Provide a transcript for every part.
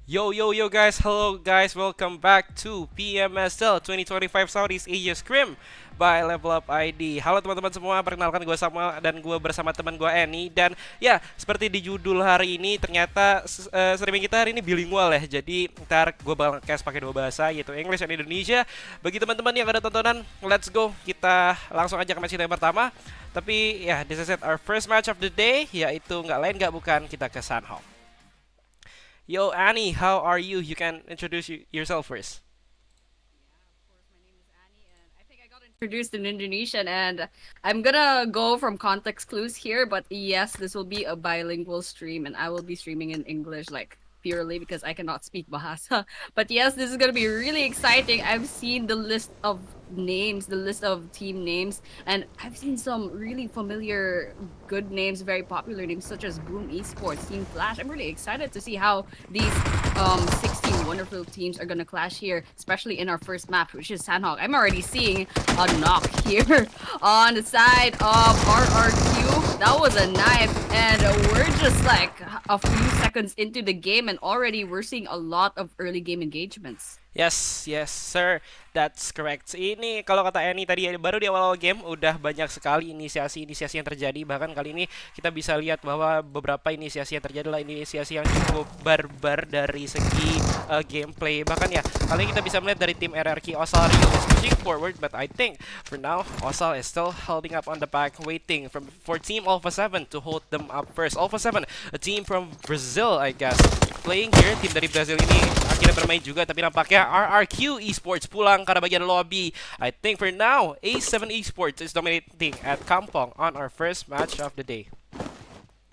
Yo guys, hello guys, welcome back to Pmsl 2025 Southeast Asia Scrim by Level Up ID. Halo teman-teman semua, perkenalkan gue Samuel dan gue bersama teman gue Eni. Dan ya, seperti di judul hari ini, ternyata streaming kita hari ini bilingual ya. Jadi ntar gue bakal cast pakai dua bahasa, yaitu English dan Indonesia. Bagi teman-teman yang ada tontonan, let's go, kita langsung aja ke match kita yang pertama. Tapi ya, this is it, our first match of the day, yaitu nggak lain nggak bukan kita ke Sanhok. Yo, Annie, how are you? You can introduce yourself first. Introduced in Indonesian, and I'm gonna go from context clues here, but yes, this will be a bilingual stream, and I will be streaming in English, like purely because I cannot speak Bahasa. But yes, this is gonna be really exciting. I've seen the list of names, the list of team names, and I've seen some really familiar, good names, very popular names such as Boom Esports, Team Flash. I'm really excited to see how these 16 wonderful teams are gonna clash here, especially in our first map, which is Sanhok. I'm already seeing a knock here on the side of RRQ. That was a knife, and we're just like a few seconds into the game, and already we're seeing a lot of early game engagements. Yes, sir. That's correct. Ini kalau kata Annie tadi baru di awal-awal game udah banyak sekali inisiasi yang terjadi. Bahkan kali ini kita bisa lihat bahwa beberapa inisiasi yang terjadi adalah inisiasi yang cukup barbar dari segi gameplay. Bahkan ya, kali ini kita bisa melihat dari tim RRQ Osal Rio is pushing forward, but I think for now Osal is still holding up on the back, waiting for Team Alpha 7 to hold them up first. Alpha 7, a team from Brazil, I guess. Playing here, tim dari Brazil ini akhirnya bermain juga, tapi nampaknya RRQ Esports pulang karena bagian lobby. I think for now, A7 Esports is dominating at Kampong on our first match of the day.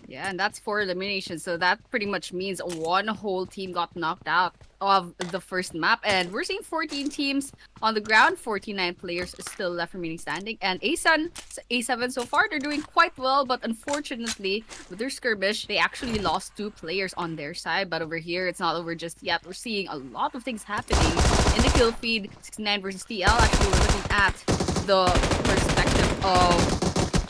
Yeah, and that's 4 eliminations, so that pretty much means one whole team got knocked out of the first map, and we're seeing 14 teams on the ground, 49 players still left remaining standing, and A7 so far, they're doing quite well, but unfortunately, with their skirmish, they actually lost 2 players on their side, but over here, it's not over just yet. We're seeing a lot of things happening in the kill feed, 69 versus TL. Actually, we're looking at the perspective of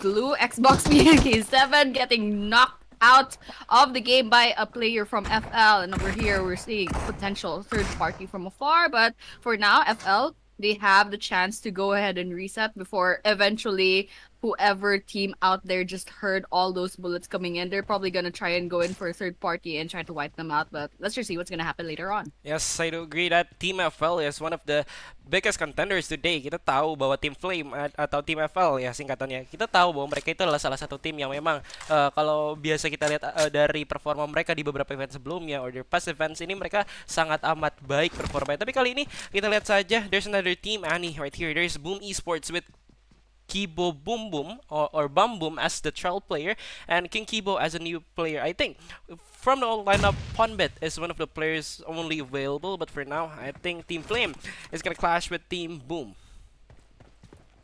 Glue, Xbox BNK7 getting knocked out of the game by a player from FL, and over here we're seeing potential third party from afar, but for now FL, they have the chance to go ahead and reset before eventually whoever team out there just heard all those bullets coming in. They're probably gonna try and go in for a third party and try to wipe them out, but let's just see what's gonna happen later on. Yes, I do agree that Team FL is one of the biggest contenders today. Kita tahu bahwa Team Flame atau Team FL ya singkatannya. Kita tahu bahwa mereka itu adalah salah satu tim yang memang kalau biasa kita lihat dari performa mereka di beberapa event sebelumnya or their past events ini mereka sangat amat baik performanya. Tapi kali ini kita lihat saja there's another team Annie right here. There's Boom Esports with Kibo Boom Boom or Bum Boom as the trial player and King Kibo as a new player. I think from the old lineup, Ponbet is one of the players only available, but for now, I think Team Flame is gonna clash with Team Boom.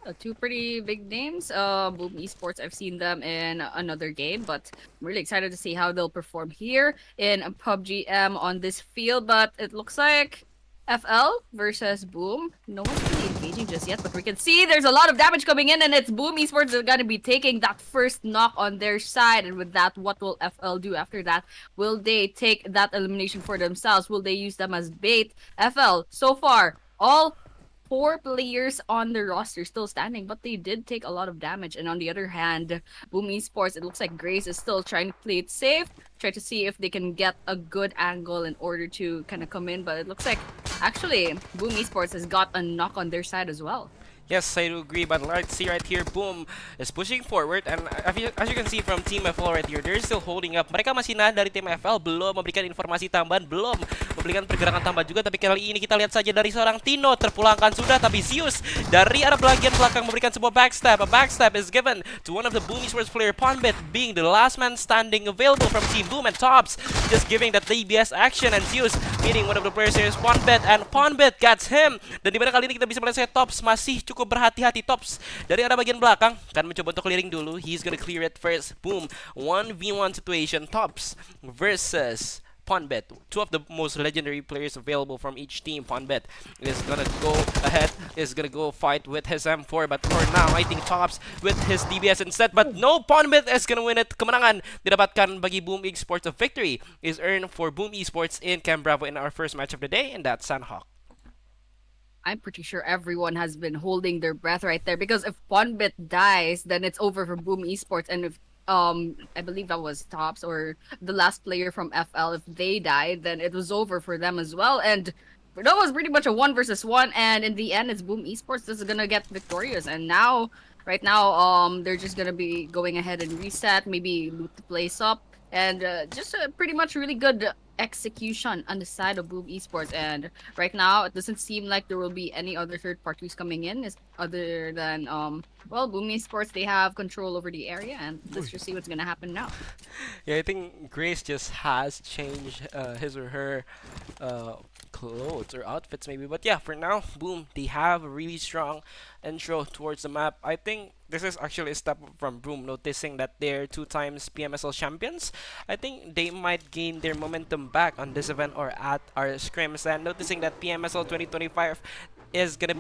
2 pretty big names. Boom Esports, I've seen them in another game, but I'm really excited to see how they'll perform here in PUBG M on this field. But it looks like FL versus Boom. No one's really engaging just yet, but we can see there's a lot of damage coming in, and it's Boom Esports that are gonna be taking that first knock on their side. And with that, what will FL do after that? Will they take that elimination for themselves? Will they use them as bait? FL, so far, all 4 players on the roster still standing, but they did take a lot of damage. And on the other hand, Boom Esports, it looks like Grace is still trying to play it safe, try to see if they can get a good angle in order to kind of come in. But it looks like actually Boom Esports has got a knock on their side as well. Yes, I do agree, but let's see right here, Boom is pushing forward, and as you can see from Team FL right here, they're still holding up. Mereka masih nahan dari Tim FL, belum memberikan informasi tambahan, belum memberikan pergerakan tambahan juga, tapi kali ini kita lihat saja dari seorang Tino terpulangkan sudah, tapi Zeus dari arah bagian belakang memberikan sebuah backstab. A backstab is given to one of the Boom Esports player, Ponbet, being the last man standing available from Team Boom, and Tops just giving that DBS action, and Zeus meeting one of the players here is Ponbet, and Ponbet gets him. Dan dimana kali ini kita bisa melihat Tops masih cukup berhati-hati. Tops dari arah bagian belakang kan mencoba untuk clearing dulu. He's gonna clear it first. Boom, 1v1 situation. Tops versus Ponbet, two of the most legendary players available from each team. Ponbet is gonna go ahead, is gonna go fight with his M4, but for now, I think Tops with his DBS instead. But no, Ponbet is gonna win it. Kemenangan didapatkan bagi Boom Esports. A victory is earned for Boom Esports in Camp Bravo in our first match of the day, and that's Sanhok. I'm pretty sure everyone has been holding their breath right there because if Ponbit dies, then it's over for Boom Esports. And if I believe that was Tops or the last player from FL, if they died, then it was over for them as well. And that was pretty much a 1 versus 1. And in the end, it's Boom Esports that's gonna get victorious. And now, right now, they're just gonna be going ahead and reset, maybe loot the place up, and just pretty much really good execution on the side of Boom Esports. And right now, it doesn't seem like there will be any other third parties coming in, other than well, Boom Esports, they have control over the area, and let's just see what's gonna happen now. Yeah, I think Grace just has changed his or her clothes or outfits maybe. But yeah, for now, Boom, they have a really strong intro towards the map. I think this is actually a step up from Boom, noticing that they're 2 times PMSL champions. I think they might gain their momentum back on this event or at our scrims, and noticing that PMSL 2025 is gonna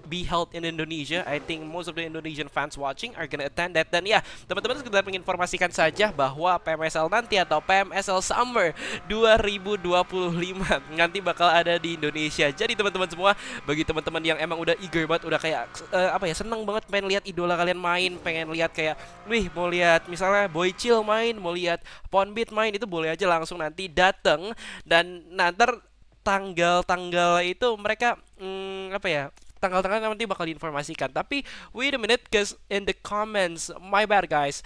be held in Indonesia. I think most of the Indonesian fans watching are gonna attend that. Dan ya, teman-teman sekedar menginformasikan saja bahwa PMSL nanti atau PMSL Summer 2025 nanti bakal ada di Indonesia. Jadi teman-teman semua, bagi teman-teman yang emang udah eager banget, udah kayak apa ya, seneng banget pengen lihat idola kalian main, pengen lihat kayak, wih, mau lihat misalnya Boy Chill main, mau lihat Ponbit main, itu boleh aja langsung nanti dateng. Dan nanti tanggal-tanggal itu mereka apa ya, tanggal-tanggal nanti bakal diinformasikan. Tapi wait a minute, cause in the comments, my bad guys,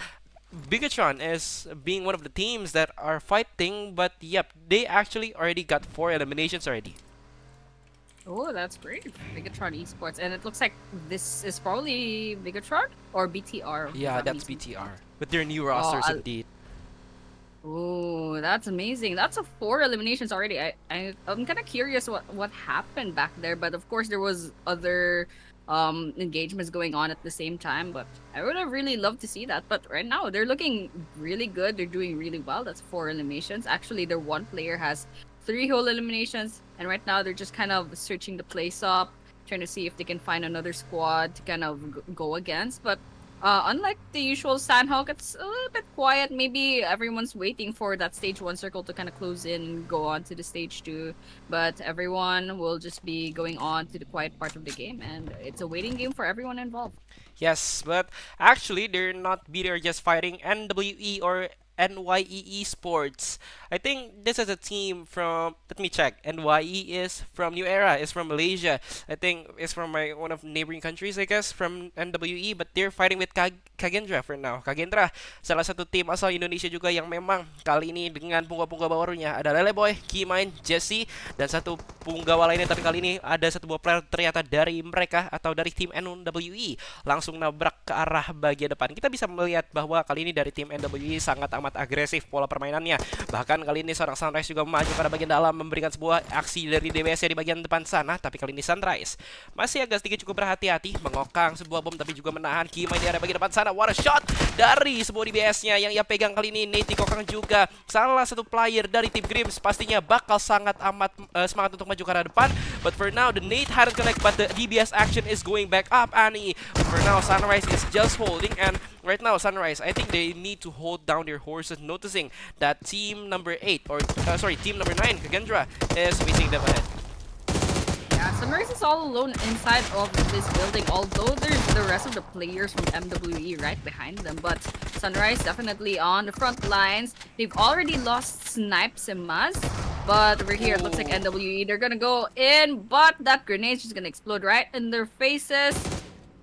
Bigatron is being one of the teams that are fighting, but yep, they actually already got 4 eliminations already. Oh, that's great. Bigatron Esports. And it looks like this is probably Bigatron or BTR. Yeah, that's BTR with their new rosters indeed. Oh, that's amazing. That's a 4 eliminations already. I'm kind of curious what happened back there, but of course there was other engagements going on at the same time, but I would have really loved to see that. But right now they're looking really good. They're doing really well. That's 4 eliminations. Actually, their one player has 3 whole eliminations, and right now they're just kind of searching the place up, trying to see if they can find another squad to kind of go against. But unlike the usual Sanhok, it's a little bit quiet. Maybe everyone's waiting for that stage 1 circle to kind of close in and go on to the stage 2. But everyone will just be going on to the quiet part of the game, and it's a waiting game for everyone involved. Yes, but actually they're not they're just fighting NWE or NYE Esports. I think this is a team from, let me check. NYE is from New Era, is from Malaysia. I think it's from one of neighboring countries, I guess, from NWE, but they're fighting with Kagendra for now. Kagendra, salah satu tim asal Indonesia juga yang memang kali ini dengan punggawa-punggawa barunya ada Leleboy, Keymind, Jesse, dan satu punggawa lainnya, tapi kali ini ada satu buah player ternyata dari mereka atau dari tim NWE langsung nabrak ke arah bagian depan. Kita bisa melihat bahwa kali ini dari tim NWE sangat amat agresif pola permainannya. Bahkan kali ini seorang Sunrise juga maju pada bagian dalam memberikan sebuah aksi dari DBS di bagian depan sana. Tapi kali ini Sunrise masih agak sedikit cukup berhati-hati, mengokang sebuah bom tapi juga menahan Kima di area bagian depan sana. What a shot dari sebuah DBS-nya yang ia pegang kali ini. Nate kokang juga salah satu player dari tim Grims, pastinya bakal sangat amat semangat untuk maju ke arah depan. But for now the Nate hadn't connect, but the DBS action is going back up, Annie. But for now Sunrise is just holding, and right now Sunrise, I think they need to hold down their horses, noticing that team number 8 or team number 9, Kagendra, is facing them ahead. Yeah, Sunrise is all alone inside of this building, although there's the rest of the players from MWE right behind them. But Sunrise definitely on the front lines. They've already lost Snipes and Maz, but over here it looks like NWE, they're gonna go in, but that grenade's just gonna explode right in their faces.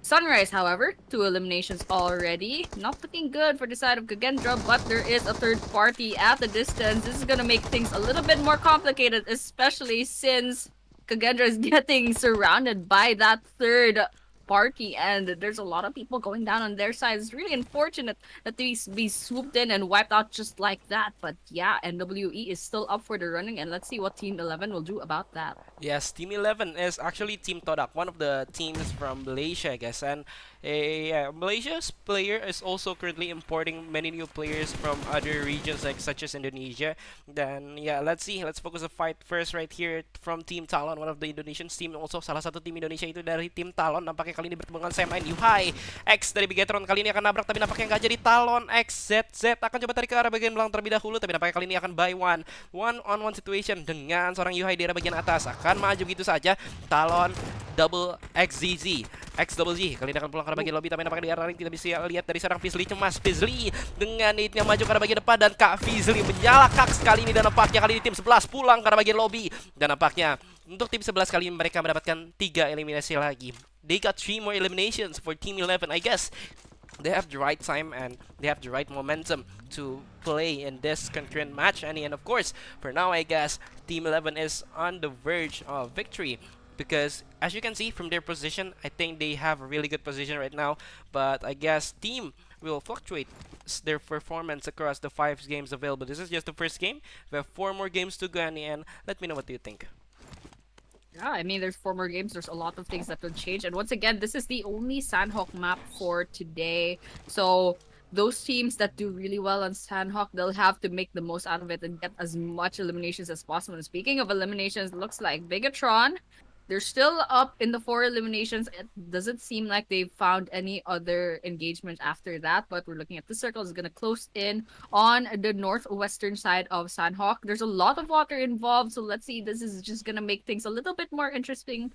Sunrise, however, 2 eliminations already. Not looking good for the side of Kagendra, but there is a third party at the distance. This is gonna make things a little bit more complicated, especially since Kagendra is getting surrounded by that third party, and there's a lot of people going down on their side. It's really unfortunate that they be swooped in and wiped out just like that. But yeah, NWE is still up for the running, and let's see what Team 11 will do about that. Yes, Team 11 is actually Team Todak, one of the teams from Malaysia, I guess. And yeah, Malaysia's player is also currently importing many new players from other regions, like such as Indonesia. Then yeah, let's see. Let's focus the fight first right here from Team Talon, one of the Indonesian team. Also, salah satu tim Indonesia itu dari Team Talon. Nampaknya kali ini bertemu dengan Sam Main Yuhai. X dari Bigetron kali ini akan nabrak, tapi nampaknya nggak jadi. Talon X ZZ akan coba tarik ke arah bagian belakang terlebih dahulu, tapi nampaknya kali ini akan buy one on one situation dengan seorang Yuhai di arah bagian atas. Akan maju gitu saja. Talon double XZZ X double Z kali ini akan pulang ke arah bagian lobby, tapi nampaknya di arah ring kita bisa lihat dari seorang Pmsl cemas. Pmsl dengan nade-nya maju ke arah bagian depan, dan Kak Pmsl menyala kaks kali ini, dan nampaknya kali ini tim 11 pulang ke arah bagian lobby, dan nampaknya untuk tim 11 kali ini mereka mendapatkan 3 eliminasi lagi. They got 3 more eliminations for Team 11. I guess they have the right time and they have the right momentum to play in this concurrent match, and of course for now I guess Team 11 is on the verge of victory, because as you can see from their position, I think they have a really good position right now, but I guess team will fluctuate their performance across the 5 games available. This is just the first game. We have 4 more games to go, and let me know what do you think. Yeah, I mean, there's 4 more games. There's a lot of things that will change. And once again, this is the only Sanhok map for today. So those teams that do really well on Sanhok, they'll have to make the most out of it and get as much eliminations as possible. And speaking of eliminations, it looks like Bigatron, they're still up in the 4 eliminations. It doesn't seem like they've found any other engagement after that, but we're looking at the circle. It's going to close in on the northwestern side of Sanhok. There's a lot of water involved, so let's see. This is just going to make things a little bit more interesting,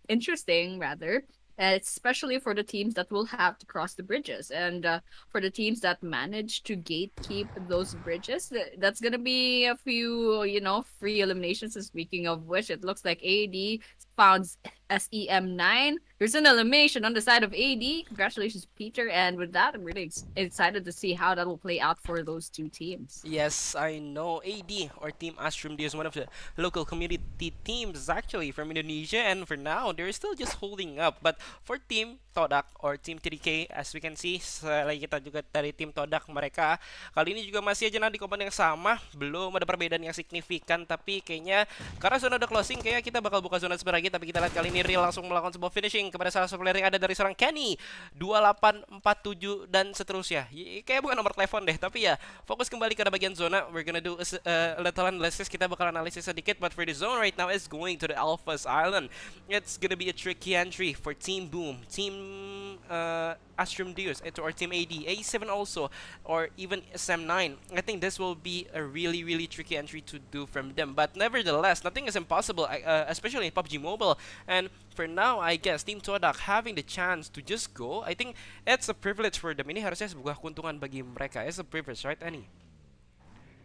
interesting rather. Especially for the teams that will have to cross the bridges, and for the teams that manage to gatekeep those bridges, that's gonna be a few, free eliminations. And speaking of which, it looks like AD found SEM9. There's an elimination on the side of AD. Congratulations, Peter. And with that, I'm really excited to see how that will play out for those 2 teams. Yes, I know AD or Team Astrum D is one of the local community teams actually from Indonesia, and for now they're still just holding up. But for Team Todak or Team TDK, as we can see, selain kita juga dari Team Todak, mereka kali ini juga masih aja di komponen yang sama, belum ada perbedaan yang signifikan, tapi kayaknya karena zona udah closing, kayaknya kita bakal buka zona sebentar lagi. Tapi kita lihat kali ini Real langsung melakukan sebuah finishing kepada salah satu player yang ada dari seorang Kenny 2847 dan seterusnya. Kayak bukan nomor telepon deh, tapi ya fokus kembali ke bagian zona. We're gonna do a little analysis. Kita bakal analisis sedikit, but for the zone right now is going to the Alpha's Island. It's gonna be a tricky entry for Team Boom, Team Astrum Deus, or Team AD, A7 also, or even SM9. I think this will be a really, really tricky entry to do from them. But nevertheless, nothing is impossible, especially in PUBG Mobile. And for now, I guess Team Todak having the chance to just go, I think it's a privilege for them. Ini harusnya sebuah keuntungan bagi mereka. It's a privilege, right, Annie?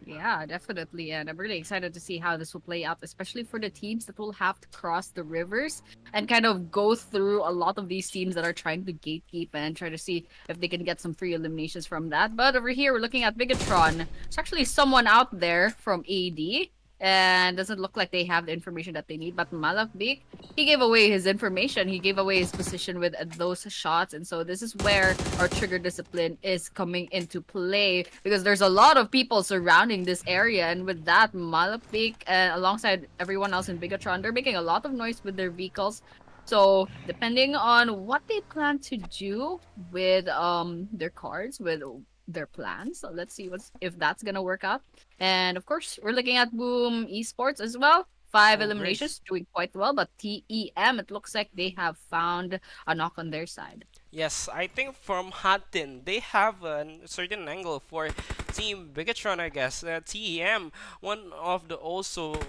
Yeah, definitely. And I'm really excited to see how this will play out, especially for the teams that will have to cross the rivers and kind of go through a lot of these teams that are trying to gatekeep and try to see if they can get some free eliminations from that. But over here, we're looking at Bigatron. There's actually someone out there from AD. And doesn't look like they have the information that they need. But Malakbik, he gave away his information. He gave away his position with those shots. And so this is where our trigger discipline is coming into play, because there's a lot of people surrounding this area. And with that, Malakbik, alongside everyone else in Bigatron, they're making a lot of noise with their vehicles. So depending on what they plan to do with their cards, with their plans. So let's see if that's gonna work out. And of course, we're looking at Boom Esports as well. 5 eliminations, doing quite well. But TEM, it looks like they have found a knock on their side. Yes, I think from Hatin, they have a certain angle for Team Bigatron, I guess. TEM, one of the also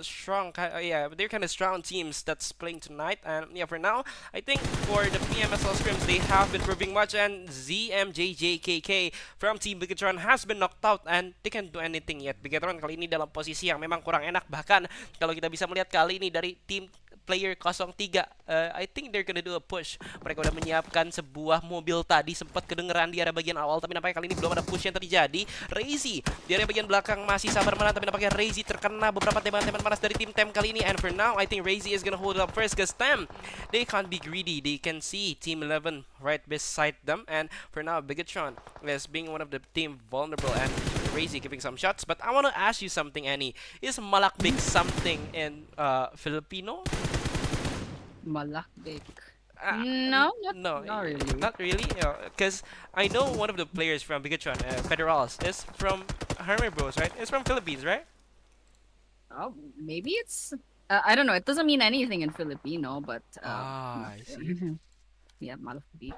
strong, yeah, they're kind of strong teams that's playing tonight. And yeah, for now, I think for the Pmsl scrims, they have been proving much. And ZMJJKK from Team Bigatron has been knocked out, and they can't do anything yet. Bigatron kali ini dalam posisi yang memang kurang enak. Bahkan kalau kita bisa melihat kali ini dari tim player 03. I think they're gonna do a push. Mereka udah menyiapkan sebuah mobil tadi, sempat kedengeran di area bagian awal, tapi nampaknya kali ini belum ada push yang terjadi. Razy di area bagian belakang masih sabar menahan, tapi nampaknya Razy terkena beberapa tembakan panas dari tim Tem kali ini. And for now, I think Razy is gonna hold up first because Tem, they can't be greedy. They can see Team 11 right beside them. And for now, Bigatron is being one of the team vulnerable and Razy giving some shots. But I want to ask you something, Annie. Is Malakbik something in Filipino? Malakbik. Uh, No, no, not really. not really. Because I know one of the players from Bigatron, Federals, is from Hermit Bros, right? It's from Philippines, right? Oh, maybe it's. I don't know. It doesn't mean anything in Filipino, but I see. yeah, Malakbik.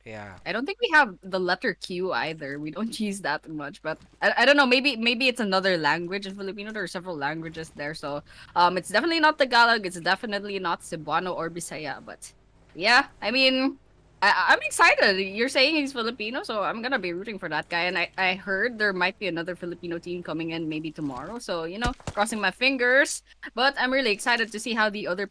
Yeah. I don't think we have the letter Q either. We don't use that much, but I don't know. Maybe it's another language in Filipino. There are several languages there, so it's definitely not Tagalog. It's definitely not Cebuano or Bisaya. But yeah, I mean, I'm excited. You're saying he's Filipino, so I'm gonna be rooting for that guy. And I heard there might be another Filipino team coming in maybe tomorrow. So crossing my fingers. But I'm really excited to see how the other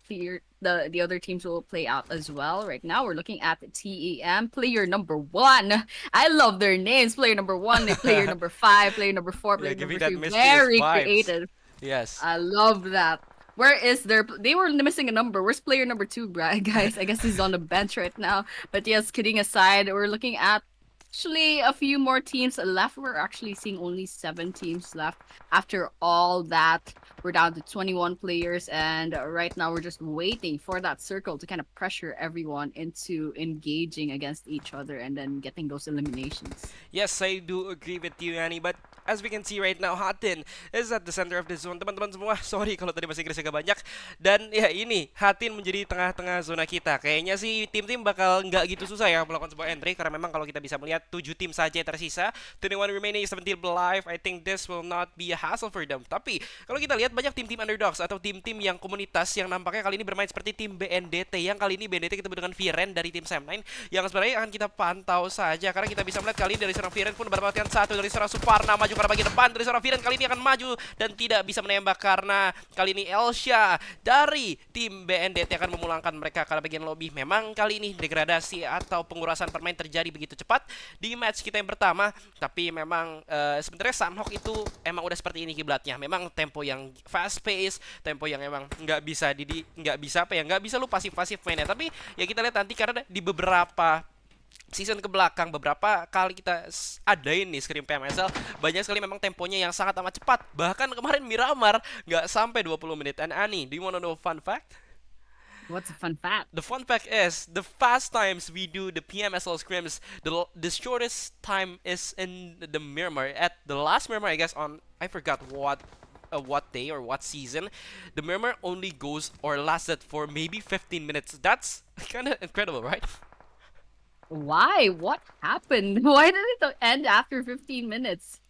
the other teams will play out as well. Right now, we're looking at the TEM player number 1. I love their names. Player number 1, they player number 5, player number 4, player giving number that 3. mysterious Very vibes. creative. Yes. I love that. Where is their? They were missing a number. Where's player number 2, guys? I guess he's on the bench right now. But yes, kidding aside, we're looking at actually a few more teams left. We're actually seeing only 7 teams left. After all that, we're down to 21 players, and right now we're just waiting for that circle to kind of pressure everyone into engaging against each other and then getting those eliminations. Yes, I do agree with you, Annie. But as we can see right now, Hatin is at the center of the zone. Teman-teman semua, sorry kalau tadi bahasa Inggris agak banyak. Dan ya ini, Hatin menjadi tengah-tengah zona kita. Kayaknya sih tim-tim bakal nggak gitu susah ya melakukan sebuah entry. Karena memang kalau kita bisa melihat 7 tim saja yang tersisa. 21 remaining, 17 alive. I think this will not be a hassle for them. Tapi kalau kita lihat banyak tim-tim underdogs atau tim-tim yang komunitas yang nampaknya kali ini bermain seperti tim BNDT. Yang kali ini BNDT ketemu dengan Viren dari tim Sam9. Yang sebenarnya akan kita pantau saja. Karena kita bisa melihat kali ini dari seorang Viren pun mendapatkan 1 dari seorang Suparna maju ke arah bagian depan. Dari seorang Viren kali ini akan maju dan tidak bisa menembak karena kali ini Elsha dari tim BNDT akan memulangkan mereka ke arah bagian lobby. Memang kali ini degradasi atau pengurasan permain terjadi begitu cepat di match kita yang pertama. Tapi memang sebenarnya Sanhok itu emang udah seperti ini kiblatnya. Memang tempo yang fast pace, tempo yang emang nggak bisa nggak bisa lu pasif-pasif mainnya. Tapi ya kita lihat nanti karena di beberapa season ke belakang beberapa kali kita adain nih Scrim Pmsl, banyak sekali memang temponya yang sangat amat cepat. Bahkan kemarin Miramar nggak sampai 20 menit. And Annie, do you wanna know a fun fact? What's a fun fact? The fun fact is the fast times we do the PMSL scrims, the shortest time is in the Miramar. At the last Miramar, I guess on I forgot what day or what season, the Miramar only goes or lasted for maybe 15 minutes. That's kind of incredible, right? Why? What happened? Why did it end after 15 minutes?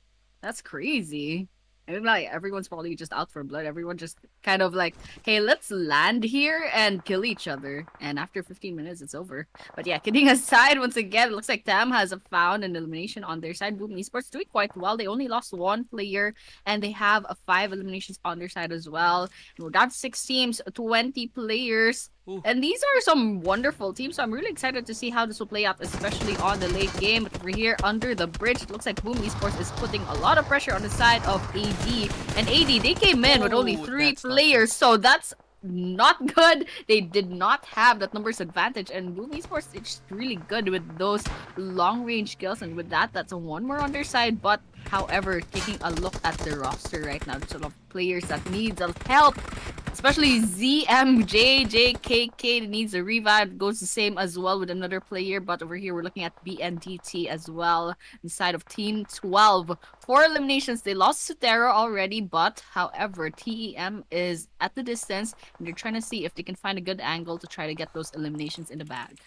That's crazy. I mean, like, everyone's probably just out for blood. Everyone just kind of like, hey, let's land here and kill each other. And after 15 minutes, it's over. But yeah, kidding aside, once again, it looks like Tam has found an elimination on their side. Boom Esports doing quite well. They only lost 1 player, and they have 5 eliminations on their side as well. And we're down to 6 teams, 20 players. Ooh. And these are some wonderful teams, so I'm really excited to see how this will play out, especially on the late game. But over here, under the bridge, it looks like Boom Esports is putting a lot of pressure on the side of AD. And AD, they came in with only 3 players, so that's not good. They did not have that numbers advantage, and Boom Esports is really good with those long-range kills, and with that, that's a 1 more on their side. But however, taking a look at the roster right now, there's a lot of players that needs help. Especially ZMJJKK needs a revive. Goes the same as well with another player. But over here, we're looking at BNDT as well. Inside of Team 12. 4 eliminations. They lost to Terra already. But however, TEM is at the distance. And they're trying to see if they can find a good angle to try to get those eliminations in the bag.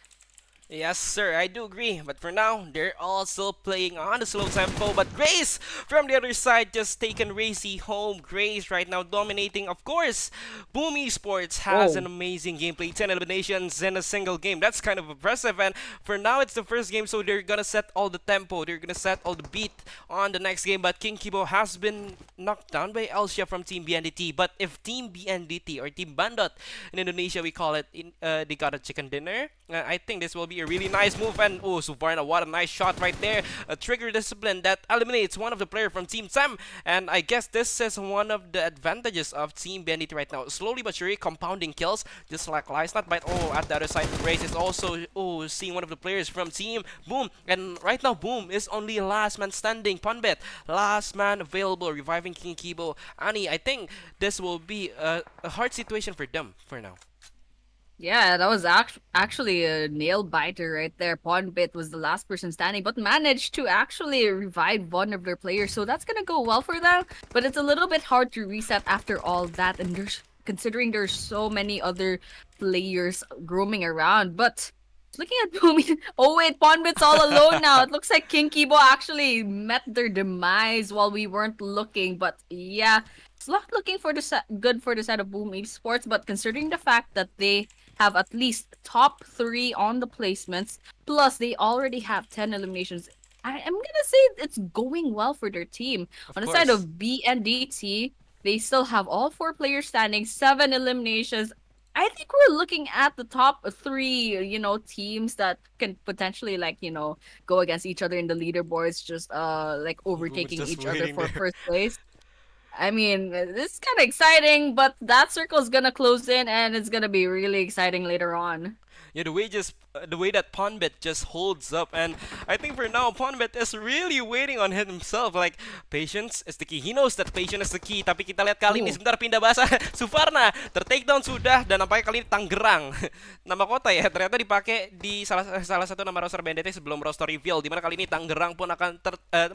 Yes, sir, I do agree. But for now, they're all still playing on the slow tempo. But Grace from the other side just taken Racy home. Grace right now dominating. Of course, Boom Esports has Whoa. an amazing gameplay. 10 eliminations in a single game. That's kind of impressive. And for now, it's the first game, so they're gonna set all the tempo. They're gonna set all the beat on the next game. But King Kibo has been knocked down by Elsia from Team BNDT. But if Team BNDT or Team Bandot in Indonesia, we call it, they got a chicken dinner. I think this will be a really nice move. And oh, Suvarna, what a nice shot right there. A trigger discipline that eliminates one of the player from Team Sam. And I guess this is one of the advantages of Team BNDT right now. Slowly but surely compounding kills, just like Lysnut. But oh, at the other side, Grace is also seeing one of the players from Team Boom. And right now, Boom is only last man standing. Punbet, last man available, reviving King Kibo. Ani, I think this will be a hard situation for them for now. Yeah, that was actually a nail biter right there. Pawnbit was the last person standing, but managed to actually revive one of their players. So that's gonna go well for them. But it's a little bit hard to reset after all that, and considering there's so many other players roaming around. But looking at Boomy, oh wait, Pawnbit's all alone now. It looks like King Kibo actually met their demise while we weren't looking. But yeah, it's not looking for the good for the side of Boom Esports. But considering the fact that they have at least top three on the placements, plus they already have 10 eliminations. I'm gonna say it's going well for their team. Of On the side course. of BNDT, they still have all four players standing, 7 eliminations. I think we're looking at the top three, teams that can potentially go against each other in the leaderboards, just like Boom is overtaking just each other waiting for there. first place. I mean, this is kind of exciting, but that circle is gonna close in, and it's gonna be really exciting later on. Yeah, the way that Ponbet just holds up, and I think for now Ponbet is really waiting on himself. Like patience is the key. He knows that patience is the key. Tapi kita lihat kali ini Oh, sebentar pindah bahasa. Suvarna tertakedown sudah dan nampaknya kali ini Tangerang. Nama kota ya ternyata dipakai di salah satu nama roster BNDT sebelum roster reveal. Dimana kali ini Tangerang pun akan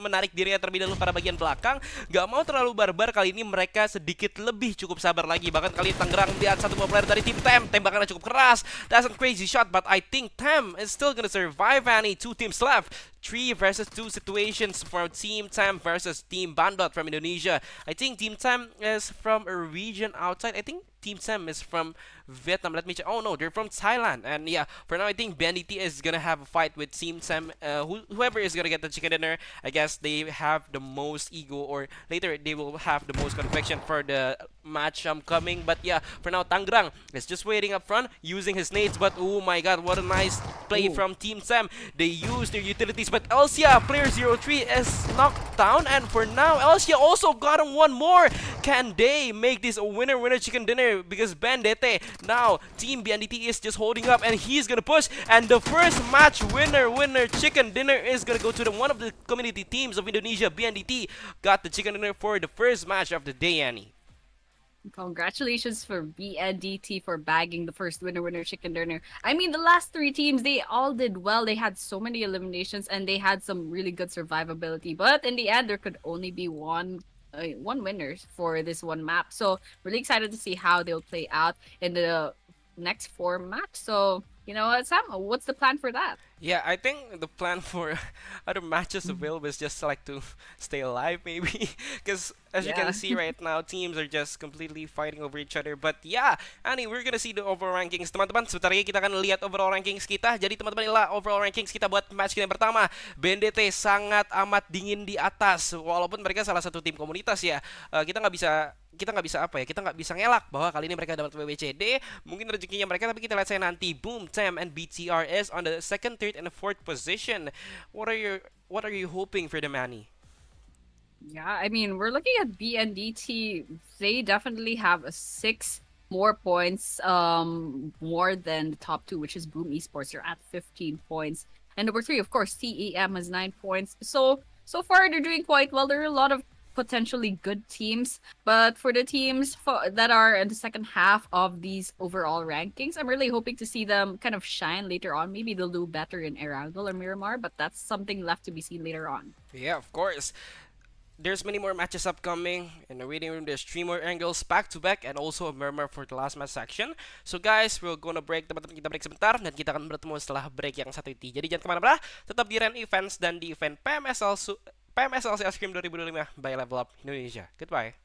menarik dirinya terlebih dahulu pada bagian belakang. Gak mau terlalu barbar kali ini mereka sedikit lebih cukup sabar lagi. Bahkan kali ini Tangerang lihat satu player dari tim Tem. Tembakannya cukup keras. That's a crazy shot, but I think Tem is still gonna survive, Annie. Two teams left. 3 versus 2 situations for Team Tem versus Team Bandot from Indonesia. I think Team Tem is from a region outside. I think Team Tem is from Vietnam. Let me check. Oh no, they're from Thailand. And yeah, for now I think BNDT is gonna have a fight with Team Tem. Whoever is gonna get the chicken dinner, I guess they have the most ego, or later they will have the most conviction for the match coming. But yeah, for now Tangrang is just waiting up front using his nades. But oh my god, what a nice play oh. from Team Tem. They use their utilities, but Elsia, player 03, is knocked down. And for now, Elsia also got him one more. Can they make this a winner-winner chicken dinner? Because Bandete, now Team BNDT is just holding up, and he's gonna push. And the first match winner-winner chicken dinner is gonna go to one of the community teams of Indonesia. BNDT got the chicken dinner for the first match of the day, Annie. Congratulations for BNDT for bagging the first winner chicken dinner. I mean, the last three teams, they all did well. They had so many eliminations and they had some really good survivability. But in the end, there could only be one winner for this one map. So really excited to see how they'll play out in the next four maps. So Sam, what's the plan for that? Yeah, I think the plan for other matches available is just like to stay alive, maybe. Because as you can Yeah. see right now, teams are just completely fighting over each other. But yeah, Annie, we're gonna see the overall rankings. Teman-teman, sebentar lagi kita akan lihat overall rankings kita. Jadi teman-teman, inilah overall rankings kita buat match kita yang pertama. BNDT sangat amat dingin di atas. Walaupun mereka salah satu tim komunitas ya. Kita nggak bisa apa ya, kita nggak bisa ngelak bahwa kali ini mereka dapat WWCD, mungkin rezekinya mereka, tapi kita lihat saya nanti. Boom, Tem, and BTR is on the second, third, and fourth position. What are you hoping for the Manny? Yeah, I mean, we're looking at BNDT. They definitely have a 6 more points, more than the top two, which is Boom Esports. They're at 15 points. And number three, of course, TEM has 9 points. So far they're doing quite well. There are a lot of potentially good teams, but for the teams that are in the second half of these overall rankings, I'm really hoping to see them kind of shine later on. Maybe they'll do better in Erangel or Miramar, but that's something left to be seen later on. Yeah, of course. there's many more matches upcoming. In the waiting room, there's 3 more Erangels back to back and also a Miramar for the last match section. So guys, we're gonna break, teman-teman, kita break sebentar dan kita akan bertemu setelah break yang satu ini. Jadi jangan kemana-mana, tetap di Ren Events dan di event PMSL CS Scrim 2025 by Level Up Indonesia. Goodbye.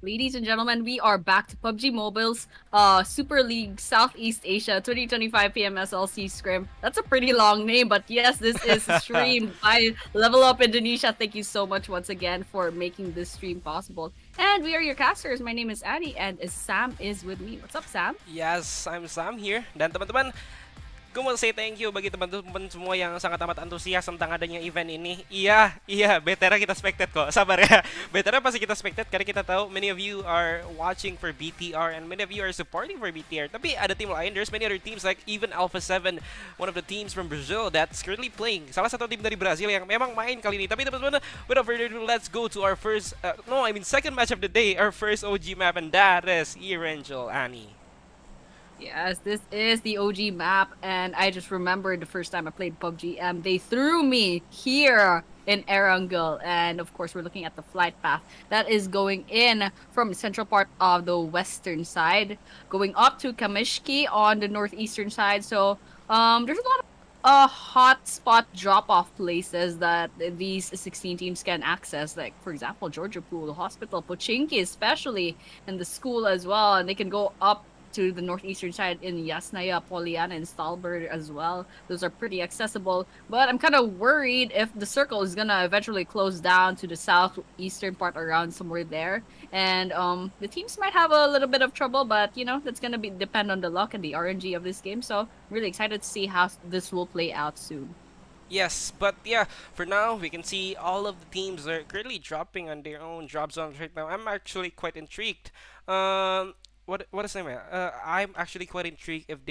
Ladies and gentlemen, we are back to PUBG Mobile's Super League Southeast Asia 2025 PMSLC Scrim. That's a pretty long name, but yes, this is streamed by Level Up Indonesia. Thank you so much once again for making this stream possible. And we are your casters. My name is Addie, and Sam is with me. What's up, Sam? Yes, I'm Sam here. Dan teman-teman, gue mau say thank you bagi teman-teman semua yang sangat amat antusias tentang adanya event ini. Iya, betera kita spectate kok. Sabar ya. Betera pasti kita spectate karena kita tahu many of you are watching for BTR and many of you are supporting for BTR. Tapi ada tim lain, there's many other teams like even Alpha 7, one of the teams from Brazil that's currently playing. Salah satu tim dari Brazil yang memang main kali ini. Tapi teman-teman, without further ado, let's go to our first, second match of the day, our first OG map, and that is Erangel, Annie. Yes, this is the OG map, and I just remembered the first time I played PUBG. They threw me here in Erangel, and of course we're looking at the flight path that is going in from the central part of the western side, going up to Kamishki on the northeastern side. So there's a lot of hotspot drop-off places that these 16 teams can access, like for example Georgia Pool Hospital, Pochinki especially, and the school as well, and they can go up to the northeastern side in Yasnaya, Poliana, and Stalbert as well. Those are pretty accessible, but I'm kind of worried if the circle is gonna eventually close down to the southeastern part around somewhere there, and the teams might have a little bit of trouble, but you know that's gonna be depend on the luck and the RNG of this game. So really excited to see how this will play out soon. Yes, but yeah, for now we can see all of the teams are currently dropping on their own drop zones right now. I'm actually quite intrigued. What is the name? I'm actually quite intrigued if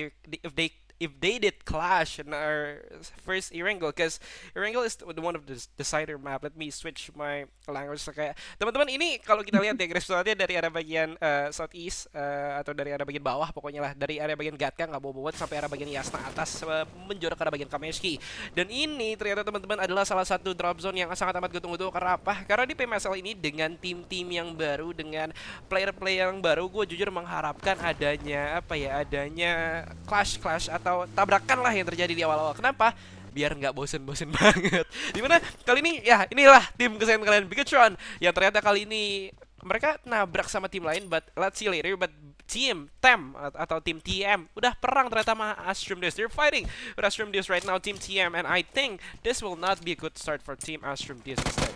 they did clash in our first Erangel, because Erangel is one of the decider map. Let me switch my language. Kayak teman-teman, ini kalau kita lihat ya guys, soalnya dari area bagian southeast, atau dari area bagian bawah, pokoknya lah dari area bagian Gatka nggak bobot sampai area bagian Yasna atas, menjorok ke area bagian Kameshki. Dan ini ternyata teman-teman adalah salah satu drop zone yang sangat amat gue tunggu-tunggu. Karena apa? Karena di Pmsl ini dengan tim-tim yang baru, dengan player-player yang baru, gue jujur mengharapkan adanya adanya clash atau tabrakan lah yang terjadi di awal-awal. Kenapa? Biar nggak bosen-bosen banget. Dimana kali ini ya inilah tim kesayangan kalian, Bigatron, yang ternyata kali ini mereka nabrak sama tim lain, but let's see later. But team TEM atau tim TM udah perang ternyata sama Astrum Dis. They're fighting with Astrum Dis right now, team TM, and I think this will not be a good start for team Astrum Dis instead.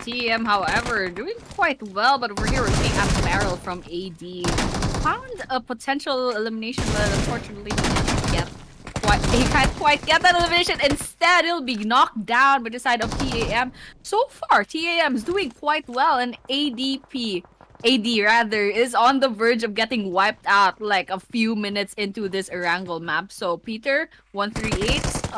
TM, however, doing quite well, but over here we're seeing a barrel from AD. Found a potential elimination, but unfortunately he can't quite get that elimination. Instead, he'll be knocked down by the side of TAM. So far, TAM is doing quite well, and AD rather, is on the verge of getting wiped out like a few minutes into this Erangel map. So Peter, 138,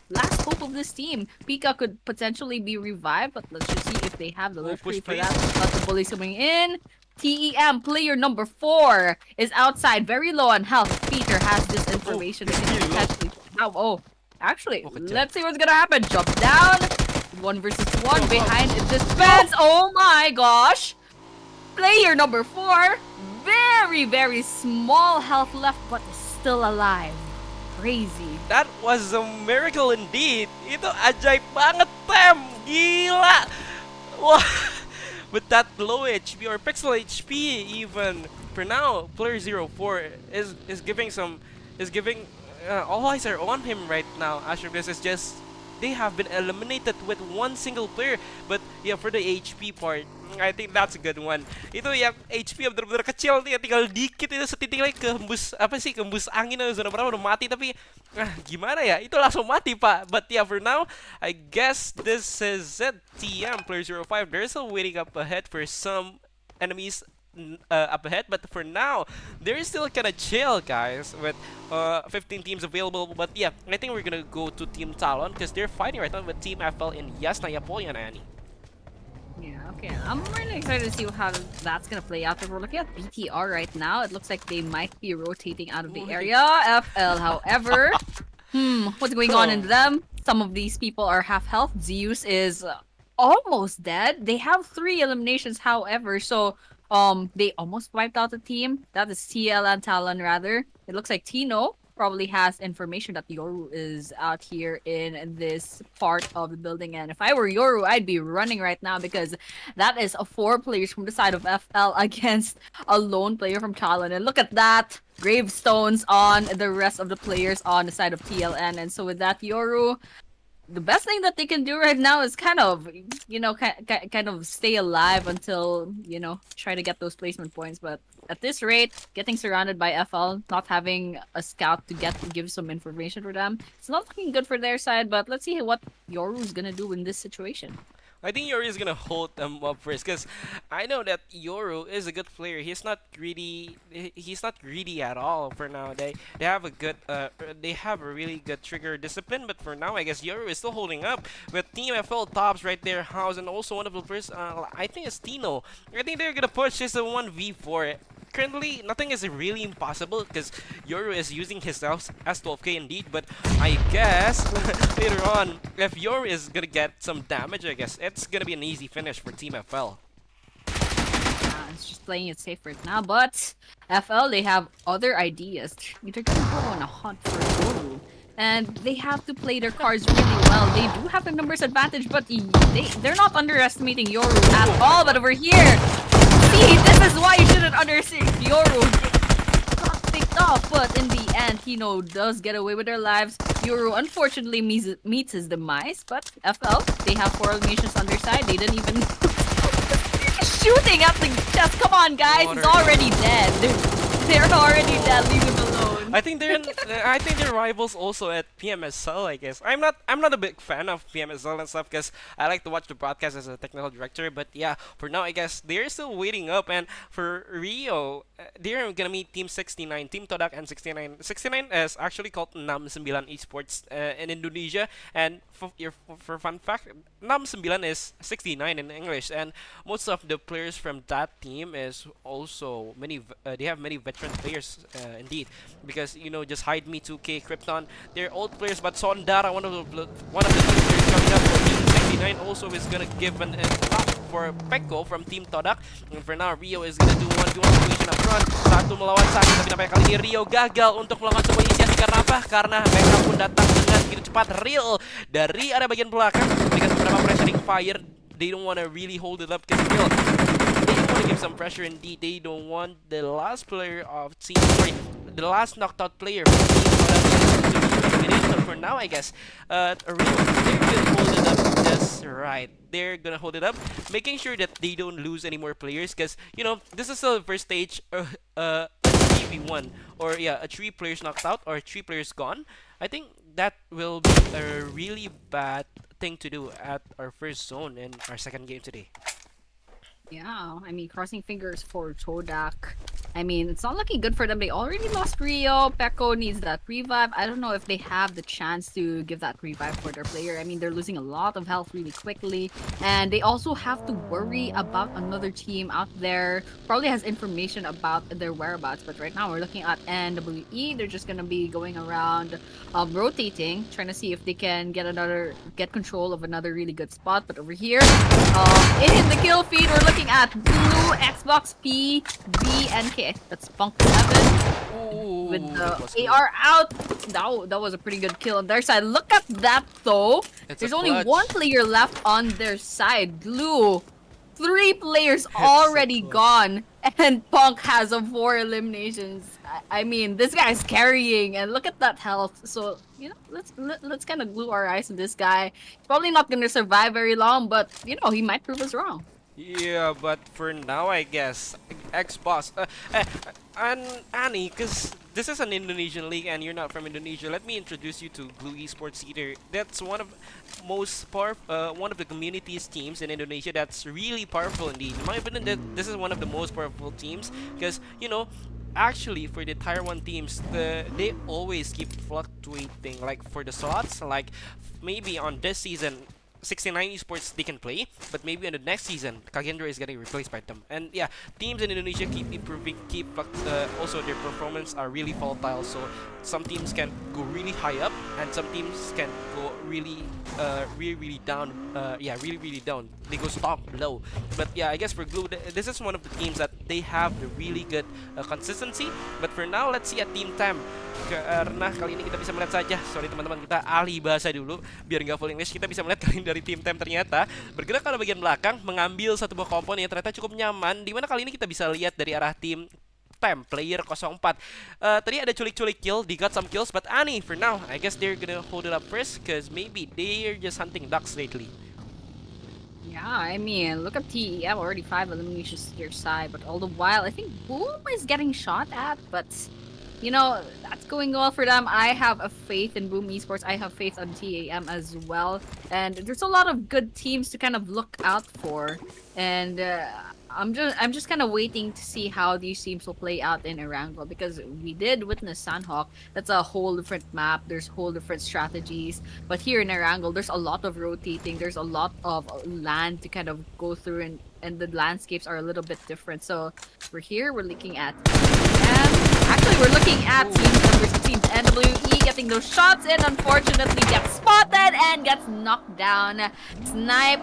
last hope of this team. Pika could potentially be revived, but let's just see if they have the luxury for that. But the bullies coming in. TEM player number 4 is outside, very low on health. Peter has this information. Actually, let's see what's gonna happen. Jump down, 1 versus 1 behind this fence. Oh my gosh! Player number 4, very small health left, but still alive. Crazy. That was a miracle indeed. Itu ajaib banget, Tem. Gila. Wah. With that low HP or pixel HP even, for now, player 04 is giving all eyes are on him right now. Astrum Dis is just, they have been eliminated with one single player. But yeah, for the HP part, I think that's a good one. Itu yang HP yang benar-benar kecil nih, tinggal dikit itu setitik lagi kehembus kehembus angin zona berapa udah mati, tapi gimana ya? Itu langsung mati, Pak. But yeah, for now, I guess this is it. TM player 05, there's a waiting up ahead for some enemies up ahead, but for now they're still kind of chill, guys, with 15 teams available. But yeah, I think we're gonna go to Team Talon because they're fighting right now with Team FL in Yasnaya, Polian, Annie. Yeah, okay. I'm really excited to see how that's gonna play out. We're looking at BTR right now. It looks like they might be rotating out of the area. FL, however, what's going on in them? Some of these people are half health. Zeus is almost dead. They have 3 eliminations, however, so they almost wiped out the team. That is TL and Talon, rather. It looks like Tino probably has information that Yoru is out here in this part of the building. And if I were Yoru, I'd be running right now because that is a 4 players from the side of FL against a lone player from Talon. And look at that. Gravestones on the rest of the players on the side of TLN. And so with that, Yoru, the best thing that they can do right now is kind of, kind of stay alive until, try to get those placement points. But at this rate, getting surrounded by FL, not having a scout to give some information for them, it's not looking good for their side. But let's see what Yoru's gonna do in this situation. I think Yoru is gonna hold them up first, because I know that Yoru is a good player. He's not greedy. He's not greedy at all for now. They have a good they have a really good trigger discipline. But for now, I guess Yoru is still holding up with Team FL tops right there, House, and also one of the first. I think it's Tino. I think they're gonna push this a 1v4. Currently, nothing is really impossible because Yoru is using his S12K indeed, but I guess later on, if Yoru is gonna get some damage, I guess it's gonna be an easy finish for Team FL. It's just playing it safe right now, but FL, they have other ideas. They're gonna go on a hunt for Yoru. And they have to play their cards really well. They do have a numbers advantage, but they're not underestimating Yoru at all. But over here, see, this is why you shouldn't underestimate Yoru. Got picked off, but in the end, Hino does get away with their lives. Yoru unfortunately meets his demise, but FL, they have 4 eliminations on their side. They didn't even shooting at the chest. Come on, guys, he's already dead. They're already dead. Leave him alone. I think they're rivals also at Pmsl, I guess. I'm not a big fan of Pmsl and stuff because I like to watch the broadcast as a technical director. But yeah, for now I guess they're still waiting up. And for Rio, they're gonna meet Team 69, Team Todak and 69. 69 is actually called 69 Esports in Indonesia. And for fun fact, 69 is 69 in English. And most of the players from that team is also they have many veteran players indeed, because just Hide Me, 2K, Krypton, they're old players. But Sondara, one of the two players coming up for Team 69, also is gonna give an top for Peko from Team Todak. And for now, Rio is gonna do 1v1 situation up front. 1 melawan 1, tapi nampaknya kali ini Rio gagal untuk melakukan sebuah inisiasi. Karena apa? Karena mereka pun datang dengan begitu cepat. Real dari area bagian belakang dengan beberapa pressuring fire. They don't want to really hold it up because Real, they want to give some pressure indeed. They don't want the last player of Team, sorry, the last knocked out player from Team Todak to be eliminated. But for now, I guess Real, they're gonna hold it up just right. They're gonna hold it up, making sure that they don't lose any more players, because this is still the first stage, a 3v1, or yeah, a 3 players knocked out or 3 players gone. I think that will be a really bad thing to do at our first zone in our second game today. Yeah, I mean, crossing fingers for Todak. I mean, it's not looking good for them. They already lost Rio. Peko needs that revive. I don't know if they have the chance to give that revive for their player. I mean, they're losing a lot of health really quickly. And they also have to worry about another team out there. Probably has information about their whereabouts. But right now, we're looking at NWE. They're just going to be going around rotating, trying to see if they can get control of another really good spot. But over here, in the kill feed, we're looking at Blue, Xbox P, V, and K. That's Punk 7 with the AR out. That was a pretty good kill on their side. Look at that though. There's only 1 player left on their side. Blue, 3 players already gone, and Punk has a 4 eliminations. I mean, this guy's carrying, and look at that health. So let's kind of glue our eyes on this guy. He's probably not gonna survive very long, but he might prove us wrong. Yeah, but for now, I guess X-Boss and Annie, because this is an Indonesian league and you're not from Indonesia, let me introduce you to Glue Esports Theater. That's one of one of the community's teams in Indonesia that's really powerful indeed. In my opinion, this is one of the most powerful teams because actually for the tier 1 teams, they always keep fluctuating. Like for the slots, like maybe on this season 69 Esports they can play, but maybe in the next season Kagendra is getting replaced by them. And yeah, teams in Indonesia keep improving, also their performance are really volatile, so some teams can go really high up and some teams can go really really down. Really down. They go stock low. But yeah, I guess for Glue, this is one of the teams that they have the really good consistency. But for now, let's see a Team Tem. Karena kali ini kita bisa melihat saja, sorry teman-teman, kita alih bahasa dulu biar nggak full English. Kita bisa melihat kali ini dari Team Tem ternyata bergerak ke bagian belakang, mengambil satu buah komponen yang ternyata cukup nyaman. Dimana kali ini kita bisa lihat dari arah tim Tem, player 04. Tadi ada culik-culik kill, they got some kills, but Annie, for now, I guess they're gonna hold it up first, because maybe they're just hunting ducks lately. Yeah, I mean, look at TEM, already 5 eliminations to their side, but all the while, I think Boom is getting shot at, but, you know, that's going well for them. I have a faith in Boom Esports, I have faith on TAM as well, and there's a lot of good teams to kind of look out for, and I'm just kind of waiting to see how these teams will play out in Erangel, because we did witness Sanhok. That's a whole different map. There's whole different strategies. But here in Erangel, there's a lot of rotating. There's a lot of land to kind of go through, and the landscapes are a little bit different. So we're here. We're looking at actually we're looking at team number 16 NWE getting those shots in. Unfortunately, gets spotted and gets knocked down. Snipe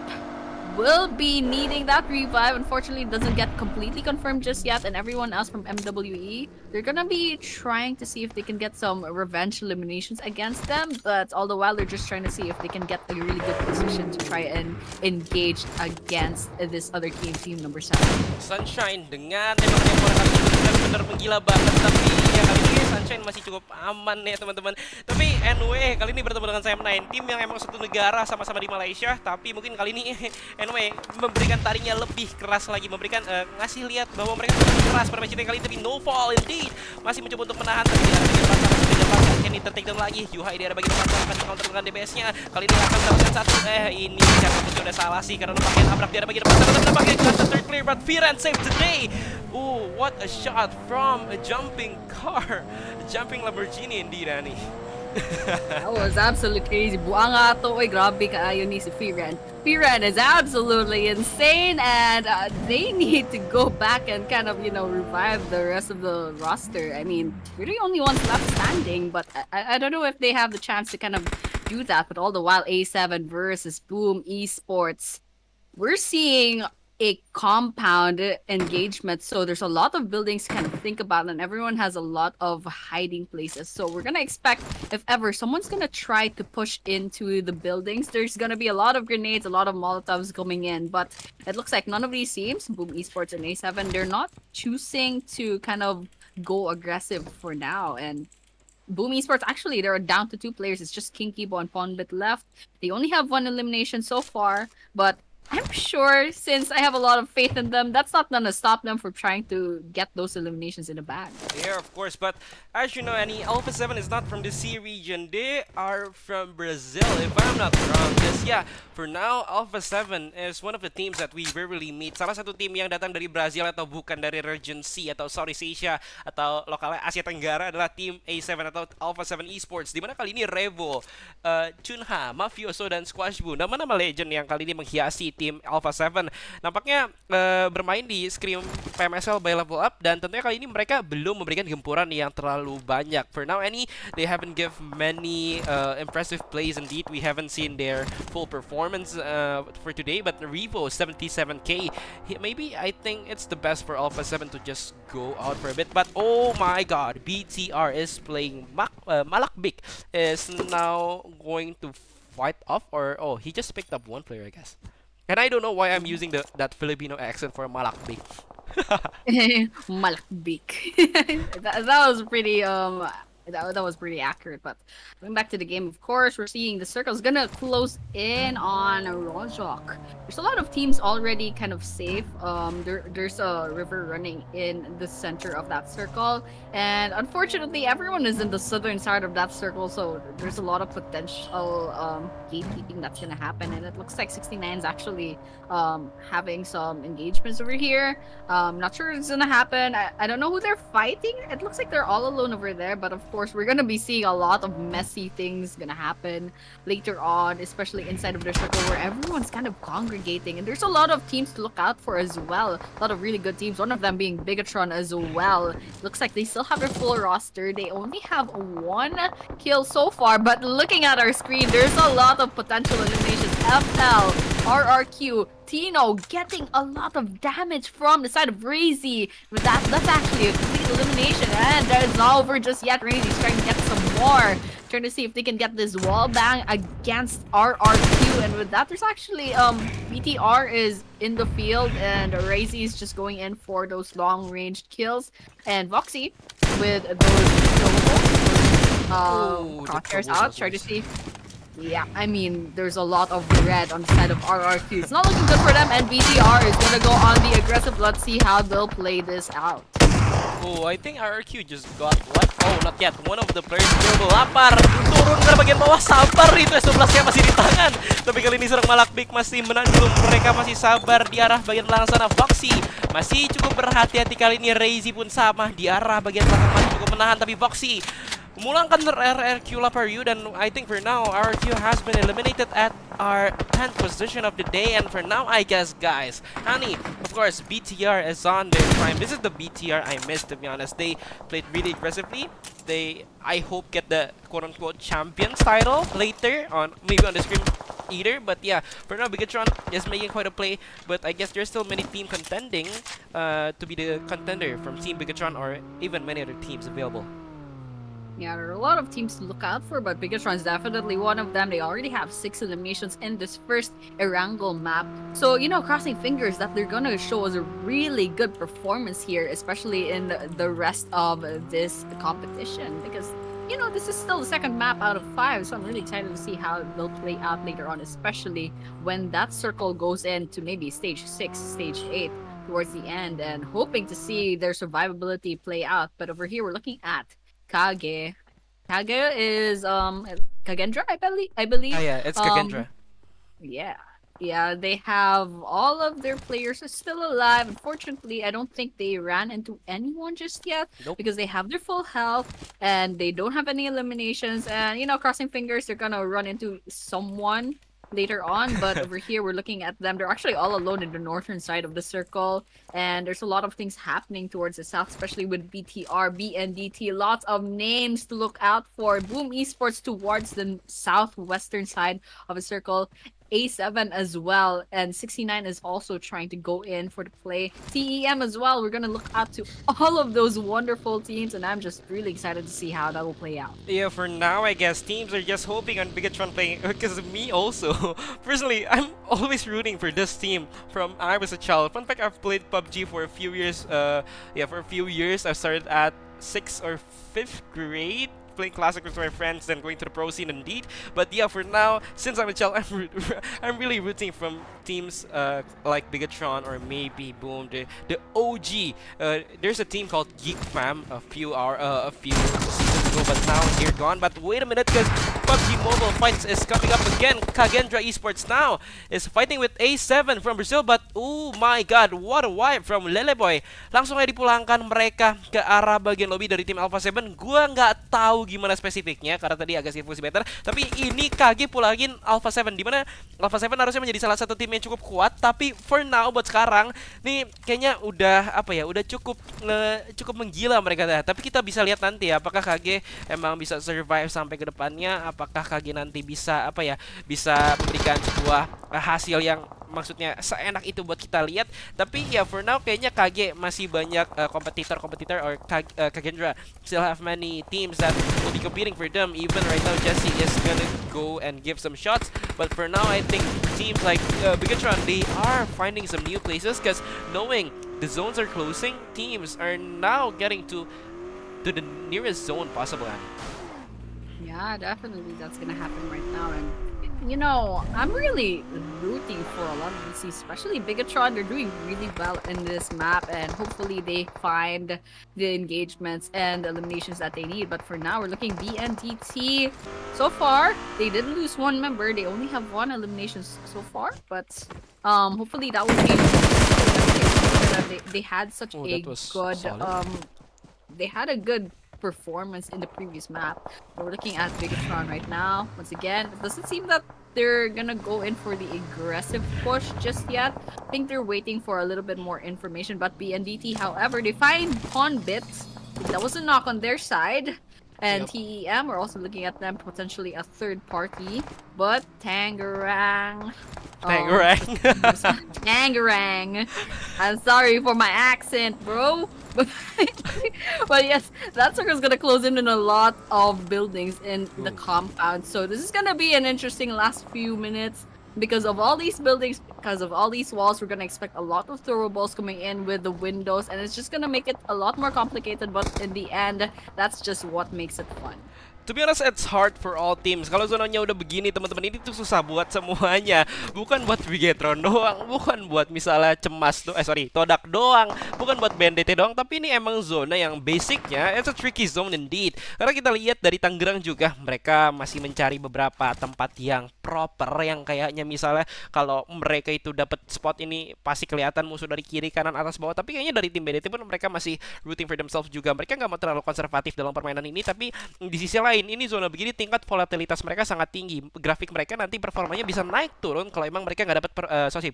will be needing that revive. Unfortunately, it doesn't get completely confirmed just yet, and everyone else from MWE, they're gonna be trying to see if they can get some revenge eliminations against them, but all the while they're just trying to see if they can get a really good position to try and engage against this other team, team number 7. Sunshine dengan tembakan yang kali ini benar-benar menggila banget, tapi ya kali ini Sunshine masih cukup aman ya teman-teman. Tapi anyway, kali ini bertemu dengan Sam9, tim yang emang satu negara sama-sama di Malaysia, tapi mungkin kali ini anyway memberikan taringnya lebih keras lagi, memberikan ngasih lihat bahwa mereka lebih keras pada match ini kali ini. Tapi no fall indeed, masih mencoba untuk menahan, tapi di bagian pasar masih di pasar Kenny tertakedown lagi. Yuhai di bagian pasar akan di counter dengan DPS-nya, kali ini akan mendapatkan satu. Ini cara putusnya udah salah sih, karena nampaknya nabrak di bagian pasar, tapi nampaknya counter third clear, but Firan save today. Ooh, what a shot from a jumping car, jumping Lamborghini indeed, Annie. That was absolutely crazy. Buanga to, oy, grabe kaayo ni si Firan. Firan is absolutely insane, and they need to go back and kind of, you know, revive the rest of the roster. I mean, we're the only ones left standing, but I don't know if they have the chance to kind of do that. But all the while, A7 versus Boom Esports, we're seeing a compound engagement, so there's a lot of buildings to kind of think about, and everyone has a lot of hiding places. So we're gonna expect, if ever someone's gonna try to push into the buildings, there's gonna be a lot of grenades, a lot of molotovs coming in. But it looks like none of these teams, Boom Esports and A7, they're not choosing to kind of go aggressive for now. And Boom Esports, actually, they're down to 2 players. It's just Kinkibo and Ponbit left. They only have 1 elimination so far, but I'm sure, since I have a lot of faith in them, that's not gonna stop them from trying to get those eliminations in the bag. Yeah, of course, but as you know, Annie, Alpha 7 is not from the C region. They are from Brazil, if I'm not wrong. Yes, yeah, for now, Alpha 7 is one of the teams that we rarely meet. Salah satu tim yang datang dari Brazil atau bukan dari region C atau Southeast Asia atau lokalnya Asia Tenggara adalah tim A7 atau Alpha 7 Esports. Dimana kali ini Revo, Chunha, Mafioso, dan Squashbu, nama-nama legend yang kali ini menghiasi tim Alpha 7 nampaknya bermain di Scrim Pmsl by Level Up, dan tentunya kali ini mereka belum memberikan gempuran yang terlalu banyak. For now, they haven't give many impressive plays indeed. We haven't seen their full performance for today, but Revo 77k, maybe I think it's the best for Alpha 7 to just go out for a bit. But oh my god, BTR is playing Malakbik is now going to fight off, or oh, he just picked up 1 player, I guess. And I don't know why I'm using that Filipino accent for Malakbik. Malakbik. that was pretty that was pretty accurate. But going back to the game, of course, we're seeing the circle's gonna close in on Rojok. There's a lot of teams already kind of safe. There's a river running in the center of that circle, and unfortunately, everyone is in the southern side of that circle, so there's a lot of potential gatekeeping that's gonna happen. And it looks like 69 is actually having some engagements over here. Not sure it's gonna happen. I don't know who they're fighting. It looks like they're all alone over there, but of course we're gonna be seeing a lot of messy things gonna happen later on, especially inside of the circle where everyone's kind of congregating, and there's a lot of teams to look out for as well. A lot of really good teams, one of them being Bigatron as well. Looks like they still have their full roster. They only have 1 kill so far, but looking at our screen, there's a lot of potential eliminations. FL RRQ. Tino getting a lot of damage from the side of Razy. But that's actually a complete elimination. And that is not over just yet. Razy's trying to get some more. Trying to see if they can get this wall bang against RRQ. And with that, there's actually BTR is in the field. And Razy is just going in for those long-ranged kills. And Voxy with those crosshairs out. Try to see. Yeah, I mean, there's a lot of red on the side of RRQ. It's not looking good for them, and BTR is gonna go on the aggressive. Let's see how they'll play this out. Oh, I think RRQ just got what? Oh, not yet. One of the players still lapar. Turun ke bagian bawah, sabar itu. 11-nya masih di tangan. Tapi kali ini serang Malakbik masih menanggung. Mereka masih sabar di arah bagian belakang sana. Voxy masih cukup berhati-hati kali ini. Razy pun sama di arah bagian belakang masih cukup menahan. Tapi Voxy memulangkan RRQ Laparu, dan I think for now RRQ has been eliminated at our 10th position of the day. And for now, I guess, guys, Honey, of course, BTR is on their prime. This is the BTR I missed, to be honest. They played really aggressively. They, I hope, get the quote-unquote champions title later on, maybe on the screen either. But yeah, for now, Bigatron is making quite a play. But I guess there's still many teams contending to be the contender from Team Bigatron, or even many other teams available. Yeah, there are a lot of teams to look out for, but Bigatron is definitely one of them. They already have 6 eliminations in this first Erangel map. So, you know, crossing fingers that they're gonna show us a really good performance here, especially in the rest of this competition. Because, you know, this is still the second map out of 5, so I'm really excited to see how they'll play out later on, especially when that circle goes into maybe stage 6, stage 8 towards the end, and hoping to see their survivability play out. But over here, we're looking at Kage. Kage is Kagendra, I believe. Oh yeah, it's Kagendra. Yeah, they have all of their players are still alive. Unfortunately, I don't think they ran into anyone just yet. Nope. Because they have their full health and they don't have any eliminations. And, you know, crossing fingers, they're gonna run into someone later on. But over here, we're looking at them. They're actually all alone in the northern side of the circle. And there's a lot of things happening towards the south, especially with BTR, BNDT. Lots of names to look out for. Boom Esports towards the southwestern side of the circle. A7 as well, and 69 is also trying to go in for the play. TEM as well. We're gonna look out to all of those wonderful teams, and I'm just really excited to see how that will play out. Yeah, for now, I guess teams are just hoping on Bigatron playing, because me also. Personally, I'm always rooting for this team from I was a child. Fun fact, I've played PUBG for a few years. For a few years. I started at 6th or 5th grade, playing classic with my friends, then going to the pro scene indeed. But yeah, for now, since I'm a child, I'm really rooting from teams like Bigatron or maybe Boom, the OG. There's a team called Geek Fam a few seasons ago, but now they're gone. But wait a minute, because PUBG Mobile Fights is coming up again. Kagendra Esports now is fighting with A7 from Brazil, but oh my god, what a wipe from Leleboy. Langsung aja dipulangkan mereka ke arah bagian lobby dari tim Alpha 7. Gua nggak tahu gimana spesifiknya karena tadi agak sih better, tapi ini KG pulangin Alpha 7, dimana Alpha 7 harusnya menjadi salah satu tim yang cukup kuat, tapi for now buat sekarang nih kayaknya udah udah cukup menggila mereka dah. Tapi kita bisa lihat nanti ya, apakah KG emang bisa survive sampai ke depannya, apakah KG nanti bisa bisa memberikan sebuah hasil yang maksudnya seenak itu buat kita lihat. Tapi ya for now kayaknya KG masih banyak kompetitor or Kagendra still have many teams that will be competing for them. Even right now Jesse is gonna go and give some shots, but for now I think teams like Bigatron, they are finding some new places, because knowing the zones are closing, teams are now getting to the nearest zone possible. Yeah, definitely that's gonna happen right now. And you know, I'm really rooting for a lot of these, especially Bigatron. They're doing really well in this map, and hopefully they find the engagements and eliminations that they need. But for now, we're looking BNDT. So far, they did lose one member. They only have 1 elimination so far, but hopefully that will change. They had such a good they had a good performance in the previous map. But we're looking at Bigatron right now. Once again, it doesn't seem that they're gonna go in for the aggressive push just yet. I think they're waiting for a little bit more information. But BNDT, however, they find pawn bits. That was a knock on their side. And TEM, we're also looking at them potentially a third party. But Tangerang Tangerang. Tangerang. I'm sorry for my accent, bro. But yes, that circle's gonna close in on a lot of buildings in the compound. So this is gonna be an interesting last few minutes. Because of all these buildings, because of all these walls, we're gonna expect a lot of throwables coming in with the windows, and it's just gonna make it a lot more complicated. But in the end, that's just what makes it fun. To be honest, it's hard for all teams. Kalau zonanya udah begini, teman-teman, ini tuh susah buat semuanya. Bukan buat Bigetron doang, bukan buat misalnya Cemas tuh, Todak doang, bukan buat BNDT doang, tapi ini emang zona yang basicnya it's a tricky zone indeed. Karena kita lihat dari Tangerang juga, mereka masih mencari beberapa tempat yang proper, yang kayaknya misalnya kalau mereka itu dapat spot ini pasti kelihatan musuh dari kiri, kanan, atas, bawah. Tapi kayaknya dari tim BNDT pun mereka masih rooting for themselves juga. Mereka nggak mau terlalu konservatif dalam permainan ini, tapi di sisi lain ini zona begini tingkat volatilitas mereka sangat tinggi. Grafik mereka nanti performanya bisa naik turun kalau emang mereka nggak dapat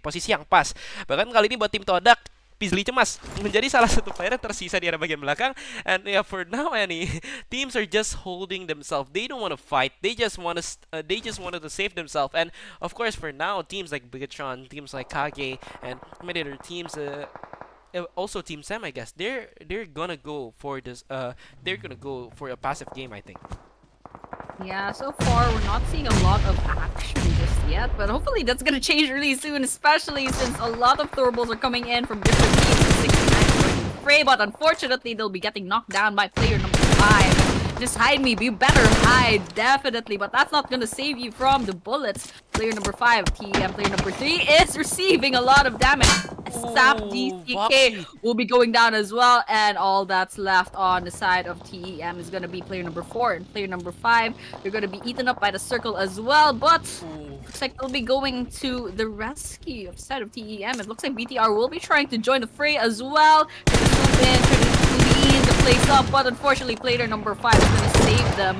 posisi yang pas. Bahkan kali ini buat tim Todak, Pmsl Cemas menjadi salah satu player yang tersisa di area bagian belakang. And yeah, for now, any teams are just holding themselves. They don't want to fight. They just wanted to save themselves. And of course, for now, teams like Bigatron, teams like Kage, and many other teams. Also Team Sam, I guess they're gonna go for this. They're gonna go for a passive game, I think. Yeah, so far we're not seeing a lot of action just yet, but hopefully that's gonna change really soon, especially since a lot of throwables are coming in from different teams. 69 Frey, but unfortunately they'll be getting knocked down by player number 5. Just hide me, you better hide, definitely, but that's not gonna save you from the bullets. Player number 5, TM player number 3 is receiving a lot of damage. Sap DCK will be going down as well, and all that's left on the side of TEM is gonna be player number 4 and player number 5. They're gonna be eaten up by the circle as well, but looks like they'll be going to the rescue of the side of TEM. It looks like BTR will be trying to join the fray as well. Trying to clean the place up, but unfortunately player number 5 is gonna save them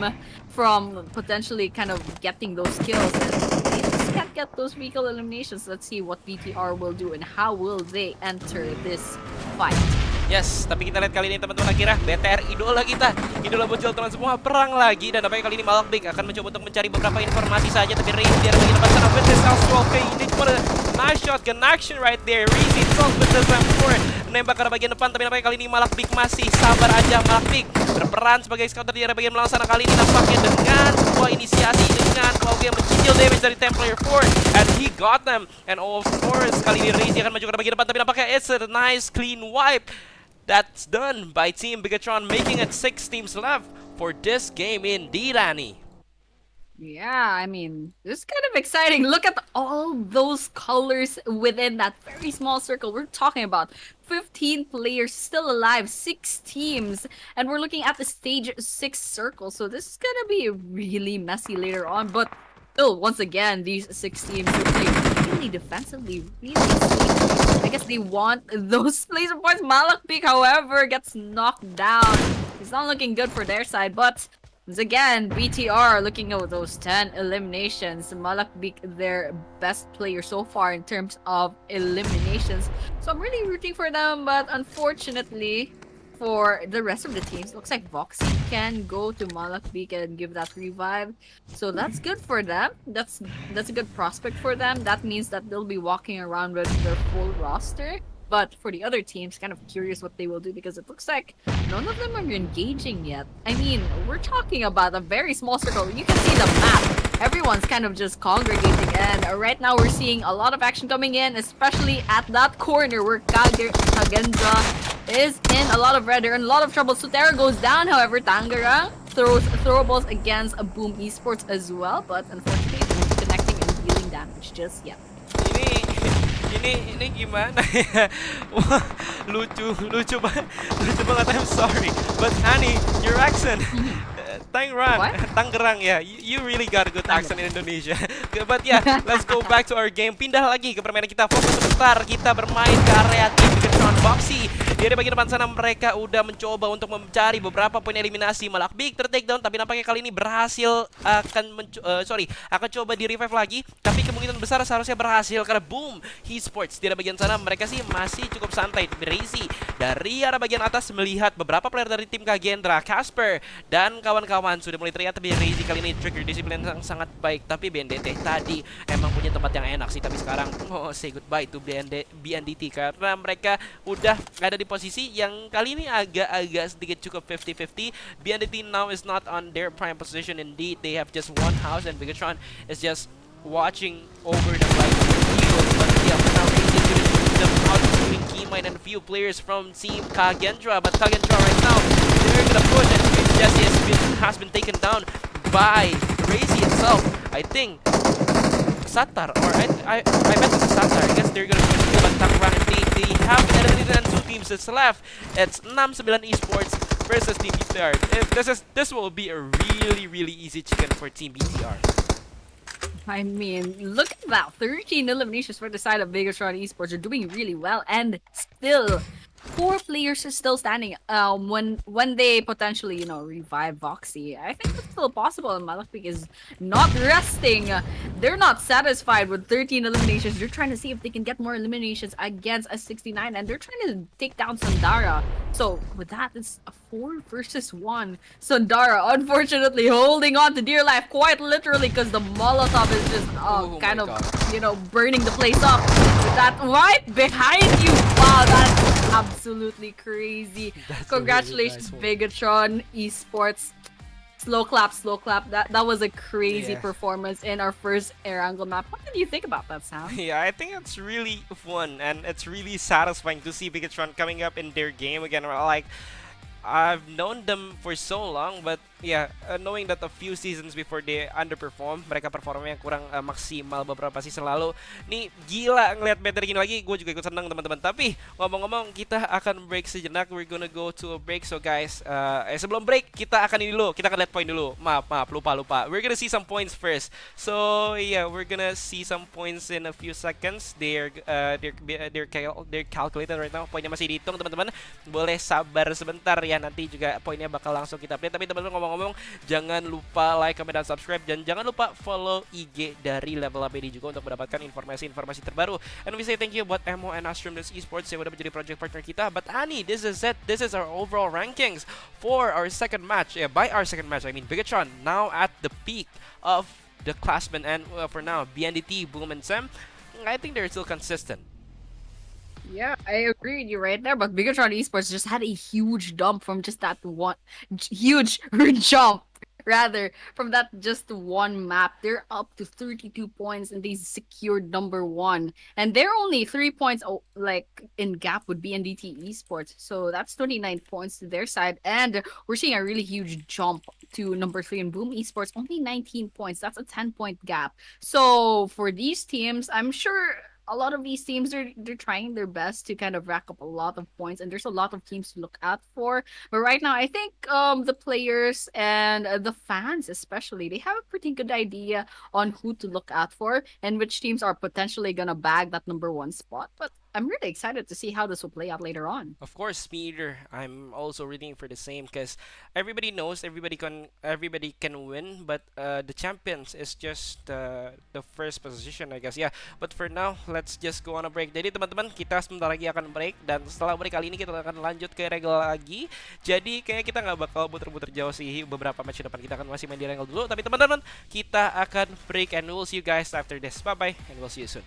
from potentially kind of getting those kills. They just can't get those vehicle eliminations. Let's see what BTR will do and how will they enter this fight. Yes, tapi kita lihat kali ini teman-teman, akhirnya BTR idola kita, idola bocil teman semua, perang lagi. Dan nampaknya kali ini Malakbik akan mencoba untuk mencari beberapa informasi saja. Tapi Reese dia lagi depan sana with this L12. Okay, ini cuma nice shotgun action right there. Reese itself with the M4 menembak ke arah bagian depan. Tapi nampaknya kali ini Malakbik masih sabar aja. Malakbik berperan sebagai scouter di area bagian belakang sana. Kali ini nampaknya dengan sebuah inisiasi, dengan Klauge yang mencicil damage dari Templar 4, and he got them. And of course kali ini Reese akan maju ke arah bagian depan. Tapi nampaknya it's a nice clean wipe. That's done by Team Bigatron, making it 6 teams left for this game indeed, Annie. Yeah, I mean, this is kind of exciting. Look at all those colors within that very small circle. We're talking about 15 players still alive, 6 teams, and we're looking at the stage 6 circle. So this is gonna be really messy later on, but still, once again, these 6 teams are playing really defensively, really safe. I guess they want those laser points. Malakbik, however, gets knocked down. It's not looking good for their side, but once again, BTR looking at those 10 eliminations. Malakbik, their best player so far in terms of eliminations. So I'm really rooting for them, but unfortunately, for the rest of the teams, looks like Voxy can go to Malakbik and give that revive. So that's good for them. That's a good prospect for them. That means that they'll be walking around with their full roster. But for the other teams, kind of curious what they will do, because it looks like none of them are engaging yet. I mean, we're talking about a very small circle. You can see the map. Everyone's kind of just congregating, and right now we're seeing a lot of action coming in, especially at that corner where Kagenza is in a lot of red. They're in a lot of trouble. Sutera goes down, however, Tangerang throws throwables against a Boom Esports as well, but unfortunately they're not connecting and dealing damage just yet. Ini gimana ya? Wah, lucu banget. I'm sorry, but Annie, your accent, Tangerang, yeah, you really got a good accent in Indonesia. But yeah, let's go back to our game. Pindah lagi ke permainan kita, fokus sebentar. Kita bermain ke area tim Bigatron. Boxy Dari bagian depan sana mereka udah mencoba untuk mencari beberapa poin eliminasi. Malah Big tertakedown, tapi nampaknya kali ini berhasil akan coba di revive lagi. Tapi kemungkinan besar seharusnya berhasil karena boom, esports di arah bagian sana mereka sih masih cukup santai. Crazy dari arah bagian atas melihat beberapa player dari tim Kagendra, Casper dan kawan-kawan sudah mulai terlihat, tapi Crazy kali ini trigger disiplin yang sangat baik. Tapi BNDT tadi emang punya tempat yang enak sih, tapi sekarang say goodbye to BNDT karena mereka udah ada di posisi yang kali ini agak sedikit cukup 50-50. BNDT now is not on their prime position indeed. They have just one house and Bigatron is just watching over the right field. But yeah, for now Crazy is gonna shoot them out, including Keymine and a few players from Team Kagendra. But Kagendra right now, they're gonna push, and Jesse has been taken down by Crazy itself. I think Satar, or I bet it's a Satar. I guess they're gonna push the attack rank. They have eliminated two teams that's left. It's 6-9 Esports versus Team BTR. This will be a really easy chicken for Team BTR. I mean, look at that. 13 eliminations for the side of Bigatron Esports. Are doing really well, and still 4 players are still standing. When they potentially, revive Voxy, I think it's still possible. And Malakpik is not resting. They're not satisfied with 13 eliminations. They're trying to see if they can get more eliminations against a 69, and they're trying to take down Sandara. So with that, it's a 4 versus 1. Sandara, unfortunately, holding on to dear life, quite literally, because the Molotov is just kind of, burning the place up. With that right behind you, wow, that's absolutely crazy. That's Congratulations, a really nice Bigatron Esports. Slow clap, slow clap. That was a crazy Yeah. performance in our first Erangel map. What did you think about that, Sam? Yeah, I think it's really fun and it's really satisfying to see Bigatron coming up in their game again. Like, I've known them for so long, but yeah, knowing that a few seasons before they underperform, mereka performanya kurang maksimal beberapa season lalu. Nih gila ngelihat better gini lagi, gue juga ikut seneng teman-teman. Tapi ngomong-ngomong, kita akan break sejenak. We're gonna go to a break. So guys, sebelum break kita akan ini dulu, kita akan lihat poin dulu. Maaf, lupa. We're gonna see some points first. So yeah, we're gonna see some points in a few seconds. They're calculated right now. Poinnya masih dihitung teman-teman. Boleh sabar sebentar ya, nanti juga poinnya bakal langsung kita update. Tapi teman-teman ngomong-ngomong, jangan lupa like, comment, dan subscribe, dan jangan lupa follow IG dari Level Up ini juga untuk mendapatkan informasi-informasi terbaru. And we say thank you buat Emo and Astrum Esports yang udah menjadi project partner kita. But Ani, this is it. This is our overall rankings for our second match. Yeah, by our second match, I mean Bigatron now at the peak of the classmen, and for now BNDT, Boom, and Sam, I think they're still consistent. Yeah, I agree with you right there. But Bigatron Esports just had a huge dump from just that one huge jump. Rather, from that just one map, they're up to 32 points and they secured number 1. And they're only 3 points in gap with BNDT Esports. So that's 29 points to their side. And we're seeing a really huge jump to number 3 in Boom Esports, only 19 points. That's a 10-point gap. So for these teams, I'm sure a lot of these teams they're trying their best to kind of rack up a lot of points, and there's a lot of teams to look out for. But right now, I think the players and the fans especially, they have a pretty good idea on who to look out for and which teams are potentially gonna bag that number 1 spot. But I'm really excited to see how this will play out later on. Of course, me either. I'm also rooting for the same because everybody knows everybody can win, but the champions is just the first position, I guess. Yeah, but for now, let's just go on a break. Jadi teman-teman, kita sebentar lagi akan break, dan setelah break kali ini kita akan lanjut ke Erangel lagi. Jadi kayak kita nggak bakal muter-muter jauh sih, beberapa match depan kita akan masih main di Erangel dulu. Tapi teman-teman, kita akan break and we'll see you guys after this. Bye bye, and we'll see you soon.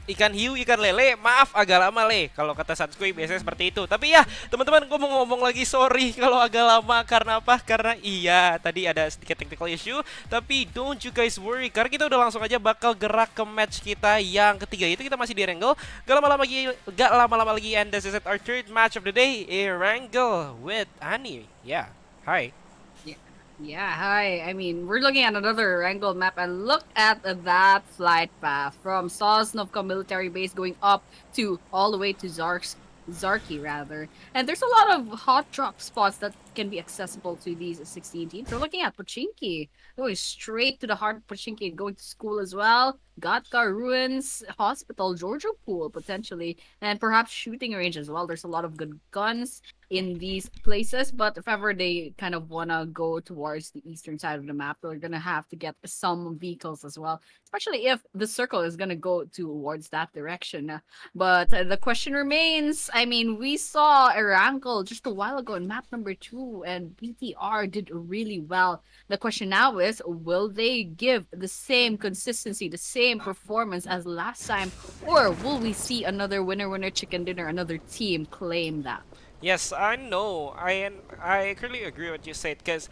Ikan hiu, ikan lele, maaf agak lama le. Kalau kata Satsuki biasanya seperti itu. Tapi ya, teman-teman, gue mau ngomong lagi sorry kalau agak lama karena apa? Karena iya, tadi ada sedikit technical issue. Tapi don't you guys worry, karena kita udah langsung aja bakal gerak ke match kita yang ketiga. Itu kita masih di Erangel. Gak lama-lama lagi, and this is it, our third match of the day, Erangel with Annie. Yeah, hi. Yeah. Yeah, hi. I mean, we're looking at another Erangel map, and look at that flight path from Sosnovka military base going up to all the way to Zarki rather. And there's a lot of hot drop spots that can be accessible to these 16 teams. We're looking at Pochinki, going straight to the heart of Pochinki and going to school as well. Gatkar Ruins, Hospital, Georgia Pool potentially, and perhaps shooting range as well. There's a lot of good guns in these places, but if ever they kind of want to go towards the eastern side of the map, they're going to have to get some vehicles as well, especially if the circle is going to go towards that direction. But the question remains, I mean, we saw Erangel just a while ago in map number 2, and BTR did really well. The question now is, will they give the same consistency, the same performance as last time, or will we see another winner chicken dinner, another team claim that? Yes, I know. I clearly agree with what you said because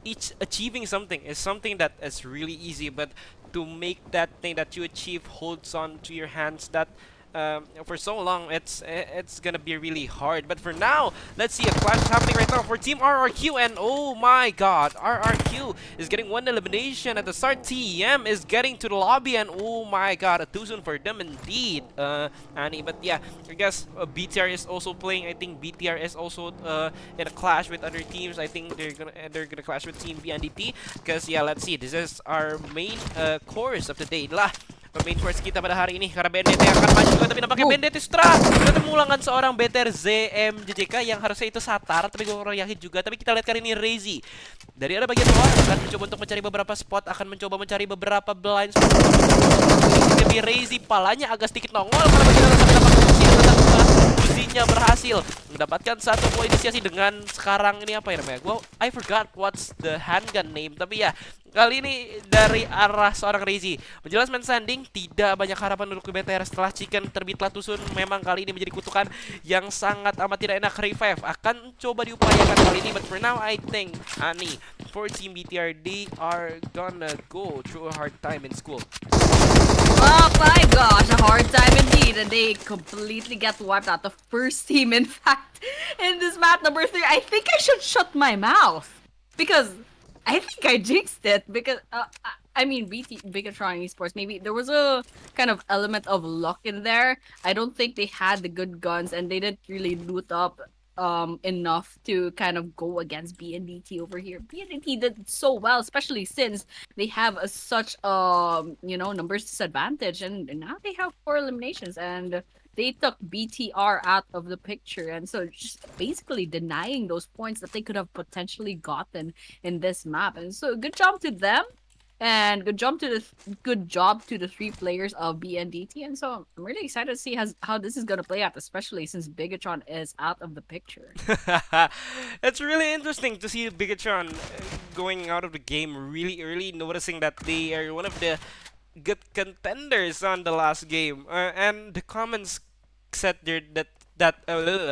each achieving something is something that is really easy, but to make that thing that you achieve holds on to your hands that for so long, it's gonna be really hard. But for now, let's see a clash happening right now for Team RRQ, and oh my God, RRQ is getting one elimination at the start. TM is getting to the lobby, and oh my God, a 2-0 for them indeed, Annie. But yeah, I guess BTR is also playing. I think BTR is also in a clash with other teams. I think they're gonna clash with Team BNDT because yeah, let's see. This is our main course of the day lah. Main course kita pada hari ini karena BNDT akan maju juga tapi nampaknya BNDT Stra ketemu lengan seorang better ZMJJK yang harusnya itu Satar tapi gue kurang yakin juga. Tapi kita lihat kali ini Reizi dari arah bagian bawah akan mencoba untuk mencari beberapa spot, akan mencoba mencari beberapa blind spot. Tapi Reizi palanya agak sedikit nongol karena bagian atas sampai dapat Uzinya berhasil mendapatkan satu poin inisiasi dengan sekarang ini apa ya namanya? I forgot what's the handgun name, tapi ya kali ini dari arah seorang Reizi menjelas man standing, tidak banyak harapan untuk BTR setelah Chicken terbitlah Tusun. Memang kali ini menjadi kutukan yang sangat amat tidak enak. Revive akan coba diupayakan kali ini, but for now I think Ani for Team BTR they are gonna go through a hard time in school. Oh my gosh, a hard time indeed, and they completely get wiped out. The first team, in fact, in this map number 3. I think I should shut my mouth because I think I jinxed it. Because I mean, Bigatron Esports, maybe there was a kind of element of luck in there. I don't think they had the good guns, and they didn't really loot up enough to kind of go against BNDT over here. BNDT did so well, especially since they have such numbers disadvantage, and now they have 4 eliminations, and they took BTR out of the picture, and so just basically denying those points that they could have potentially gotten in this map. And so good job to them. And good job to the 3 players of BNDT, and so I'm really excited to see how this is gonna play out, especially since Bigatron is out of the picture. It's really interesting to see Bigatron going out of the game really early, noticing that they are one of the good contenders on the last game, and the comments said there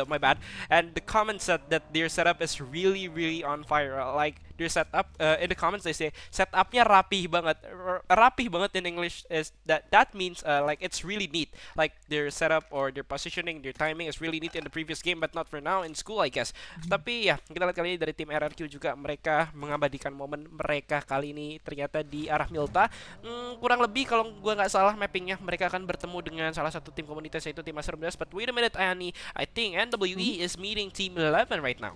my bad, and the comments said that their setup is really on fire. Like their setup in the comments they say setupnya rapih banget. Rapih banget in English is that means like it's really neat. Like their setup or their positioning, their timing is really neat in the previous game, but not for now in school I guess. Tapi ya kita lihat kali ini dari tim RRQ juga mereka mengabadikan momen mereka kali ini ternyata di arah Milta. Kurang lebih kalau gua nggak salah mappingnya mereka akan bertemu dengan salah satu tim komunitas yaitu tim Master Belas. But wait a minute, Annie, I think NWE is meeting Team 11 right now.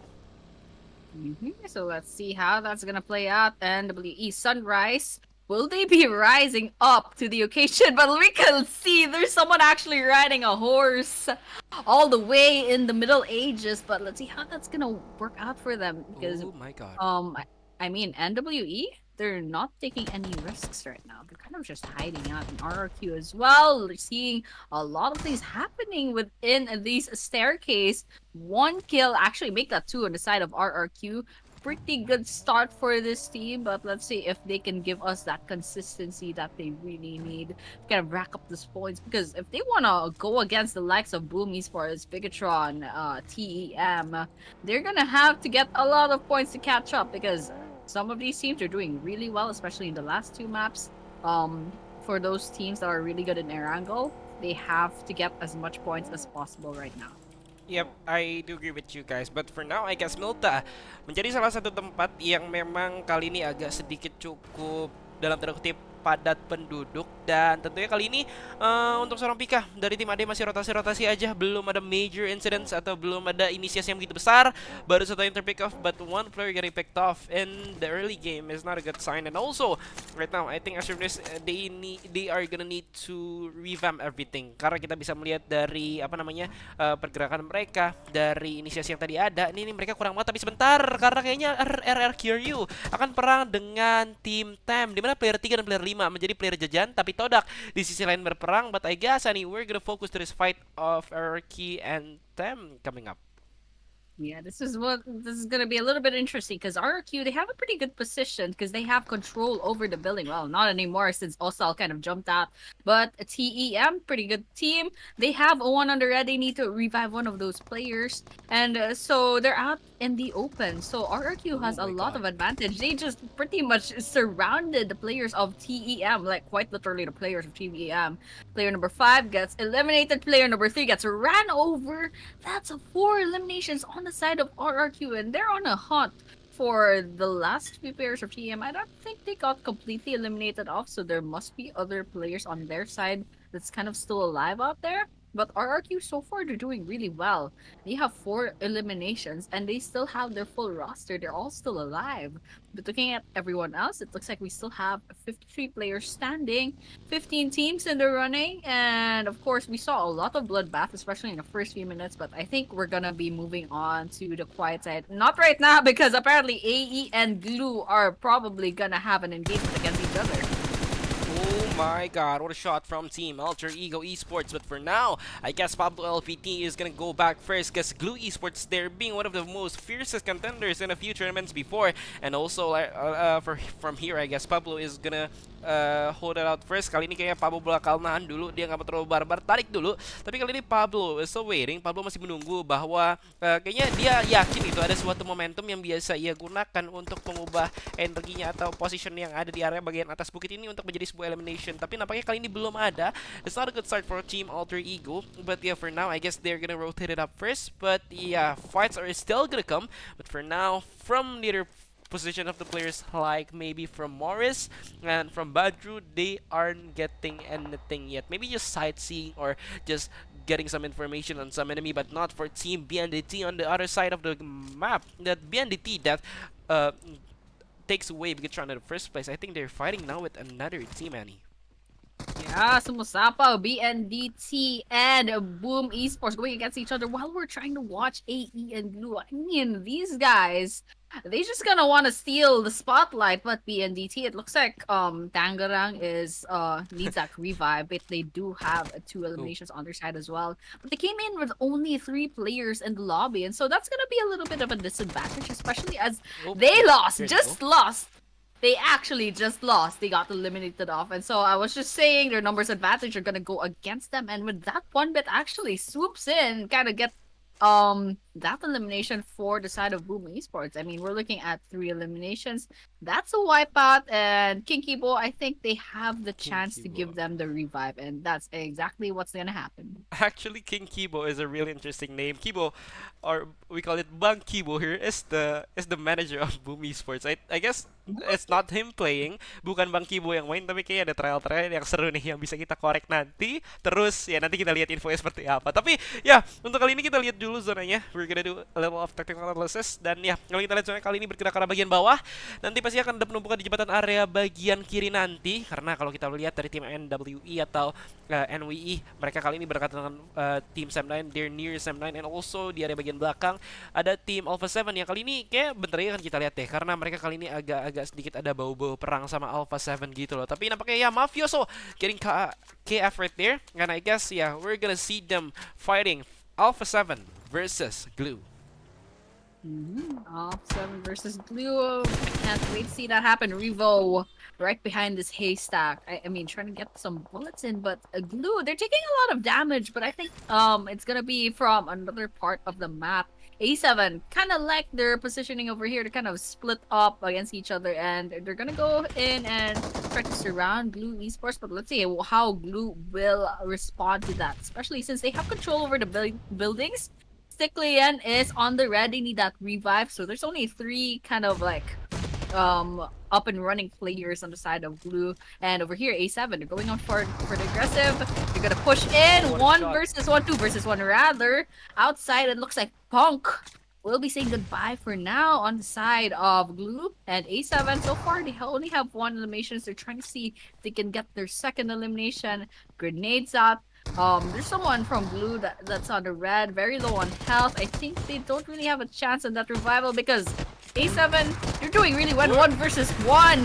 So let's see how that's gonna play out. NWE Sunrise. Will they be rising up to the occasion? But we can see there's someone actually riding a horse all the way in the Middle Ages. But let's see how that's gonna work out for them. Because oh my God. I mean NWE, they're not taking any risks right now. They're kind of just hiding out in RRQ as well. We're seeing a lot of things happening within these staircase. 1 kill, actually make that 2 on the side of RRQ. pretty good start for this team, but let's see if they can give us that consistency that they really need to kind of rack up these points. Because if they want to go against the likes of Boom Esports, Bigatron, TEM, they're gonna have to get a lot of points to catch up because some of these teams are doing really well, especially in the last two maps. For those teams that are really good in Erangel, they have to get as much points as possible right now. Yep, I do agree with you guys. But for now, I guess Milta menjadi salah satu tempat yang memang kali ini agak sedikit cukup dalam tanda kutip padat penduduk, dan tentunya kali ini untuk seorang Pika dari tim AD masih rotasi-rotasi aja, belum ada major incidents atau belum ada inisiasi yang begitu besar. Baru satu yang terpick off, but one player getting picked off in the early game is not a good sign. And also right now I think as this they are gonna need to revamp everything, karena kita bisa melihat dari apa namanya pergerakan mereka dari inisiasi yang tadi ada. Ini mereka kurang banget, tapi sebentar karena kayaknya RRQRU akan perang dengan tim TEM, dimana player 3 dan player 5 menjadi player jajan, tapi Todak di sisi lain berperang. But I guess we're gonna focus to this fight of RRQ and TEM coming up. Yeah, this is gonna be a little bit interesting because RRQ, they have a pretty good position because they have control over the building. Well, not anymore since Osal kind of jumped out. But TEM, pretty good team. They have a one on the red. They need to revive one of those players, and so they're out in the open. So RRQ has a lot of advantage. They just pretty much surrounded the players of TEM, like quite literally the players of TEM. Player number 5 gets eliminated. Player number 3 gets ran over. That's 4 eliminations on the side of RRQ, and they're on a hunt for the last few players of TM. I don't think they got completely eliminated off, so there must be other players on their side that's kind of still alive out there. But RRQ so far they're doing really well. They have 4 eliminations and they still have their full roster. They're all still alive. But looking at everyone else, it looks like we still have 53 players standing, 15 teams in the running, and of course we saw a lot of bloodbath, especially in the first few minutes. But I think we're gonna be moving on to the quiet side. Not right now because apparently AE and Glue are probably gonna have an engagement against each other. Oh my god, what a shot from Team Alter Ego Esports. But for now, I guess Pablo LPT is gonna go back first because Glue Esports, they're being one of the most fiercest contenders in a few tournaments before. And also, from here, I guess Pablo is gonna hold it out first. Kali ini kayaknya Pablo bakal nahan dulu, dia nggak mau terlalu barbar, tarik dulu. Tapi kali ini Pablo is still waiting. Pablo masih menunggu bahwa kayaknya dia yakin itu ada suatu momentum yang biasa ia gunakan untuk mengubah energinya atau position yang ada di area bagian atas bukit ini untuk menjadi sebuah elimination. Tapi nampaknya kali ini belum ada. It's not a good start for Team Alter Ego. But yeah, for now, I guess they're gonna rotate it up first. But yeah, fights are still gonna come. But for now, from neither position of the players, like maybe from Morris and from Badru, they aren't getting anything yet. Maybe just sightseeing or just getting some information on some enemy, but not for Team BNDT on the other side of the map. That BNDT that takes away Bigatron in the first place. I think they're fighting now with another team, Annie. Yeah, sumusapaw, BNDT and Boom Esports going against each other while we're trying to watch AE and Glue. I mean, these guys, they just gonna want to steal the spotlight. But BNDT, it looks like Tangarang is needs that revive, but they do have 2 eliminations on their side as well. But they came in with only 3 players in the lobby, and so that's gonna be a little bit of a disadvantage, especially as they lost, just lost. They actually just lost. They got eliminated off. And so I was just saying their numbers advantage are gonna go against them. And with that, one bit actually swoops in, kind of get that elimination for the side of Boom Esports. I mean, we're looking at 3 eliminations. That's a wipeout, and King Kibo, I think they have the chance to give them the revive, and that's exactly what's gonna happen. Actually, King Kibo is a really interesting name. Kibo, or we call it Bang Kibo here, is the manager of Boom Esports. I guess it's not him playing, bukan Bang Kibo yang main, tapi kayaknya ada trial yang seru nih yang bisa kita korek nanti. Terus ya nanti kita lihat infonya seperti apa. Tapi ya, untuk kali ini kita lihat dulu zonanya. We're gonna do a level of technical analysis. Dan ya, kalau kita lihat zonanya kali ini bergerak ke arah bagian bawah. Nanti pasti akan ada penumpukan di jembatan area bagian kiri nanti. Karena kalau kita lihat dari tim NWE atau NWE, mereka kali ini berkaitan dengan tim Sam9. They're near Sam9. And also di area bagian belakang ada tim Alpha 7 yang kali ini kayak bentar lagi akan kita lihat deh. Karena mereka kali ini agak sedikit ada bau-bau perang sama Alpha 7 gitu loh. Tapi nampaknya ya Mafioso getting KF right there. And I guess yeah, we're gonna see them fighting Alpha 7 versus Glue. Off 7 versus Blue. I can't wait to see that happen. Revo right behind this haystack. I mean, trying to get some bullets in, but Glue, they're taking a lot of damage, but I think it's gonna be from another part of the map. A7 kind of like their positioning over here to kind of split up against each other, and they're gonna go in and try to surround Glue Esports. But let's see how Glue will respond to that, especially since they have control over the buildings. Sticklyan is on the red. They need that revive. So there's only three kind of like up and running players on the side of Blue. And over here, A7, they're going on for the aggressive. They're gonna push in. What a One shot. versus one, two versus one rather. Outside, it looks like Punk will be saying goodbye for now on the side of Blue and A7. So far, they only have one elimination. So they're trying to see if they can get their second elimination. Grenades out. There's someone from Blue that's on the red, very low on health. I think they don't really have a chance in that revival because A7, you're doing really well. One versus one.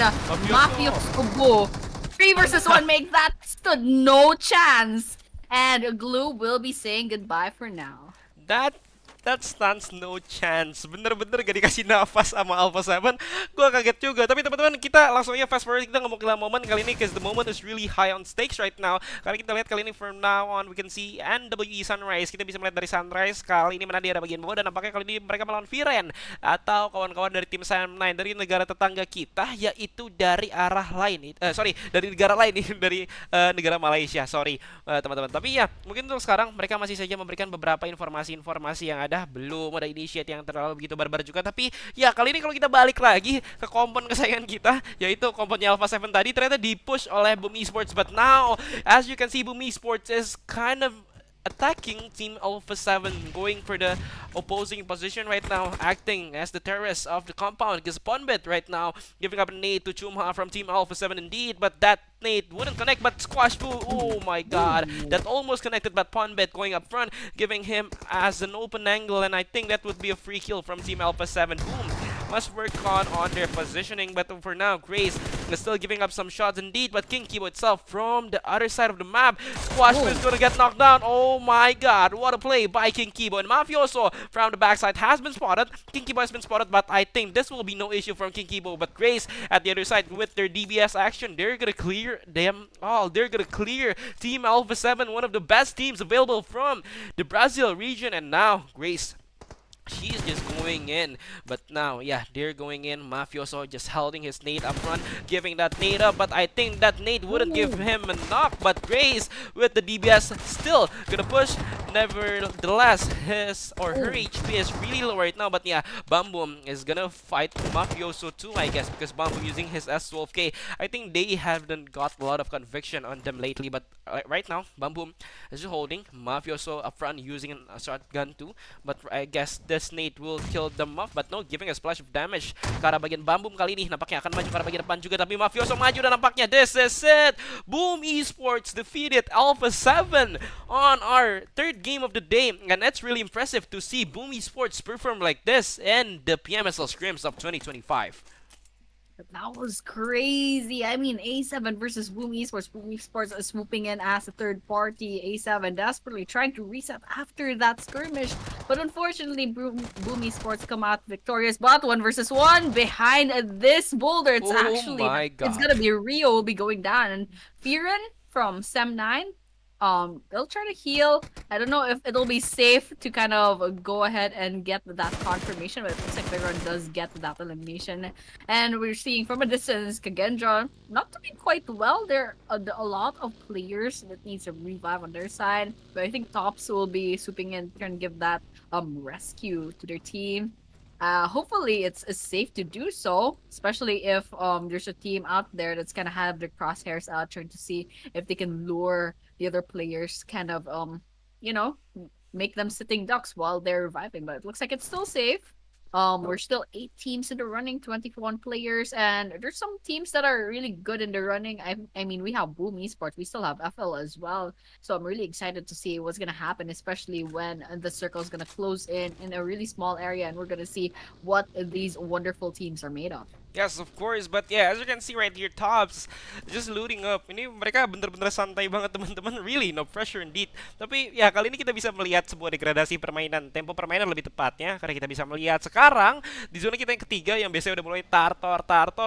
Mafia Subo. Three versus one make that stood no chance. And Glue will be saying goodbye for now. That stands no chance. Bener-bener gak dikasih nafas sama Alpha 7. Gua kaget juga. Tapi teman-teman, kita langsung aja fast forward. Kita ngomong ke momen kali ini because the moment is really high on stakes right now. Kali kita lihat kali ini from now on we can see NWE Sunrise. Kita bisa melihat dari Sunrise kali ini mana dia ada bagian bawah dan nampaknya kali ini mereka melawan Viren atau kawan-kawan dari tim Sam 9 dari negara tetangga kita yaitu dari arah lain. Dari negara lain dari negara Malaysia. Teman-teman. Tapi ya, mungkin untuk sekarang mereka masih saja memberikan beberapa informasi-informasi yang ada belum ada initiate yang terlalu begitu barbar juga. Tapi ya kali ini kalau kita balik lagi ke kompon kesayangan kita yaitu komponnya Alpha 7 tadi ternyata di-push oleh Boom Esports. But now as you can see Boom Esports is kind of attacking Team Alpha 7, going for the opposing position right now, acting as the terrorist of the compound against Ponbet right now, giving up a nade to Chumha from Team Alpha 7 indeed, but that nade wouldn't connect, but Squash Fu, oh my god, that almost connected, but Ponbet going up front, giving him as an open angle, and I think that would be a free kill from Team Alpha 7. Boom, must work on their positioning, but for now, Grace is still giving up some shots indeed, but King Kibo itself from the other side of the map, Squash Fu is gonna get knocked down. Oh my god, what a play by King Kibo, and Mafioso from the backside has been spotted. King Kibo has been spotted, but I think this will be no issue from King Kibo, but Grace at the other side with their DBS action, they're gonna clear them all. They're gonna clear Team Alpha 7, one of the best teams available from the Brazil region, and now Grace, she's just going in. But now, yeah, they're going in. Mafioso just holding his nade up front, giving that nade up. But I think that nade wouldn't give him a knock. But Grace with the DBS still gonna push. Nevertheless, his or her HP is really low right now. But yeah, Bamboo is gonna fight Mafioso too, I guess, because Bamboo using his S12K. I think they haven't got a lot of conviction on them lately. But right now, Bamboo is just holding Mafioso up front using a shotgun too. But I guess this nade will kill them off, but no, giving a splash of damage ke arah bagian Bamboo kali ini. Nampaknya akan maju ke arah bagian depan juga, tapi Mafioso maju dan nampaknya this is it. Boom Esports defeated Alpha 7 on our third game of the day, and that's really impressive to see Boom Esports perform like this in the Pmsl Scrims of 2025. That was crazy. I mean, A7 versus Boom Esports. Boom Esports is swooping in as a third party. A7 desperately trying to reset after that skirmish. But unfortunately, Boom Esports come out victorious. But one versus one behind this boulder. It's Oh my god. it's gonna be Rio will be going down. And Firen from Sem9, they'll try to heal. I don't know if it'll be safe to kind of go ahead and get that confirmation, but it looks like Veron does get that elimination. And we're seeing from a distance Kagendra not doing quite well. There are a lot of players that needs a revive on their side, but I think Tops will be swooping in trying to give that rescue to their team. Hopefully it's safe to do so, especially if there's a team out there that's gonna have their crosshairs out trying to see if they can lure the other players, kind of you know, make them sitting ducks while they're reviving. But it looks like it's still safe. We're still 8 teams in the running, 21 players, and there's some teams that are really good in the running. I mean, we have Boom Esports, we still have FL as well. So I'm really excited to see what's gonna happen, especially when the circle is gonna close in a really small area, and we're gonna see what these wonderful teams are made of. Yes, of course. But yeah, as you can see right here, Tops just looting up. Ini mereka bener-bener santai banget teman-teman. Really, no pressure indeed. Tapi ya kali ini kita bisa melihat sebuah degradasi permainan, tempo permainan lebih tepatnya, karena kita bisa melihat sekarang di zona kita yang ketiga yang biasanya udah mulai tartor.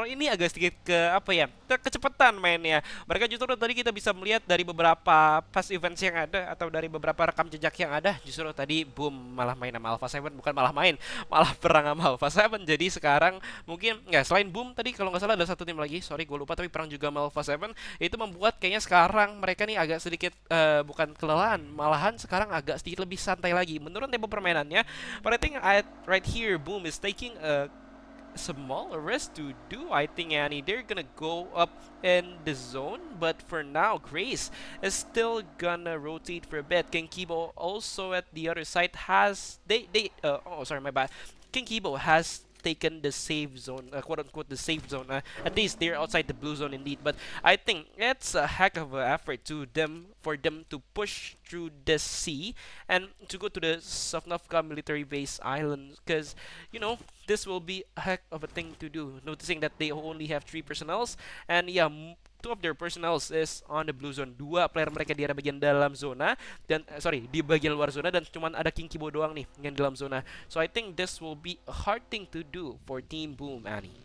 Ini agak sedikit ke apa ya? Kecepatan mainnya. Mereka justru tadi kita bisa melihat dari beberapa past events yang ada atau dari beberapa rekam jejak yang ada, justru tadi boom malah main sama Alpha 7, bukan malah main, malah perang sama Alpha 7. Jadi sekarang mungkin nggak, selain Boom tadi kalau nggak salah ada satu tim lagi, sorry gue lupa, tapi perang juga sama Alpha 7. Itu membuat kayaknya sekarang mereka nih agak sedikit bukan kelelahan, malahan sekarang agak sedikit lebih santai lagi menurut tempo permainannya. But I think right here Boom is taking a small risk to do, I think, Annie. They're gonna go up in the zone, but for now, Grace is still gonna rotate for a bit. King Kibo also at the other side has oh sorry, my bad. King Kibo has taken the safe zone, quote unquote the safe zone. At least they're outside the blue zone indeed. But I think it's a heck of an effort to them for them to push through the sea and to go to the Sofnovka military base island, because you know this will be a heck of a thing to do. Noticing that they only have 3 personnels, and yeah, two of their personnels is on the blue zone. Dua player mereka di area bagian dalam zona dan sorry di bagian luar zona, dan cuman ada King Kibo doang nih yang dalam zona. So I think this will be a hard thing to do for Team Boom, Annie.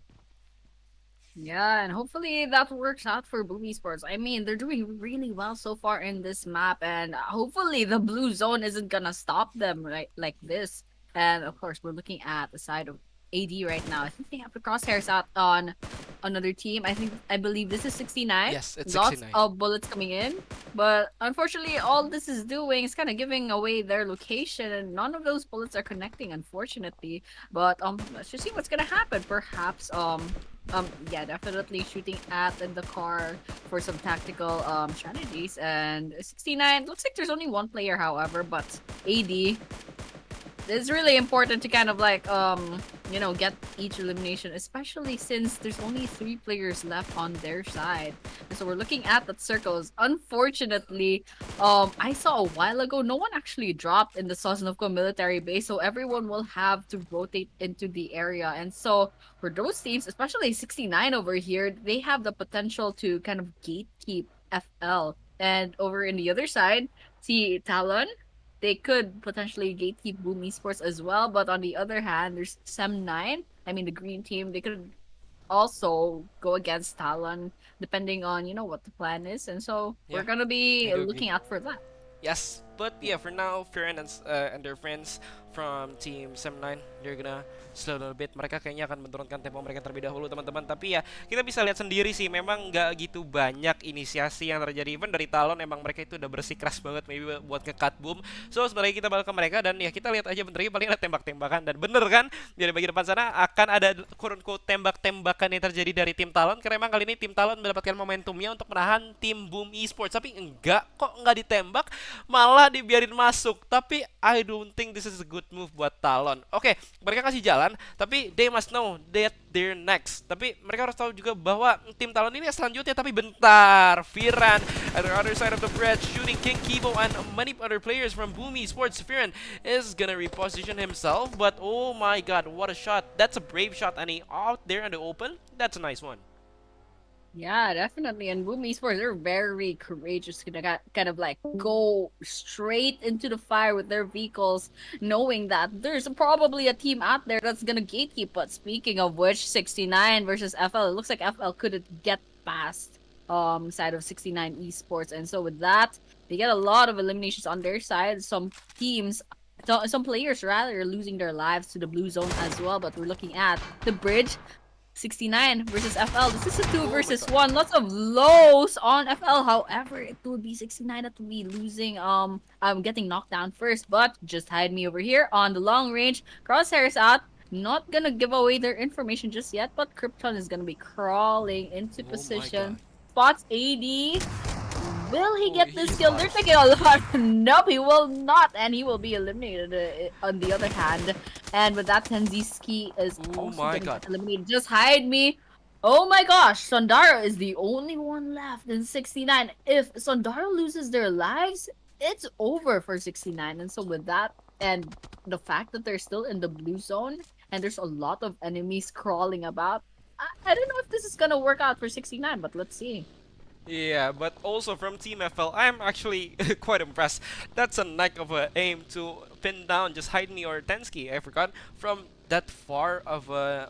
Yeah, and hopefully that works out for Boom Esports. I mean, they're doing really well so far in this map, and hopefully the blue zone isn't gonna stop them right like this. And of course, we're looking at the side of AD right now. I think they have the crosshairs out on another team. I believe this is 69. Yes, it's Lots 69. of bullets coming in, but unfortunately, all this is doing is kind of giving away their location, and none of those bullets are connecting, unfortunately. But let's just see what's gonna happen. Perhaps yeah, definitely shooting at the car for some tactical strategies. And 69 looks like there's only one player, however, but AD, it's really important to kind of like get each elimination, especially since there's only 3 players left on their side. And so we're looking at the circles. Unfortunately, I saw a while ago no one actually dropped in the Sosnovka military base, so everyone will have to rotate into the area. And so for those teams, especially 69 over here, they have the potential to kind of gatekeep FL. And over in the other side, see Talon, they could potentially gatekeep Boom Esports as well. But on the other hand, there's Sem9. I mean, the green team, they could also go against Talon, depending on, what the plan is. And so Yeah, we're going to I be do agree. looking out for that. Yes, but yeah, for now, Firen and their friends from Team Sem9, they're gonna slow down a bit. Mereka kayaknya akan menurunkan tempo mereka terlebih dahulu, teman-teman. Tapi ya, kita bisa lihat sendiri sih, memang nggak gitu banyak inisiasi yang terjadi. Even dari Talon, emang mereka itu udah bersikeras banget, maybe buat nge-cut Boom. So, sebenarnya kita balik ke mereka, dan ya kita lihat aja bentar lagi paling ada tembak-tembakan. Dan bener kan, dari bagian depan sana akan ada quote-unquote tembak-tembakan yang terjadi dari tim Talon. Karena emang kali ini tim Talon mendapatkan momentumnya untuk menahan tim Boom Esports. Tapi enggak, kok nggak ditembak, malah dibiarin masuk. Tapi I don't think this is a good move buat Talon. Oke, mereka kasih jalan, tapi they must know that they're next. Tapi mereka harus tahu juga bahwa tim Talon ini selanjutnya. Tapi bentar, Firan at the other side of the bridge shooting King Kibo and many other players from Boomy Sports. Firan is gonna reposition himself, but oh my god, what a shot. That's a brave shot, and he out there in the open. That's a nice one. Yeah, definitely. And Boom Esports, they're very courageous to kind of like go straight into the fire with their vehicles, knowing that there's probably a team out there that's gonna gatekeep. But speaking of which, 69 versus FL, it looks like FL couldn't get past side of 69 Esports. And so with that, they get a lot of eliminations on their side. Some players rather are losing their lives to the blue zone as well. But we're looking at the bridge. 69 versus FL. This is a 2 versus 1. Lots of lows on FL. However, it will be 69 that will be losing. I'm getting knocked down first, but just hide me over here on the long range. Crosshairs out. Not gonna give away their information just yet, but Krypton is gonna be crawling into Oh my position. god. Spots AD. Will he Oh, get this he kill? They're was. taking a lot. Nope, he will not, and he will be eliminated on the other hand. And with that, Tenziski is Oh also my gonna god. get eliminated. Just hide me. Oh my gosh, Sondaro is the only one left in 69. If Sondaro loses their lives, it's over for 69. And so with that, and the fact that they're still in the blue zone, and there's a lot of enemies crawling about, this is gonna work out for 69, but let's see. Yeah, but also from Team FL, I'm actually quite impressed. That's a knack of a aim to pin down just Heidney or Tensky, I forgot, from that far of a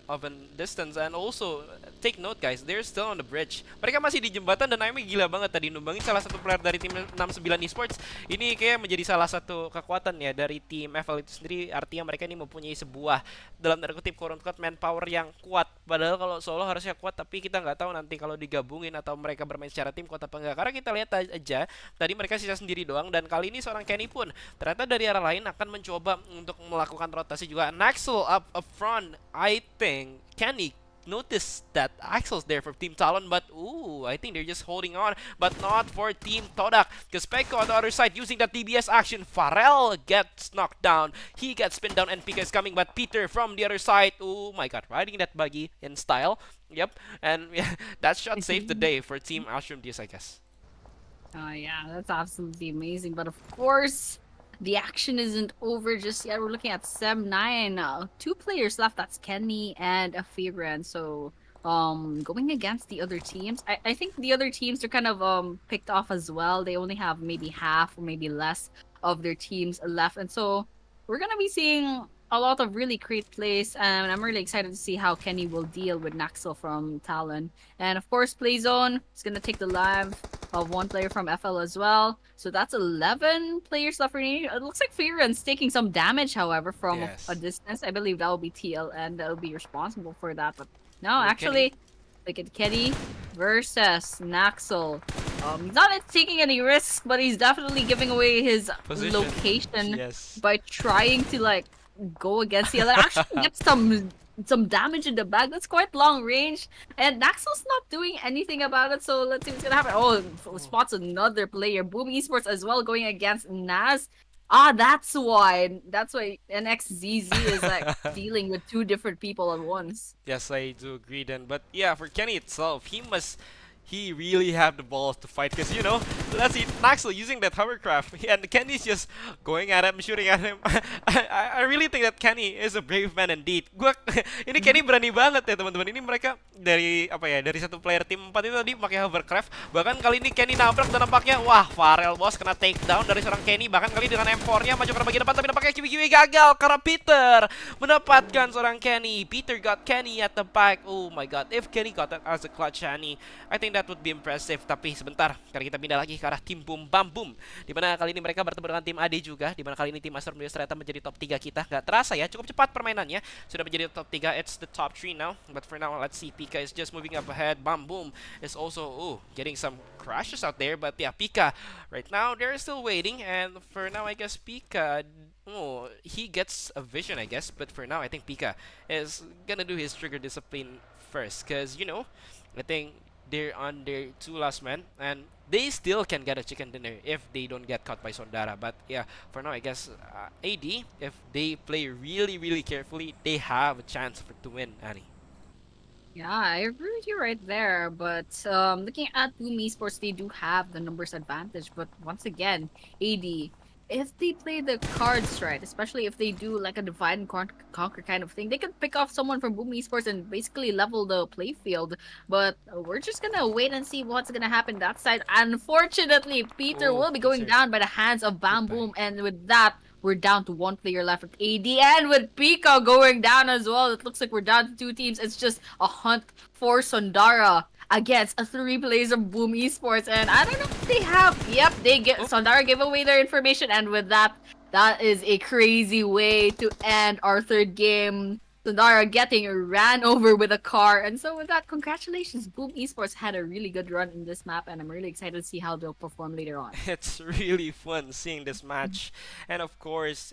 distance. And also, take note guys, they're still on the bridge. Mereka masih di jembatan dan Aimee gila banget tadi numbangin salah satu player dari tim 69 Esports. Ini kayak menjadi salah satu kekuatan ya dari tim FL itu sendiri. Artinya mereka ini mempunyai sebuah dalam tanda kutip quote unquote manpower yang kuat. Padahal kalau solo harusnya kuat, tapi kita nggak tahu nanti kalau digabungin atau mereka bermain secara tim kuat apa enggak. Karena kita lihat aja tadi mereka sisa sendiri doang, dan kali ini seorang Kenny pun ternyata dari arah lain akan mencoba untuk melakukan rotasi juga. Naxel up front, I think Kenny noticed that Axel's there for Team Talon, but ooh, I think they're just holding on, but not for Team Todak, because Pekko on the other side using that DBS action. Pharrell gets knocked down, he gets pinned down, and Pika is coming, but Peter from the other side, oh my god, riding that buggy in style. Yep, and yeah, that shot saved the day for Team Ashram DS, I guess. Oh yeah, that's absolutely amazing. But of course, the action isn't over just yet. We're looking at Sem 9. Two players left. That's Kenny and Afiran. So going against the other teams. I think the other teams are kind of picked off as well. They only have maybe half or maybe less of their teams left. And so we're gonna be seeing a lot of really great plays, and I'm really excited to see how Kenny will deal with Naxel from Talon. And of course, Playzone is gonna take the live of one player from FL as well. So that's 11 players left remaining. It looks like Fearon's taking some damage, however, from Yes. a distance. I believe that will be TLN that will be responsible for that. But no, Well, Kenny. actually, look at Kenny versus Naxel. He's not taking any risks, but he's definitely giving away his Position. location Yes. by trying to like go against the other. Actually, get some damage in the back. That's quite long range, and Naxel's not doing anything about it. So let's see what's gonna happen. Oh, spots another player. Boom Esports as well going against Naz. Ah, that's why. That's why NXZZ is like dealing with two different people at once. Yes, I do agree then. But yeah, for Kenny itself, he really have the balls to fight, because let's see Naxel using that hovercraft and Kenny's just going at him, shooting at him. I really think that Kenny is a brave man indeed. Ini Kenny berani banget ya teman-teman. Ini mereka dari apa ya, dari satu player tim 4 itu tadi pakai hovercraft. Bahkan kali ini Kenny nabrak dan nampaknya wah, Pharrell bos kena takedown dari seorang Kenny. Bahkan kali dengan M4-nya maju ke bagian depan, tapi nampaknya kiwi-kiwi gagal karena Peter mendapatkan seorang Kenny. Peter got Kenny at the back. Oh my god, if Kenny got that as a clutch Kenny, I think that would be impressive. Tapi sebentar, karena kita pindah lagi ke arah tim Boom Bam Boom, dimana kali ini mereka bertemu dengan tim AD juga, dimana kali ini tim Master News ternyata menjadi top 3 kita. Gak terasa ya, cukup cepat permainannya, sudah menjadi top 3. It's the top 3 now, but for now let's see. Pika is just moving up ahead. Bam Boom is also getting some crashes out there, but yeah, Pika right now they're still waiting, and for now I guess Pika, he gets a vision I guess, but for now I think Pika is gonna do his trigger discipline first, because I think they're on their two last men, and they still can get a chicken dinner if they don't get caught by Sondara. But yeah, for now I guess AD, if they play really really carefully, they have a chance to win, Annie. Yeah, I agree with you right there. But looking at Boom Esports, they do have the numbers advantage. But once again, AD, if they play the cards right, especially if they do like a divide and conquer kind of thing, they can pick off someone from Boom Esports and basically level the playfield. But we're just gonna wait and see what's gonna happen that side. Unfortunately, Peter Oh, will be going Peter. down by the hands of Bam Goodbye. Boom, and with that, we're down to one player left with AD, and with Pika going down as well, it looks like we're down to two teams. It's just a hunt for Sondara against a three players of Boom Esports, and I don't know if they have. Yep, they get Sondara gave away their information, and with that, that is a crazy way to end our third game. Sondara getting ran over with a car, and so with that, congratulations, Boom Esports had a really good run in this map, and I'm really excited to see how they'll perform later on. It's really fun seeing this match, and of course,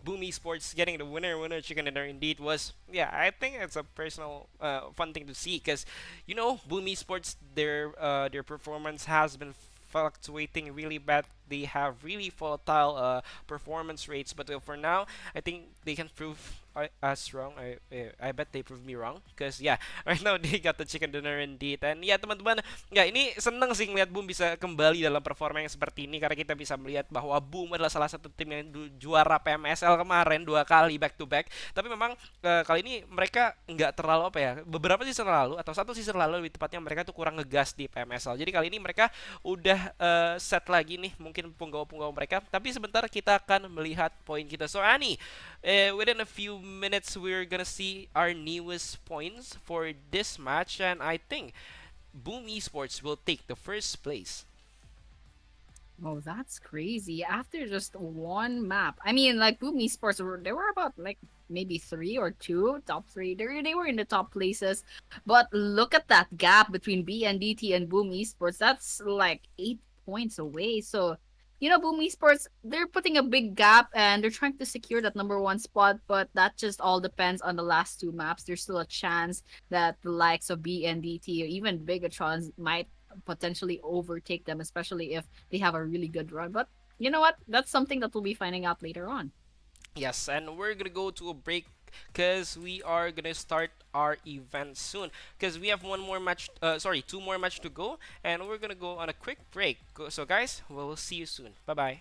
Boom Esports getting the winner chicken dinner indeed was, yeah, I think it's a personal fun thing to see, because Boom Esports, their performance has been fluctuating really bad. They have really volatile performance rates, but for now I think they can prove us wrong, I bet they proved me wrong. Because yeah, right now they got the chicken dinner indeed. And ya teman-teman, ya ini seneng sih ngeliat Boom bisa kembali dalam performa yang seperti ini karena kita bisa melihat bahwa Boom adalah salah satu tim yang juara PMSL kemarin 2 kali back to back. Tapi memang kali ini mereka nggak terlalu apa ya, beberapa season lalu atau satu season lalu lebih tepatnya mereka tuh kurang ngegas di PMSL. Jadi kali ini mereka udah set lagi nih mungkin punggawa-punggawa mereka. Tapi sebentar kita akan melihat poin kita. So Ani, within a few minutes we're gonna see our newest points for this match, and I think Boom Esports will take the first place. Oh, that's crazy. After just one map. I mean, like Boom Esports they were about like maybe three or two, top three. They were in the top places. But look at that gap between BNDT and Boom Esports. That's like 8 points away. So, Boom Esports, they're putting a big gap and they're trying to secure that number one spot, but that just all depends on the last two maps. There's still a chance that the likes of BNDT or even Bigatrons might potentially overtake them, especially if they have a really good run. But you know what? That's something that we'll be finding out later on. Yes, and we're gonna go to a break because we are gonna start our event soon. Because we have one more match, sorry, two more match to go, and we're gonna go on a quick break. So guys, we'll see you soon. Bye bye.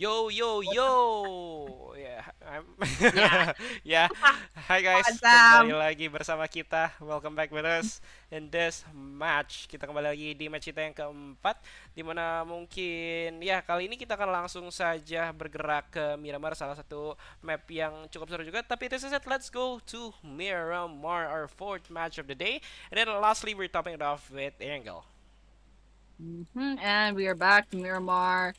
Yo, yo, yo. Ya, Yeah. ya. Hai On guys, kembali Sam. lagi bersama kita. Welcome back with us in this match. Kita kembali lagi di match kita yang keempat, dimana mungkin ya kali ini kita akan langsung saja bergerak ke Miramar, salah satu map yang cukup seru juga. Tapi itu saja, let's go to Miramar, our fourth match of the day. And then lastly, we're topping it off with Erangel. And we are back to Miramar.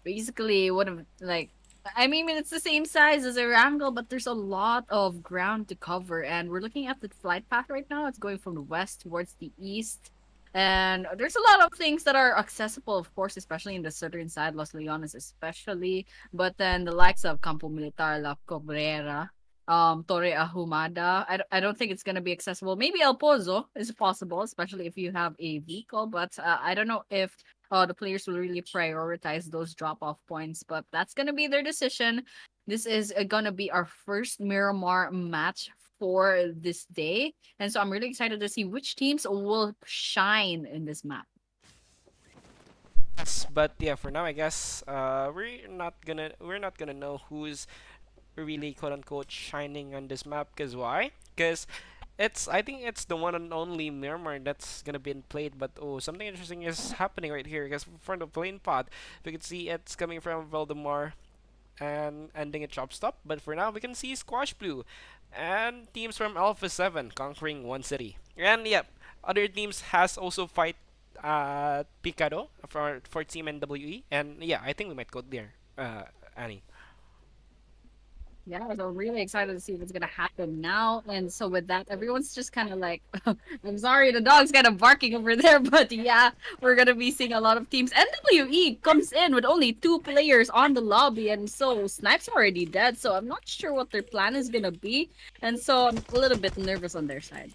Basically, one of like, I mean, it's the same size as Erangel, but there's a lot of ground to cover. And we're looking at the flight path right now. It's going from the west towards the east. And there's a lot of things that are accessible, of course, especially in the southern side, Los Leones especially. But then the likes of Campo Militar, La Cabrera, Torre Ahumada. I don't think it's gonna be accessible. Maybe El Pozo is possible, especially if you have a vehicle. But I don't know if the players will really prioritize those drop off points. But that's gonna be their decision. This is gonna be our first Miramar match for this day, and so I'm really excited to see which teams will shine in this map. Yes, but yeah, for now, I guess we're not gonna know who's really quote unquote shining on this map. Cause why? Cause I think it's the one and only Miramar that's gonna be played. But oh, something interesting is happening right here. Because from the plane pod, we can see it's coming from Valdemar and ending at chop stop. But for now, we can see Squash Blue and teams from Alpha 7 conquering one city. And yep, other teams has also fight Picado for Team NWE. And yeah, I think we might go there, Annie. Yeah, so really excited to see what's gonna happen now. And so with that, everyone's just kind of like, I'm sorry, the dog's kind of barking over there, but yeah, we're gonna be seeing a lot of teams. NWE comes in with only two players on the lobby, and so Snipe's already dead. So I'm not sure what their plan is gonna be, and so I'm a little bit nervous on their side.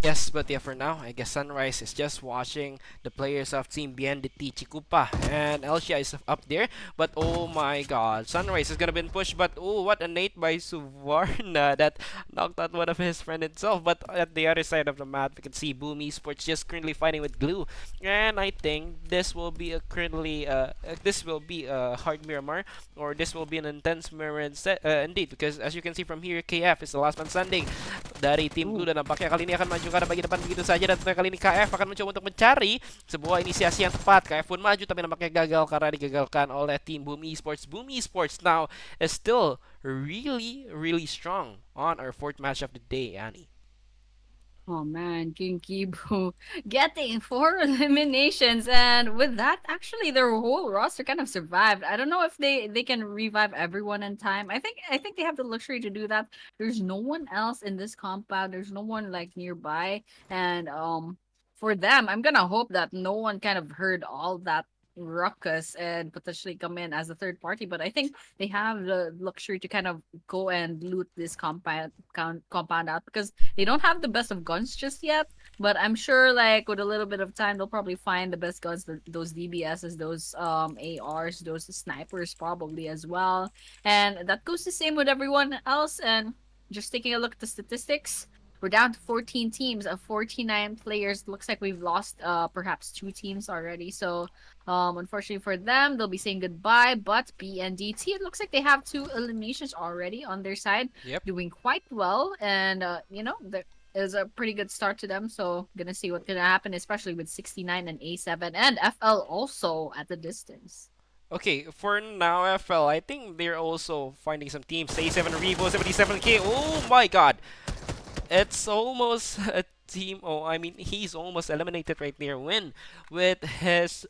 Yes, but yeah, for now, I guess Sunrise is just watching the players of Team BNDT Chikupa, and Elsia is up there. But oh my god, Sunrise is gonna be pushed, but oh, what a nade by Suvarna that knocked out one of his friend itself. But at the other side of the map, we can see Boom Esports just currently fighting with Glue, and I think this will be a hard Miramar, or this will be an intense Miramar indeed, because as you can see from here, KF is the last man standing dari tim Blue, Ooh. dan nampaknya kali ini akan maju ke arah bagian depan begitu saja, dan kali ini KF akan mencoba untuk mencari sebuah inisiasi yang tepat. KF pun maju tapi nampaknya gagal karena digagalkan oleh tim Boom Esports. Boom Esports now is still really strong on our fourth match of the day, Annie. Oh man, Kinky Boo getting four eliminations, and with that, actually, their whole roster kind of survived. I don't know if they can revive everyone in time. I think they have the luxury to do that. There's no one else in this compound. There's no one like nearby, and for them, I'm gonna hope that no one kind of heard all that ruckus and potentially come in as a third party. But I think they have the luxury to kind of go and loot this compound out because they don't have the best of guns just yet, but I'm sure like with a little bit of time they'll probably find the best guns, those DBSs, those ARs, those snipers probably as well. And that goes the same with everyone else. And just taking a look at the statistics, we're down to 14 teams of 49 players. Looks like we've lost perhaps two teams already. So unfortunately for them, they'll be saying goodbye. But BNDT, it looks like they have two eliminations already on their side, Yep. doing quite well. And there is a pretty good start to them. So gonna see what's gonna happen, especially with 69 and A7 and FL also at the distance. Okay, for now, FL, I think they're also finding some teams. A7 Revo, 77k. Oh my god. It's almost a team. Oh, I mean, he's almost eliminated right there. Win with his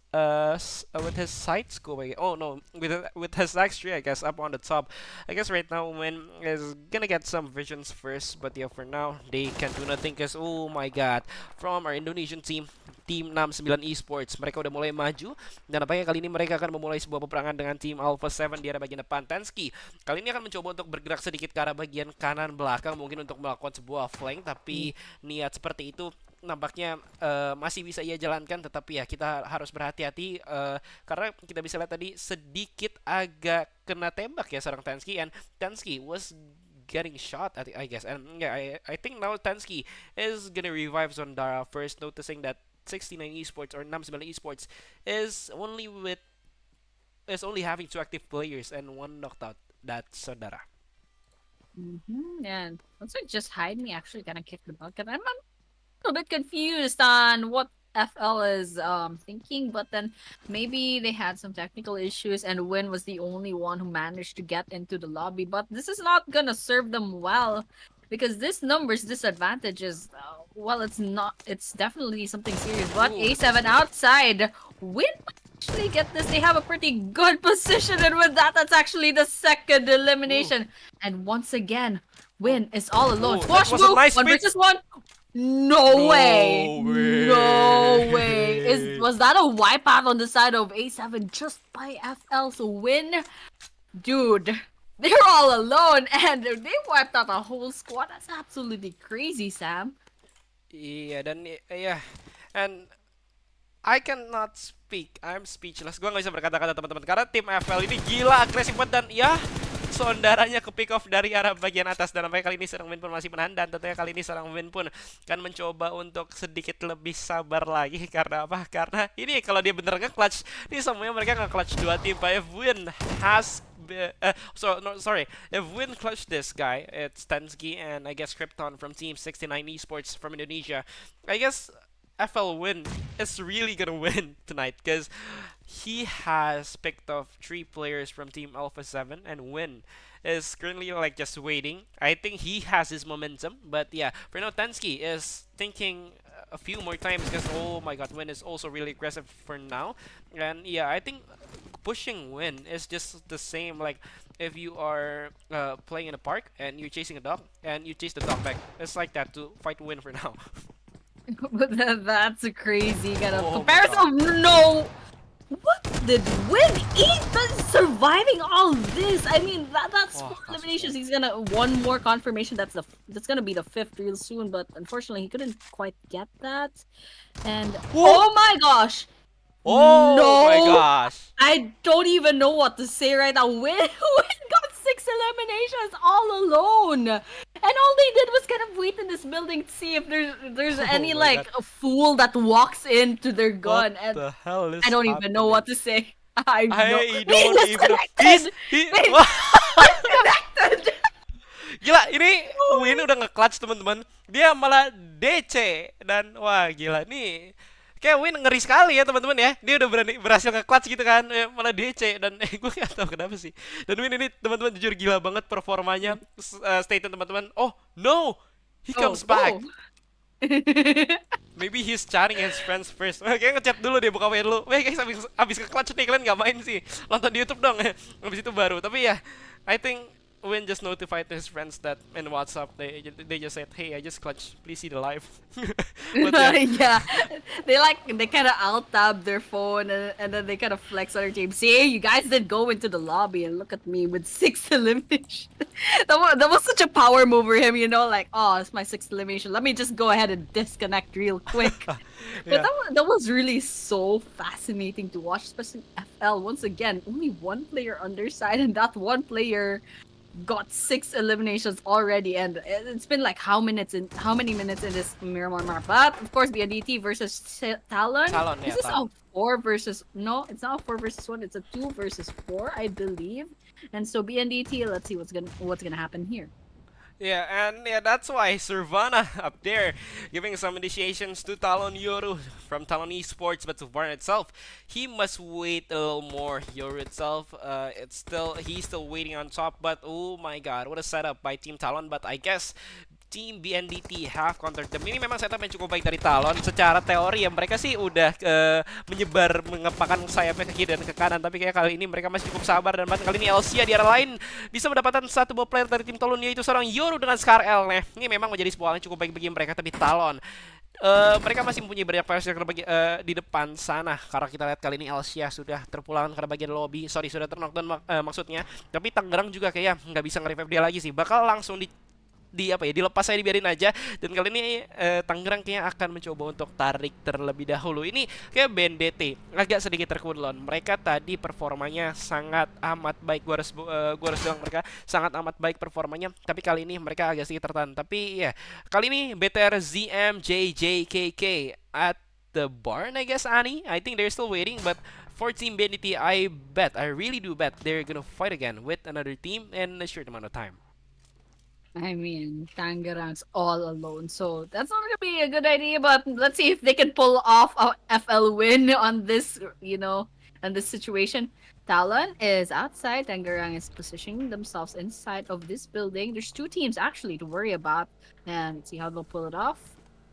side scope. Oh no, with his X3, I guess, up on the top. I guess right now Win is gonna get some visions first, but yeah, for now they can do nothing. Cause oh my god, from our Indonesian team, Team 69 Esports, mereka udah mulai maju, dan nampaknya kali ini mereka akan memulai sebuah peperangan dengan tim Alpha 7 di arah bagian depan. Tansky kali ini akan mencoba untuk bergerak sedikit ke arah bagian kanan belakang, mungkin untuk melakukan sebuah flank, tapi niat seperti itu nampaknya masih bisa ia jalankan. Tetapi ya kita harus berhati-hati, karena kita bisa lihat tadi sedikit agak kena tembak ya seorang Tansky, and Tansky was getting shot at I guess. And yeah, I think now Tansky is gonna revive Zondara first, noticing that 69 Esports or 69 Esports is only with is only having 2 active players and 1 knocked out. That's Sondara. And looks like just hide me actually gonna kick the bucket. I'm a little bit confused on what FL is thinking, but then maybe they had some technical issues and Win was the only one who managed to get into the lobby. But this is not gonna serve them well because this numbers disadvantage is well, it's not. It's definitely something serious. But Ooh, A7 outside, Win might actually get this. They have a pretty good position, and with that, that's actually the second elimination. And once again, Win is all alone. Ooh, that Squash was a move, nice one pick. versus one. No way! No way. No way! Was that a wipeout on the side of A7 just by FL? So Win, dude, they're all alone and they wiped out a whole squad. That's absolutely crazy, Sam. Iya dan iya and I cannot speak. I'm speechless. Gua nggak bisa berkata-kata teman-teman karena tim FL ini gila agresif banget dan ya saudaranya ke pick off dari arah bagian atas dan sampai kali ini seorang Win pun masih menahan dan tentunya kali ini seorang Win pun kan mencoba untuk sedikit lebih sabar lagi karena apa? Karena ini kalau dia bener nge-clutch, ini semuanya mereka nge-clutch 2 tim. But if Win has sorry. If Win clutch this guy, it's Tensky and I guess Krypton from Team 69 Esports from Indonesia. I guess FL Win is really gonna win tonight because he has picked off 3 players from Team Alpha 7 and Win is currently like just waiting. I think he has his momentum, but yeah, for now Tensky is thinking a few more times because oh my god, Win is also really aggressive for now. And yeah, I think pushing Win is just the same like if you are playing in a park and you're chasing a dog and you chase the dog back. It's like that to fight Win for now. But that's a crazy kind of Oh my comparison. Oh, no! What did Win eat? That's surviving all this. I mean, that's Oh, 4 gosh, eliminations. He's gonna one more confirmation. That's gonna be the 5th real soon. But unfortunately, he couldn't quite get that. And Whoa! oh my gosh! Oh my No! gosh! I don't even know what to say right now. Win got 6 eliminations all alone, and all they did was kind of wait in this building to see if there's Oh any my like god. a fool that walks into their What gun, and the hell is I don't even know what to say. I know. I They don't even know. disconnected. He They Wah, disconnected. gila ini Win udah nge-clutch teman-teman. Dia malah DC dan wah gila nih. Kayak Win ngeri sekali ya teman-teman ya. Dia udah berhasil nge-clutch gitu kan. Malah DC dan gue gak tahu kenapa sih. Dan Win ini teman-teman jujur gila banget performanya. Statement teman-teman. Oh no, he comes back. Maybe he's chatting his friends first. Kayaknya ngechat dulu deh, buka WA dulu. Weh guys, abis ke-clutch nih, kalian nggak main sih. Nonton di YouTube dong. Abis itu baru. Tapi ya, I think Win just notified his friends that in WhatsApp they just said, "Hey, I just clutched. Please see the live." But yeah. Yeah, they kind of alt tab their phone and then they kind of flex on their team. See, you guys did go into the lobby and look at me with 6 eliminations. That was such a power move for him, you know. Like, oh, it's my 6th elimination. Let me just go ahead and disconnect real quick. But Yeah. that was really so fascinating to watch, especially FL. Once again, only one player underside, and that one player got 6 eliminations already, and it's been like how many minutes in this Miramar map? But of course, BNDT versus Talon. Talon, yeah, This is Talon. a 4 versus no, it's not a 4 versus 1. It's a 2 versus 4, I believe. And so BNDT, let's see what's gonna happen here. Yeah, and yeah, that's why Servana up there giving some initiations to Talon Yoru from Talon Esports, but so far itself, he must wait a little more. Yoru itself, he's still waiting on top, but oh my god, what a setup by Team Talon. But I guess Team BNDT have countered them. Ini memang setup yang cukup baik dari Talon. Secara teori ya mereka sih udah menyebar mengepakkan sayapnya ke kiri dan ke kanan. Tapi kayak kali ini mereka masih cukup sabar dan bahkan kali ini Elsia di arah lain bisa mendapatkan satu ball player dari tim Talon yaitu seorang Yoru dengan Scar L. Nah, ini memang menjadi sebuah hal yang cukup baik bagi mereka. Tapi Talon mereka masih mempunyai banyak players di depan sana. Karena kita lihat kali ini Elsia sudah terpulang karena bagian lobby. Sorry, sudah terknockdown maksudnya. Tapi Tangerang juga kayak nggak bisa nge-revive dia lagi sih. Bakal langsung dilepas saya dibiarin aja dan kali ini Tangerang kayaknya akan mencoba untuk tarik terlebih dahulu. Ini kayak BNDT agak sedikit terkulon. Mereka tadi performanya sangat amat baik. Gua harus bilang mereka sangat amat baik performanya. Tapi kali ini mereka agak sedikit tertahan. Tapi ya kali ini BTR ZM JJKK at the barn, I guess, Annie. I think they're still waiting, but for Team Benity, I really do bet they're gonna fight again with another team in a short amount of time. I mean, Tangerang's all alone, so that's not gonna be a good idea. But let's see if they can pull off a FL win on this, on this situation. Talon is outside. Tangerang is positioning themselves inside of this building. There's two teams actually to worry about, and let's see how they'll pull it off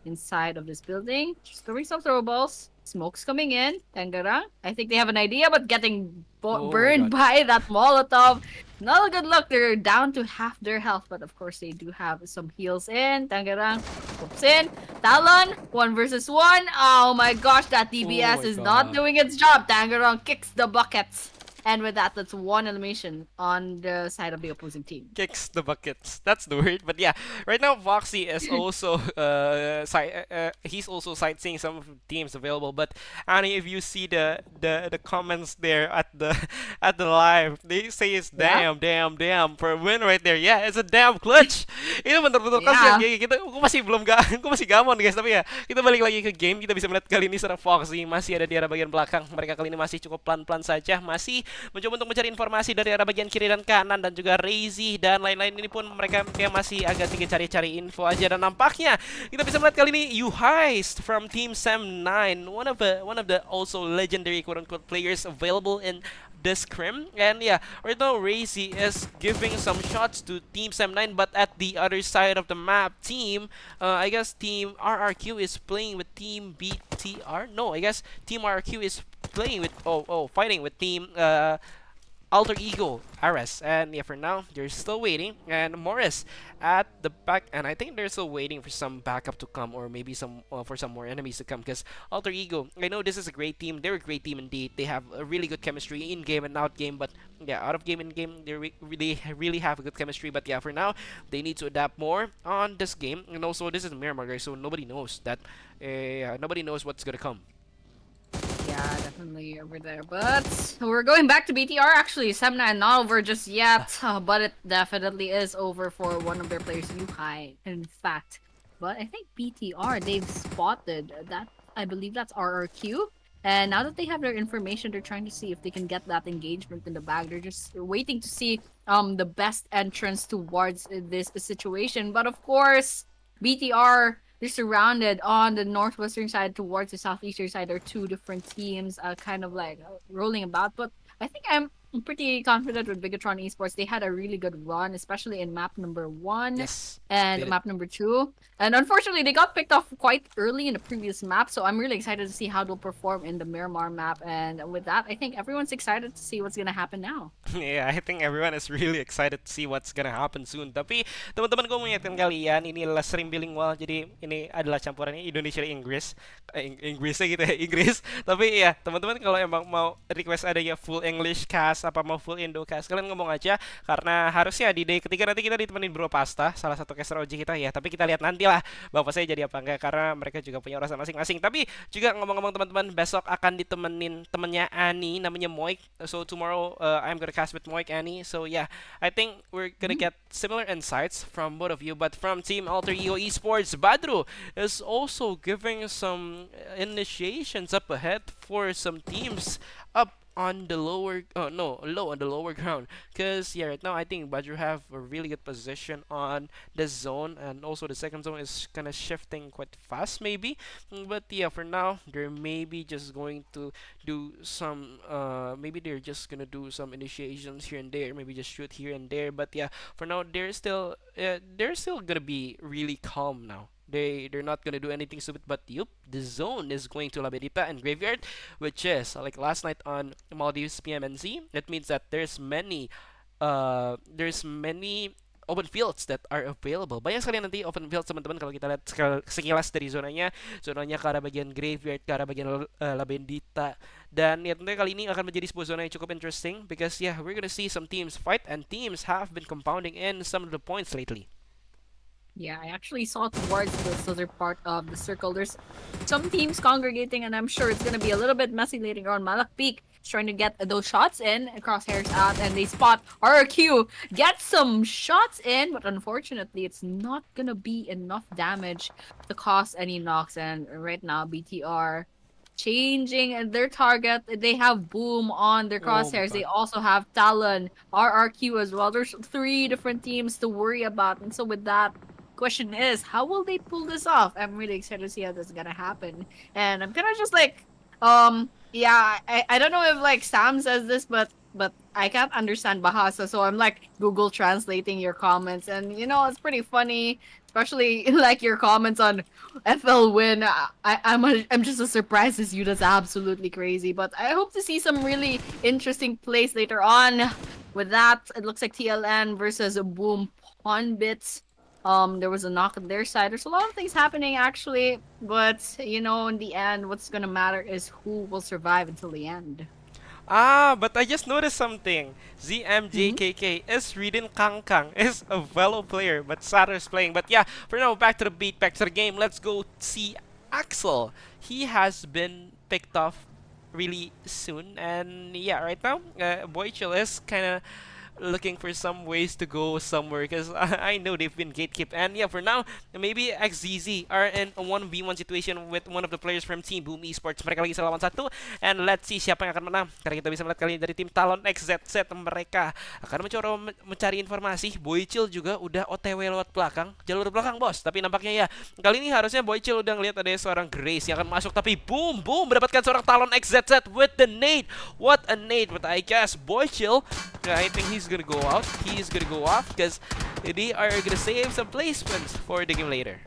inside of this building. Just throwing some throw balls. Smoke's coming in. Tangerang, I think they have an idea, but getting Oh my burned god. by that Molotov. Not a good look. They're down to half their health, but of course they do have some heals in. Tangerang hooks in. Talon, 1 versus 1. Oh my gosh, that Oh DBS my is not god. doing its job. Tangerang kicks the buckets. And with that, that's one elimination on the side of the opposing team. Kicks the buckets. That's the word. But yeah, right now Foxy is also he's also sightseeing some of the teams available. But Annie, if you see the comments there at the at the live, they say it's Yeah? damn for a win right there. Yeah, it's a damn clutch. Itu bener-bener kasihan. Yeah. Kita aku masih belum aku masih gamon guys. Tapi ya kita balik lagi ke game. Kita bisa melihat kali ini seorang Foxy masih ada di arah bagian belakang. Mereka kali ini masih cukup pelan-pelan saja. Masih mencoba untuk mencari informasi dari arah bagian kiri dan kanan dan juga Razy dan lain-lain ini pun mereka kayak masih agak sedikit cari-cari info aja dan nampaknya kita bisa melihat kali ini you heist from Team Sam 9, one of the also legendary quote unquote players available in the scrim. And yeah, right now Razy is giving some shots to Team Sam 9, but at the other side of the map, I guess Team RRQ is playing with Team BTR. No, I guess Team RRQ is playing with fighting with Team Alter Ego Ares. And yeah, for now they're still waiting, and Morris at the back, and I think they're still waiting for some backup to come, or maybe some for some more enemies to come, because Alter Ego, I know this is a great team, they're a great team indeed, they have a really good chemistry in game and out game, but yeah, out of game and game they really have a good chemistry. But yeah, for now they need to adapt more on this game. And also this is Miramar, guys, so nobody knows that nobody knows what's gonna come. Yeah, definitely over there. But we're going back to BTR actually. Semna not over just yet, but it definitely is over for one of their players, Yuhai, in fact. But I think BTR, they've spotted that. I believe that's RRQ. And now that they have their information, they're trying to see if they can get that engagement in the bag. They're just waiting to see the best entrance towards this situation. But of course, BTR, they're surrounded on the northwestern side towards the southeastern side. There are two different teams, kind of like rolling about. But I think I'm pretty confident with Bigatron Esports. They had a really good run, especially in map number 1 Yes, and did it. map number 2. And unfortunately, they got picked off quite early in the previous map. So I'm really excited to see how they'll perform in the Miramar map. And with that, I think everyone's excited to see what's gonna happen now. Yeah, I think everyone is really excited to see what's gonna happen soon. Tapi teman-teman gue mengingatkan kalian, ini adalah stream bilingual, jadi ini adalah campurannya Indonesia dan Inggris, Inggrisnya gitu ya, Inggris. Tapi ya teman-teman kalau emang mau request ada ya full English cast apa mau full Indo cast, kalian ngomong aja, karena harusnya di day ketiga nanti kita ditemenin Bro Pasta, salah satu caster OG kita ya. Tapi kita lihat nanti lah bapak saya jadi apa enggak, karena mereka juga punya urusan masing-masing. Tapi juga ngomong-ngomong teman-teman, besok akan ditemenin temennya Ani namanya Moik. So tomorrow I'm gonna cast with Moik Annie. So yeah, I think we're gonna get similar insights from both of you. But from Team Alter Ego Esports, Badru is also giving some initiations up ahead for some teams up on the lower no low on the lower ground, because yeah, right now I think Badger have a really good position on the zone, and also the second zone is kind of shifting quite fast maybe. But yeah, for now they're maybe just going to do some maybe they're just gonna do some initiations here and there, maybe just shoot here and there. But yeah, for now they're still gonna be really calm now. They're not gonna do anything stupid. But yup, the zone is going to La Berita and Graveyard, which is like last night on Maldives PMNZ. That means that there's many open fields that are available. Banyak sekali nanti open fields teman-teman kalau kita lihat sekilas dari zonanya ke arah bagian Graveyard, ke arah bagian La Bendita. Dan ya tentunya kali ini akan menjadi sebuah zona yang cukup interesting, because yeah, we're gonna see some teams fight, and teams have been compounding in some of the points lately. Yeah, I actually saw towards the southern part of the circle. There's some teams congregating, and I'm sure it's gonna be a little bit messy later on. Malak Peak is trying to get those shots in, crosshairs out, and they spot RQ, get some shots in, but unfortunately, it's not gonna be enough damage to cause any knocks. And right now, BTR, changing their target. They have Boom on their Oh my crosshairs. They god. also have Talon, RRQ as well. There's three different teams to worry about. And so with that, question is, how will they pull this off? I'm really excited to see how this is gonna happen. And I'm kind of just like, yeah, I don't know if like Sam says this, but I can't understand Bahasa, so I'm like Google translating your comments, and it's pretty funny, especially like your comments on FL win. I'm just as surprised as you. That's absolutely crazy. But I hope to see some really interesting plays later on. With that, it looks like TLN versus Boom Pawnbits. There was a knock on their side. There's a lot of things happening actually, but in the end, what's gonna matter is who will survive until the end. Ah, but I just noticed something. Mm-hmm. ZMJKK is reading Kangkang is a Velo player, but Satter's playing. But yeah, for now, back to the beat, back to the game. Let's go see Axel. He has been picked off really soon, and yeah, right now, Boychul is kind of looking for some ways to go somewhere because I know they've been gatekeep. And yeah, for now, maybe XZZ are in a 1v1 situation with one of the players from Team Boom Esports. Mereka lagi sa lawan satu. And let's see siapa yang akan menang. Karena kita bisa melihat kali ini dari tim Talon XZZ mereka akan mencoba mencari informasi. Boychill juga udah OTW lewat belakang, jalur belakang bos. Tapi nampaknya ya, kali ini harusnya Boychill udah ngelihat ada seorang Grace yang akan masuk. Tapi boom, boom, mendapatkan seorang Talon XZZ with the nade. What a nade, but I guess Boychill, I think he's gonna go out. He's gonna go off because they are gonna save some placements for the game later.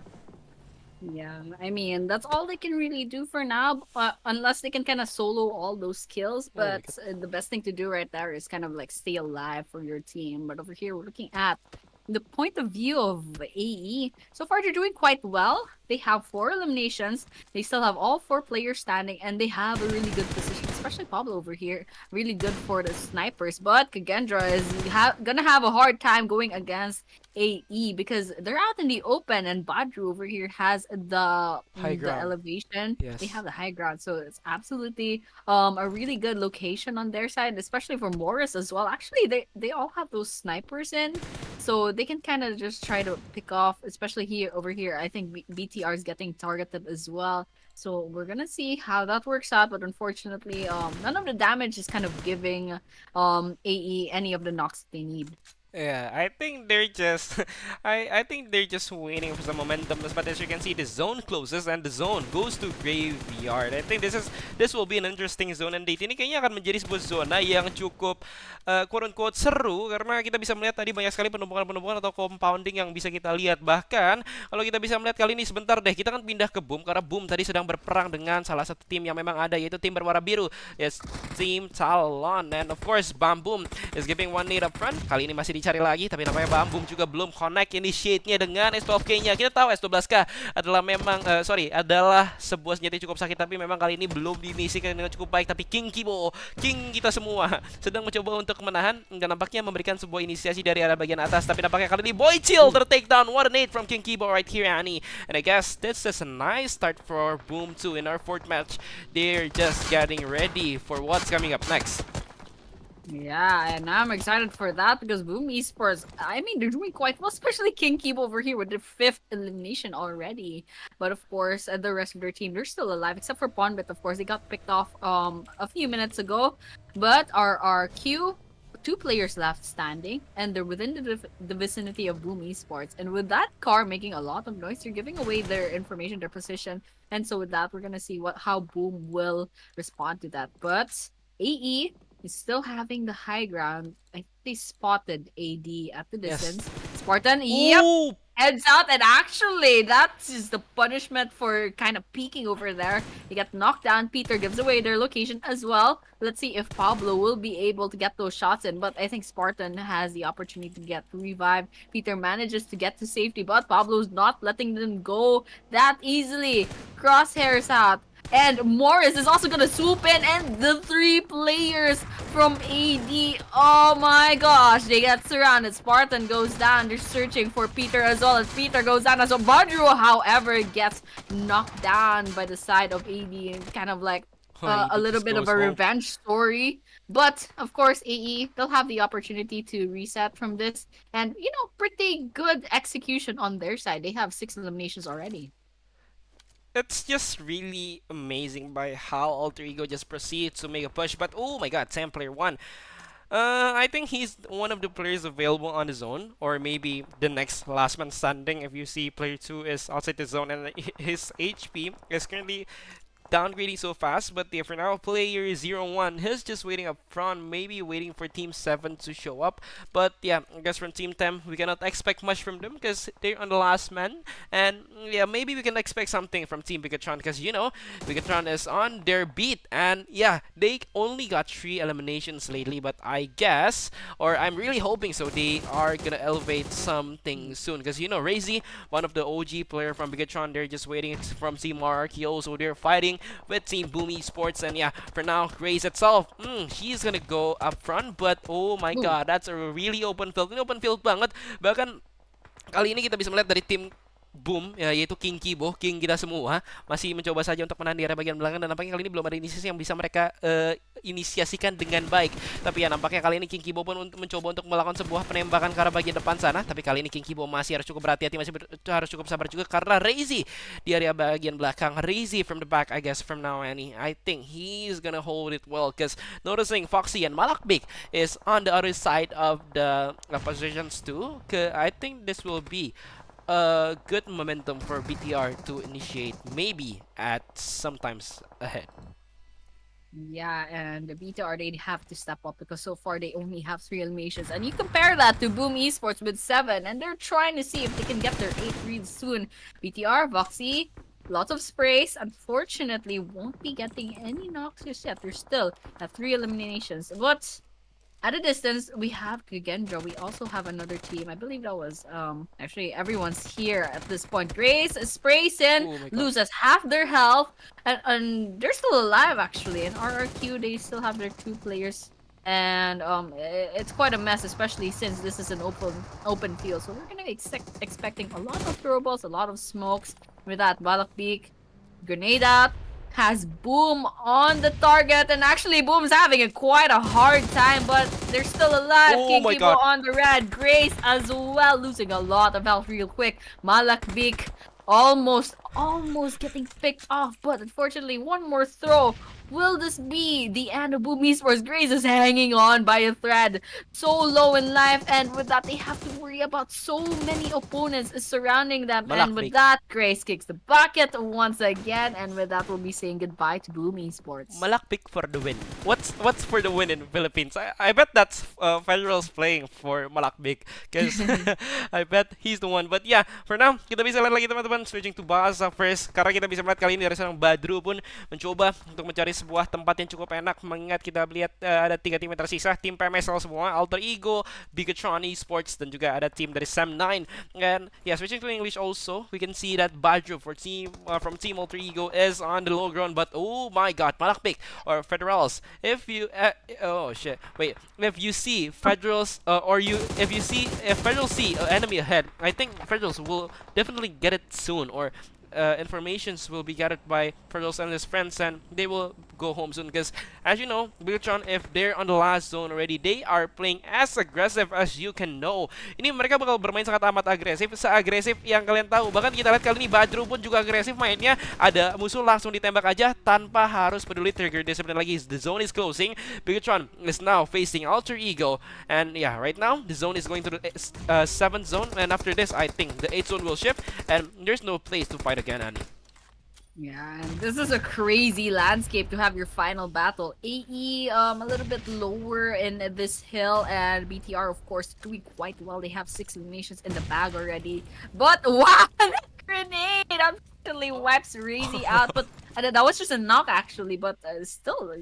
Yeah, I mean that's all they can really do for now, unless they can kind of solo all those kills. Oh my But god. the best thing to do right there is kind of like stay alive for your team. But over here, we're looking at the point of view of AE. So far, they're doing quite well. They have 4 eliminations. They still have all 4 players standing, and they have a really good position, especially Pablo over here. Really good for the snipers. But Kagendra is gonna have a hard time going against AE because they're out in the open, and Badru over here has High the ground. elevation. They Yes. have the high ground, so it's absolutely a really good location on their side, especially for Morris as well. Actually, they all have those snipers in, so they can kind of just try to pick off, especially here over here. I think BTR is getting targeted as well. So we're gonna see how that works out, but unfortunately, none of the damage is kind of giving AE any of the knocks they need. Yeah, I think they're just I think they're just waiting for some momentum. But as you can see, the zone closes and the zone goes to graveyard. I think this will be an interesting zone and date. Ini kayaknya akan menjadi sebuah zona yang cukup quote unquote seru karena kita bisa melihat tadi banyak sekali penumpukan-penumpukan atau compounding yang bisa kita lihat. Bahkan kalau kita bisa melihat kali ini sebentar deh, kita kan pindah ke Boom karena Boom tadi sedang berperang dengan salah satu tim yang memang ada, yaitu tim berwarna biru. Yes, Team Talon, and of course Bam Boom is giving one nade up front. Kali ini masih dicari lagi, tapi nampaknya Bam Boom juga belum connect initiate-nya dengan S12K-nya. Kita tahu S12K adalah memang adalah sebuah senjata yang cukup sakit, tapi memang kali ini belum diinisikan dengan cukup baik. Tapi King Kibo, King kita semua sedang mencoba untuk menahan, dan nampaknya memberikan sebuah inisiasi dari arah bagian atas. Tapi nampaknya kali ini Boy Chill ter-take down. What a nade from King Kibo right here, Annie. And I guess this is a nice start for Boom 2 in our 4th match. They're just getting ready for what's coming up next. Yeah, and I'm excited for that because Boom Esports, I mean, they're doing quite well, especially King Kibo over here with their 5th elimination already. But of course, the rest of their team, they're still alive, except for Ponbit, of course. They got picked off a few minutes ago. But our Q, 2 players left standing, and they're within the vicinity of Boom Esports. And with that car making a lot of noise, they're giving away their information, their position. And so with that, we're gonna see how Boom will respond to that. But AE is still having the high ground. I think they spotted AD at the Yes. distance. Spartan, yep, Ooh! heads out, and actually, that's just the punishment for kind of peeking over there. They get knocked down. Peter gives away their location as well. Let's see if Pablo will be able to get those shots in, but I think Spartan has the opportunity to get revived. Peter manages to get to safety, but Pablo's not letting them go that easily. Crosshairs out. And Morris is also gonna swoop in, and the 3 players from AD, oh my gosh, they get surrounded. Spartan goes down. They're searching for Peter as well, as Peter goes down as well. Badru, however, gets knocked down by the side of AD, and kind of like He a little just bit of goes a home. revenge story. But of course, AE, they'll have the opportunity to reset from this, and pretty good execution on their side. They have 6 eliminations already. it's just really amazing by how Alter Ego just proceeds to make a push. But oh my God, Sam player one. I think he's one of the players available on the zone, or maybe the next last man standing. If you see player two is outside the zone and his HP is currently downgrading so fast, but yeah, for now, player 01 is just waiting up front, maybe waiting for Team 7 to show up. But yeah, I guess from Team 10, we cannot expect much from them because they're on the last man. And yeah, maybe we can expect something from Team Bigatron because, you know, Bigatron is on their beat. And yeah, they only got 3 eliminations lately, but I guess, or I'm really hoping so, they are gonna elevate something soon because, you know, Razy, one of the OG player from Bigatron, they're just waiting from Team RRKO, so they're fighting with Team Boom Esports. And yeah, for now, Grace itself, he's gonna go up front, but oh my Boom. God, that's a really open field. Ini open field banget. Bahkan kali ini kita bisa melihat dari tim Boom, ya, yaitu King Kibo, King kita semua, masih mencoba saja untuk menahan di area bagian belakang dan nampaknya kali ini belum ada inisiasi yang bisa mereka inisiasikan dengan baik. Tapi ya nampaknya kali ini King Kibo pun mencoba untuk melakukan sebuah penembakan ke arah bagian depan sana. Tapi kali ini King Kibo masih harus cukup berhati-hati, masih harus cukup sabar juga karena Razy di area bagian belakang. Razy from the back, I guess from now on, I think he's gonna hold it well because noticing Foxy and Malakbik is on the other side of the positions too. I think this will be a good momentum for BTR to initiate maybe at sometimes ahead. Yeah, and the BTR they have to step up because so far they only have 3 eliminations. And you compare that to Boom Esports with 7, and they're trying to see if they can get their 8 reads soon. BTR, Voxy, lots of sprays. Unfortunately, won't be getting any knocks just yet. They're still at 3 eliminations. But at a distance, we have Kugendra. We also have another team. I believe that was actually everyone's here at this point. Grace sprays in, Oh my God. loses half their health, and they're still alive actually. In RRQ, they still have their 2 players, and it's quite a mess, especially since this is an open field. So we're gonna expecting a lot of throwables, a lot of smokes. With that, Balakbeak, grenade out. Has Boom on the target, and actually Boom's having quite a hard time, but they're still alive. Oh King my Kibo God. on the red, Grace as well, losing a lot of health real quick. Malakbik almost getting picked off, but unfortunately one more throw. Will this be the end of Boom Esports? Grace is hanging on by a thread, so low in life, and with that they have to worry about so many opponents surrounding them. And Malakbik. with that, Grace kicks the bucket once again, and with that we'll be saying goodbye to Boom Esports. Malakbik for the win. What's for the win in Philippines? I bet that's Federals playing for Malakbik because I bet he's the one. But yeah, for now kita bisa lihat lagi teman-teman, switching to Baza first karena kita bisa melihat kali ini dari seorang Badru pun mencoba untuk mencari sebuah tempat yang cukup enak, mengingat kita lihat ada 3 tim yang tersisa, tim Pmsl semua, Alter Ego, Bigatron Esports, dan juga ada tim dari Sam9. And yeah, switching to English also, we can see that Badru for team from team Alter Ego is on the low ground, but oh my God, Malakbik or Federals, if you oh shit, wait, if you see Federals if Federals see an enemy ahead, I think Federals will definitely get it soon, or informations will be gathered by Federals and his friends, and they will go home soon. Because as you know, Bigatron, if they're on the last zone already, they are playing as aggressive as you can know. Ini mereka bakal bermain sangat amat agresif, seagresif yang kalian tahu. Bahkan kita lihat kali ini Badru pun juga agresif mainnya. Ada musuh langsung ditembak aja tanpa harus peduli trigger discipline lagi. The zone is closing. Bigatron is now facing Alter Ego, and yeah, right now the zone is going to the 7th zone, and after this, I think the 8th zone will shift, and there's no place to fight again, Annie. Yeah, and this is a crazy landscape to have your final battle. AE a little bit lower in this hill, and BTR of course doing quite well. They have 6 eliminations in the bag already. But wow, that grenade unfortunately wipes Razy out. But that was just a knock actually, but still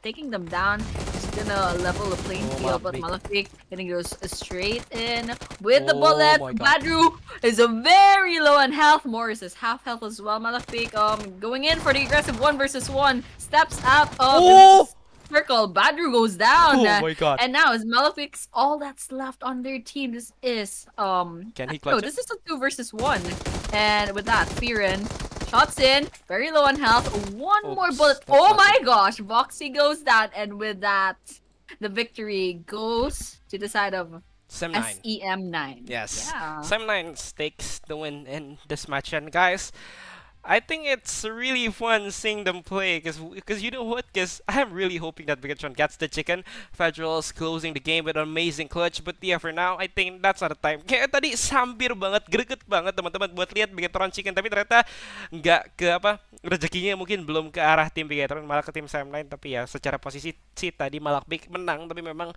taking them down. Just gonna level the playing field, but Malakbik hitting those straight in with the bullet. my God. Badru is a very low on health. Morris is half health as well. Malakbik going in for the aggressive 1 versus 1. Steps out of Oh! the circle. Badru goes down. Oh my God. And now is Malakbik's all that's left on their team. This is Can he no, clutch it? this is a 2 versus 1. And with that, Fearin shots in, very low on health. One more Oops, bullet. that's Oh not my it. gosh, Voxy goes down, and with that, the victory goes to the side of Sam9. SEM9. Yes. Yeah. Sam9 takes the win in this match, and guys, I think it's really fun seeing them play because you know what? Because I'm really hoping that Bigatron gets the chicken. Federals closing the game with an amazing clutch. But yeah, for now, I think that's not the time. Kayak tadi sampir banget, greget banget teman-teman buat lihat Bigatron chicken. Tapi ternyata nggak ke apa rezekinya mungkin belum ke arah tim Bigatron malah ke tim Sam9. Tapi ya secara posisi sih tadi Malak Big menang. Tapi memang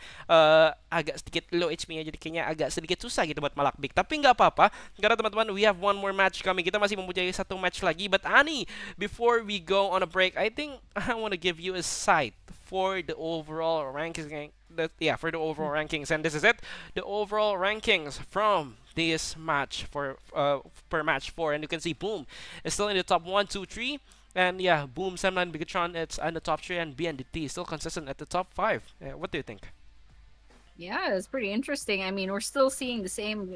agak sedikit low HP-nya jadi kayaknya agak sedikit susah gitu buat Malak Big. Tapi nggak apa-apa karena teman-teman we have one more match coming. Kita masih mempunyai satu match lagi. But Ani, before we go on a break, I think I want to give you a sight for the overall rankings. For the overall rankings, and this is it. The overall rankings from this match for per match 4, and you can see Boom is still in the top 1, 2, 3. And yeah, Boom, Sam9, Bigatron, it's in the top 3, and BNDT is still consistent at the top 5. What do you think? Yeah, it's pretty interesting. I mean, we're still seeing the same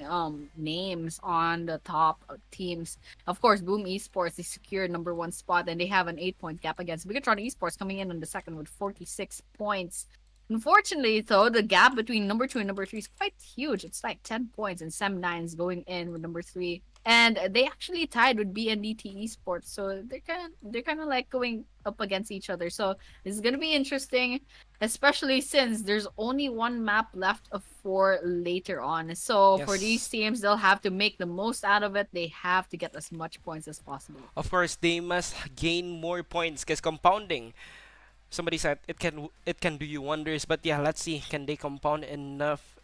names on the top teams. Of course, Boom Esports they secured #1 spot, and they have an 8-point gap against Bigatron Esports coming in on the second with 46 points. Unfortunately, though, the gap between #2 and #3 is quite huge. It's like 10 points, and Sem9 is going in with #3. And they actually tied with BNDT Esports, so they're kind of like going up against each other. So this is gonna be interesting, especially since there's only one map left for later on. So for these Yes. teams, they'll have to make the most out of it. They have to get as much points as possible. Of course, they must gain more points because compounding. Somebody said it can do you wonders, but yeah, let's see can they compound enough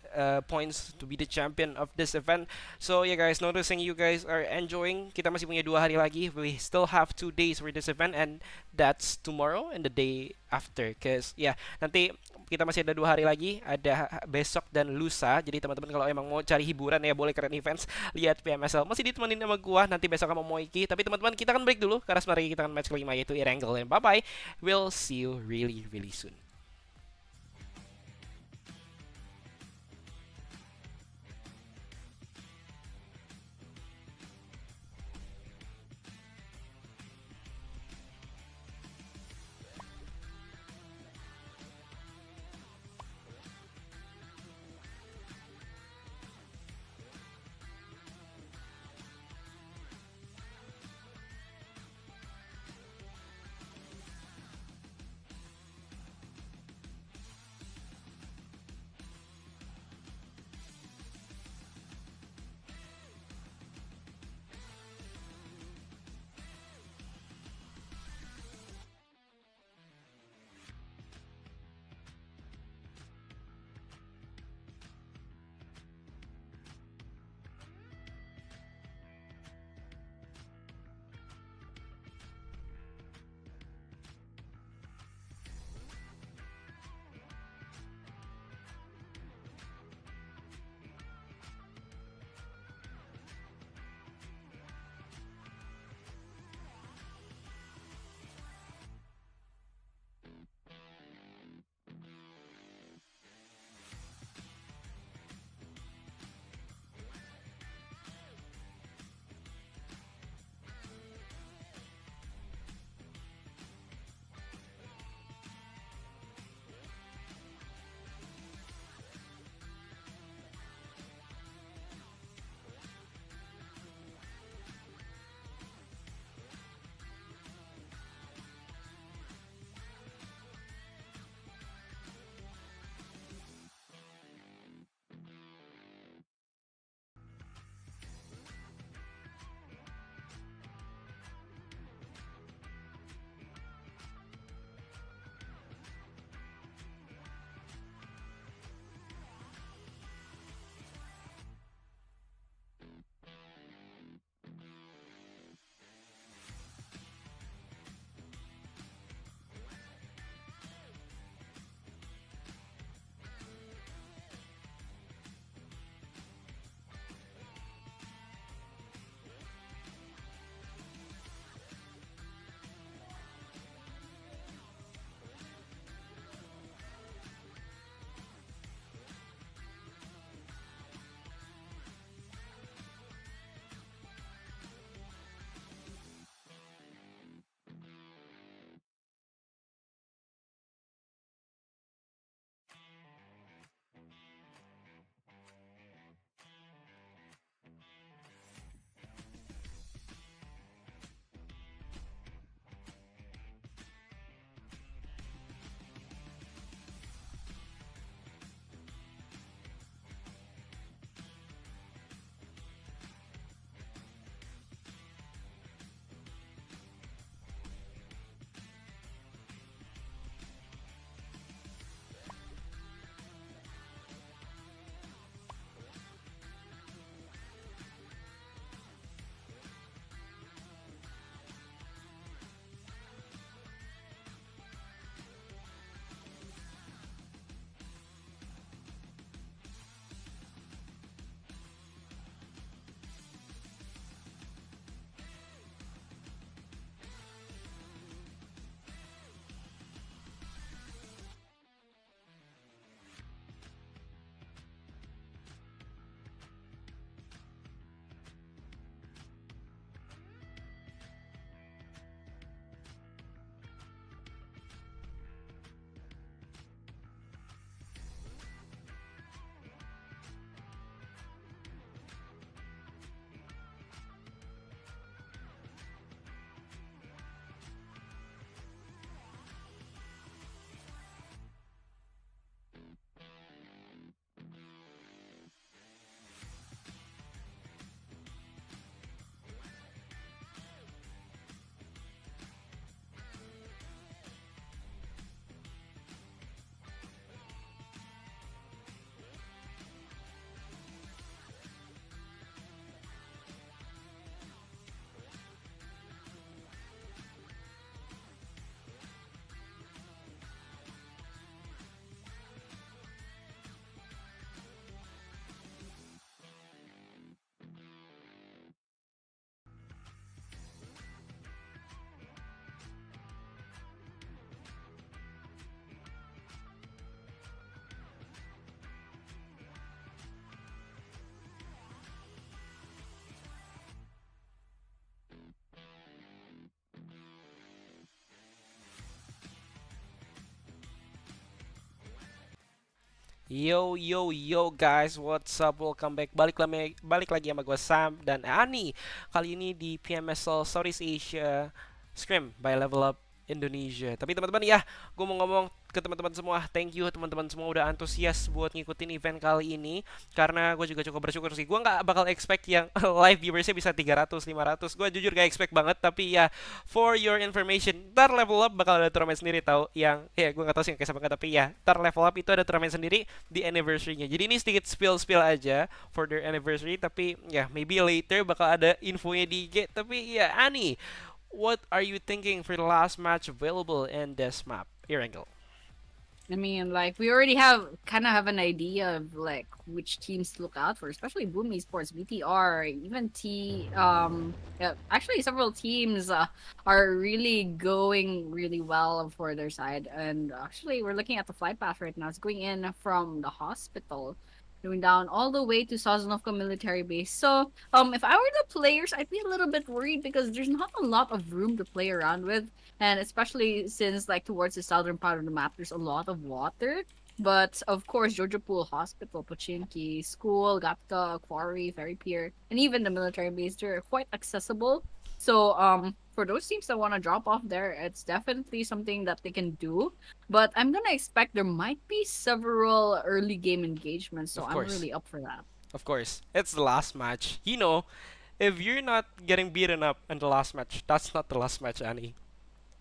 points to be the champion of this event. So yeah guys, noticing you guys are enjoying, kita masih punya 2 hari lagi. We still have 2 days for this event, and that's tomorrow and the day after. Cause yeah, nanti kita masih ada 2 hari lagi, ada besok dan lusa. Jadi teman-teman kalau emang mau cari hiburan ya boleh keren events, lihat Pmsl. Masih ditemenin sama gua, nanti besok sama Moiki. Tapi teman-teman kita akan break dulu karena sebentar lagi kita akan match kelima yaitu Erangel. And bye bye. We'll see you really really soon. Yo guys, what's up? Welcome back. Balik lagi sama gue Sam dan Ani. Kali ini di Pmsl Southeast Asia Scrim by Level Up Indonesia. Tapi teman-teman ya, gue mau ngomong ke teman-teman semua, thank you teman-teman semua udah antusias buat ngikutin event kali ini. Karena gue juga cukup bersyukur sih. Gue nggak bakal expect yang live viewersnya bisa 300, 500. Gue jujur gak expect banget. Tapi ya, for your information, ntar Level Up bakal ada turnamen sendiri tau. Yang ya gue nggak tahu sih yang kayak apa nggak, tapi ya ntar Level Up itu ada turnamen sendiri di anniversary-nya. Jadi ini sedikit spill aja for their anniversary. Tapi ya maybe later bakal ada infonya di IG. Tapi ya Ani, what are you thinking for the last match available in this map, Erangel? I mean, like we already have an idea of like which teams to look out for, especially Boom Esports, BTR, even yeah, actually several teams are really going really well for their side. And actually, we're looking at the flight path right now. It's going in from the hospital, going down all the way to Sanhok military base. So, if I were the players, I'd be a little bit worried because there's not a lot of room to play around with, and especially since like towards the southern part of the map, there's a lot of water. But of course, Georgia Pool Hospital, Pochinki, School, Gapta, Quarry, Ferry Pier, and even the military base, they're quite accessible. So, for those teams that want to drop off there, it's definitely something that they can do. But I'm gonna expect there might be several early game engagements, so Of I'm course, really up for that. of course, it's the last match. If you're not getting beaten up in the last match, that's not the last match, Annie.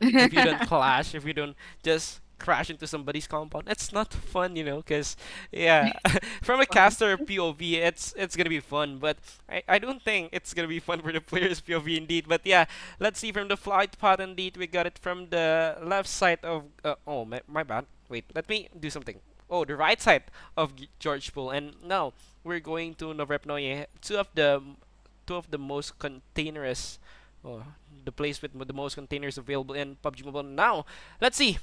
If you don't clash, if you don't just crash into somebody's compound, it's not fun, because yeah, from a Fun. caster POV, it's gonna be fun, but I don't think it's gonna be fun for the players POV indeed. But yeah, let's see from the flight path indeed. We got it from the left side of oh my bad. Wait, let me do something. Oh, the right side of George Pool, and now we're going to Novrepnoye, two of the most containerous, oh, the place with the most containers available in PUBG Mobile. Now, let's see.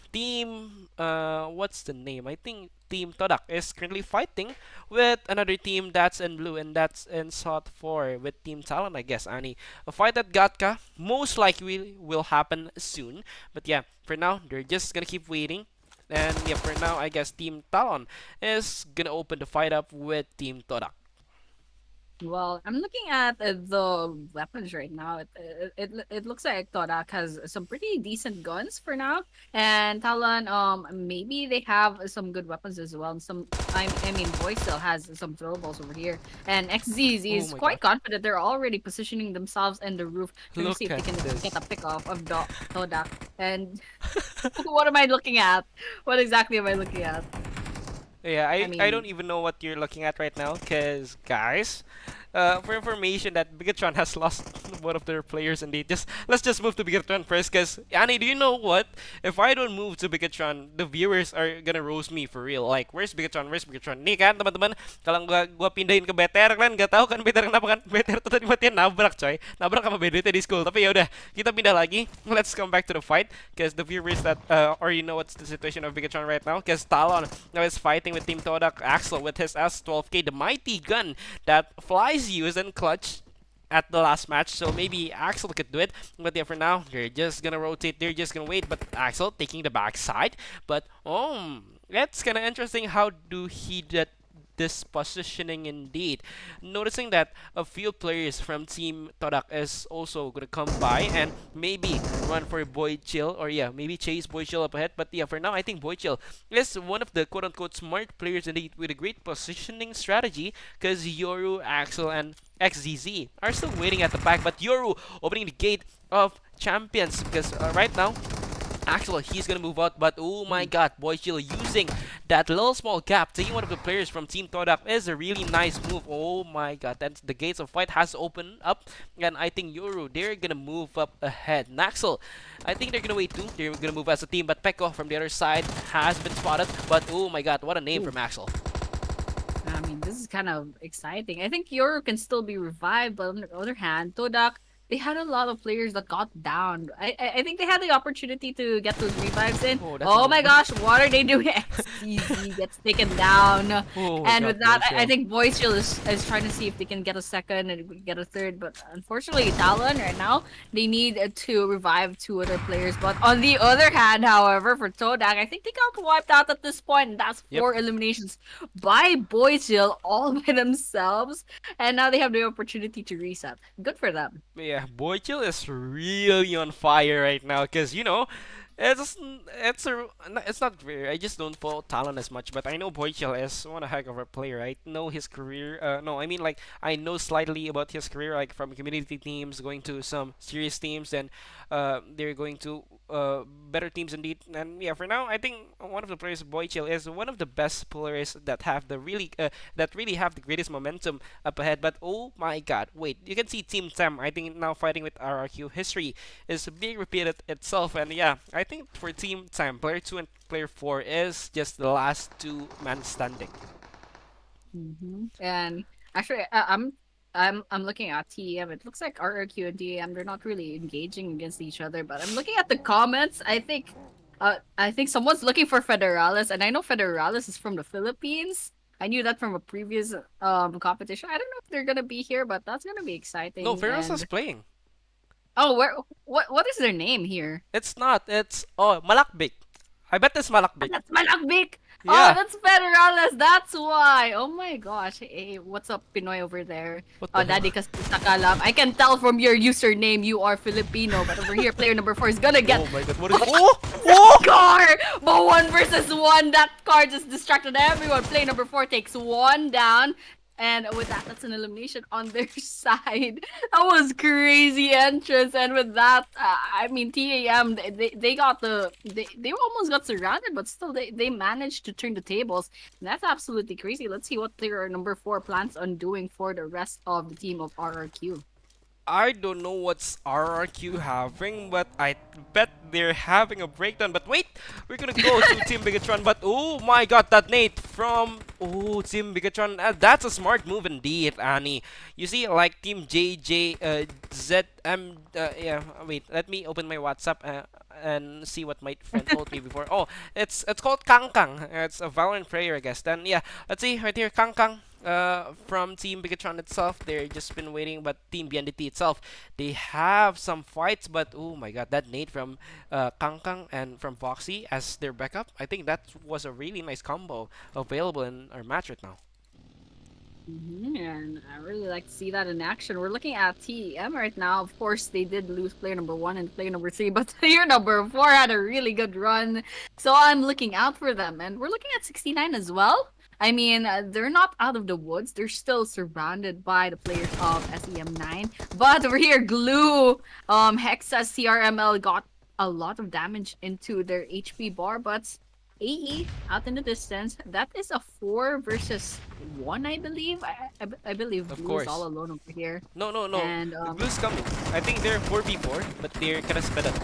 What's the name? I think Team Todak is currently fighting with another team that's in blue, and that's in South 4 with Team Talon, I guess, Annie. A fight at Gatka most likely will happen soon. But yeah, for now, they're just gonna keep waiting. And yeah, for now, I guess Team Talon is gonna open the fight up with Team Todak. Well, I'm looking at the weapons right now. It looks like Torak has some pretty decent guns for now, and Talon maybe they have some good weapons as well. And I mean Boy still has some throwables over here, and XZ Oh is my god. quite confident. They're already positioning themselves in the roof, trying to see Look if they at can get this. a pick off of Todak. And what am I looking at? What exactly am I looking at? Yeah, I I don't mean, even know what you're looking at right now, because, guys, for information that Bigatron has lost one of their players indeed. Let's just move to Bigatron first, because, Annie, do you know what? If I don't move to Bigatron, the viewers are gonna roast me for real. Like, where's Bigatron? Where's Bigatron? Nih kan, teman-teman, kalau gua pindahin ke BTR, kan nggak tahu kan BTR kenapa kan? BTR tuh tadi matian nabrak, coy. Nabrak sama BDT di school. Tapi ya udah, kita pindah lagi. Let's come back to the fight, because the viewers that already know what's the situation of Bigatron right now, because Talon now is fighting with Team Todak. Axel with his S12K, the mighty gun that Flies used in clutch at the last match, so maybe Axel could do it. But yeah, for now, they're just gonna rotate, they're just gonna wait. But Axel taking the backside. But that's kind of interesting. How do he that this positioning indeed? Noticing that a few players from Team Todak is also gonna come by and maybe run for Boy Chill, or yeah, maybe chase Boy Chill up ahead. But yeah, for now, I think Boy Chill is one of the quote-unquote smart players indeed with a great positioning strategy, because Yoru, Axel, and XZZ are still waiting at the back. But Yoru opening the gate of champions, because right now, Axel, he's gonna move out, but oh my god, Boy Chill using that little small gap, taking one of the players from Team Todak is a really nice move. Oh my god, that's the gates of fight has opened up, and I think Yoru, they're gonna move up ahead. Naxel, I think they're gonna wait too. They're gonna move as a team, but Pekko from the other side has been spotted. But oh my god, what a name ooh, from Axel. I mean, this is kind of exciting. I think Yoru can still be revived, but on the other hand, Todak they had a lot of players that got down. I think they had the opportunity to get those revives in. Oh, that's Oh an. my gosh, what are they doing? XTZ gets taken down. Oh my And God, with that, I Boychill. think Boychill is trying to see if they can get a second and get a third. But unfortunately, Talon right now, they need to revive two other players. But on the other hand, however, for Todak, I think they got wiped out at this point. And that's Yep. four eliminations by Boychill all by themselves. And now they have the opportunity to reset. Good for them. Yeah, Boychill is really on fire right now because it's not rare. I just don't follow Talon as much, but I know Boychill is one a heck of a player. I know his career. No, I mean like I know slightly about his career, like from community teams going to some serious teams, and they're going to better teams indeed. And yeah, for now, I think one of the players, Boychill, is one of the best players that really have the greatest momentum up ahead. But oh my God, wait! You can see Team Tem. I think now fighting with RRQ history is being repeated itself, and yeah, I think for Team Tem, player 2 and player 4 is just the last two man standing. And actually, I'm looking at TEM. It looks like RRQ and TEM, they're not really engaging against each other. But I'm looking at the comments. I think someone's looking for Federalis, and I know Federalis is from the Philippines. I knew that from a previous competition. I don't know if they're gonna be here, but that's gonna be No, exciting. Ferros is And playing. oh, where what is their name here? It's not. It's Malakbik. I bet it's Ah, Malakbik. that's Malakbik. Oh, Yeah. that's Federalis. That's why. Oh my gosh. Hey, what's up, Pinoy over there? What Oh, the hell? Daddy Kalam. I can tell from your username you are Filipino, but over here, player number 4 is gonna get Oh my God! What is? Oh! Oh! car. But 1 versus 1, that car just distracted everyone. Player number 4 takes one down. And with that, that's an elimination on their side. That was crazy entrance. And with that, I mean, TAM, they got they almost got surrounded, but still they managed to turn the tables. And that's absolutely crazy. Let's see what player number 4 plans on doing for the rest of the team of RRQ. I don't know what's RRQ having, but I bet they're having a breakdown. But wait, we're gonna go to Team Bigatron. But oh my God, that nade from Team Bigatron. That's a smart move indeed, Annie. You see, like Team JJ, ZM. Yeah, wait. Let me open my WhatsApp. And see what my friend told me before. Oh, it's called Kang Kang. It's a Valorant player, I guess. Then yeah, let's see right here, Kang Kang. From Team Bigatron itself, they're just been waiting. But Team BNDT itself, they have some fights. But oh my God, that nade from Kang Kang and from Foxy as their backup. I think that was a really nice combo available in our match right now. And I really like to see that in action. We're looking at TEM right now. Of course, they did lose player number 1 and player number 3, but player number 4 had a really good run. So I'm looking out for them. And we're looking at 69 as well. I mean, they're not out of the woods. They're still surrounded by the players of SEM9. But over here, Glue, Hexa, CRML got a lot of damage into their HP bar, but AE out in the distance. That is a 4 versus 1, I believe. I believe Of Blue is course. all alone over here. No, no, no. And The blue's coming. I think they're 4v4, but they're kind of sped up.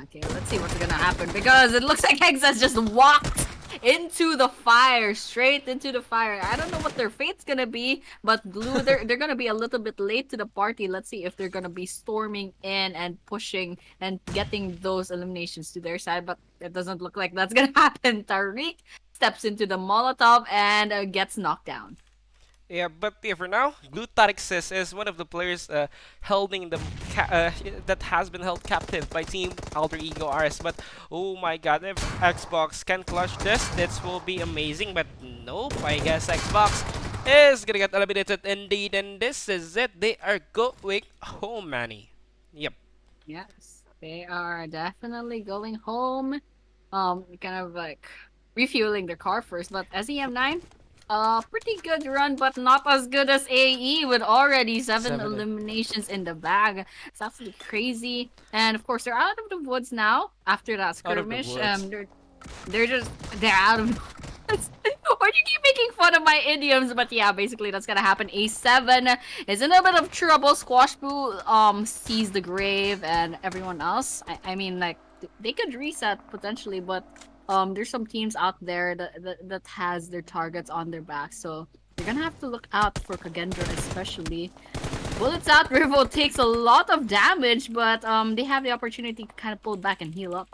okay, let's see what's gonna happen because it looks like Hexas just walked into the fire, straight into the fire. I don't know what their fate's gonna be, but Blue, they're gonna be a little bit late to the party. Let's see if they're gonna be storming in and pushing and getting those eliminations to their side, but it doesn't look like that's gonna happen. Tariq steps into the Molotov and gets knocked down. Yeah, but yeah, for now, Glutarixis is one of the players holding that has been held captive by Team Alter Ego RS. But oh my God, if Xbox can clutch this will be amazing. But nope, I guess Xbox is gonna get eliminated indeed, and this is it. They are going home, Manny. Yep. Yes, they are definitely going home. Kind of like refueling their car first. But SEM9, pretty good run, but not as good as AE with already seven Seven. eliminations in the bag. It's absolutely crazy. And of course, they're out of the woods now after that Out of the skirmish. woods. They're out of. Why do you keep making fun of my idioms? But yeah, basically that's gonna happen. A7 is in a bit of trouble. Squash Boo sees the grave and everyone else. I mean, like they could reset potentially, but there's some teams out there that has their targets on their back, so you're gonna have to look out for Kagendra especially. Bullets out. Rivo takes a lot of damage, but they have the opportunity to kind of pull back and heal up.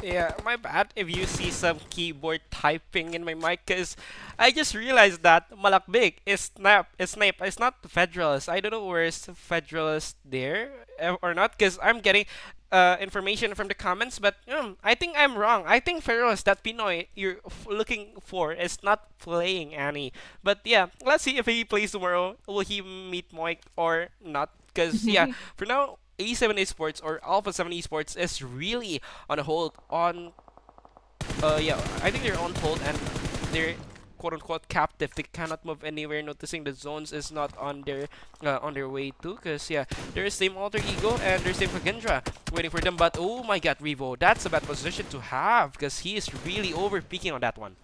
Yeah, my bad if you see some keyboard typing in my mic, cause I just realized that Malakbig is Snape. It's not Federalist. I don't know where's Federalist there or not, cause I'm getting information from the comments, but I think I'm wrong. I think Federalist, that Pinoy you're looking for, is not playing Annie. But yeah, let's see if he plays tomorrow. Will he meet Moik or not? Cause yeah, for now, A7 Esports or Alpha 7 Esports is really on hold on yeah, I think they're on hold and they're quote unquote captive. They cannot move anywhere, noticing the zones is not on their way too, because yeah, there's same alter ego and there's same Kagendra waiting for them. But oh my god, Revo, that's a bad position to have because he is really over peaking on that one.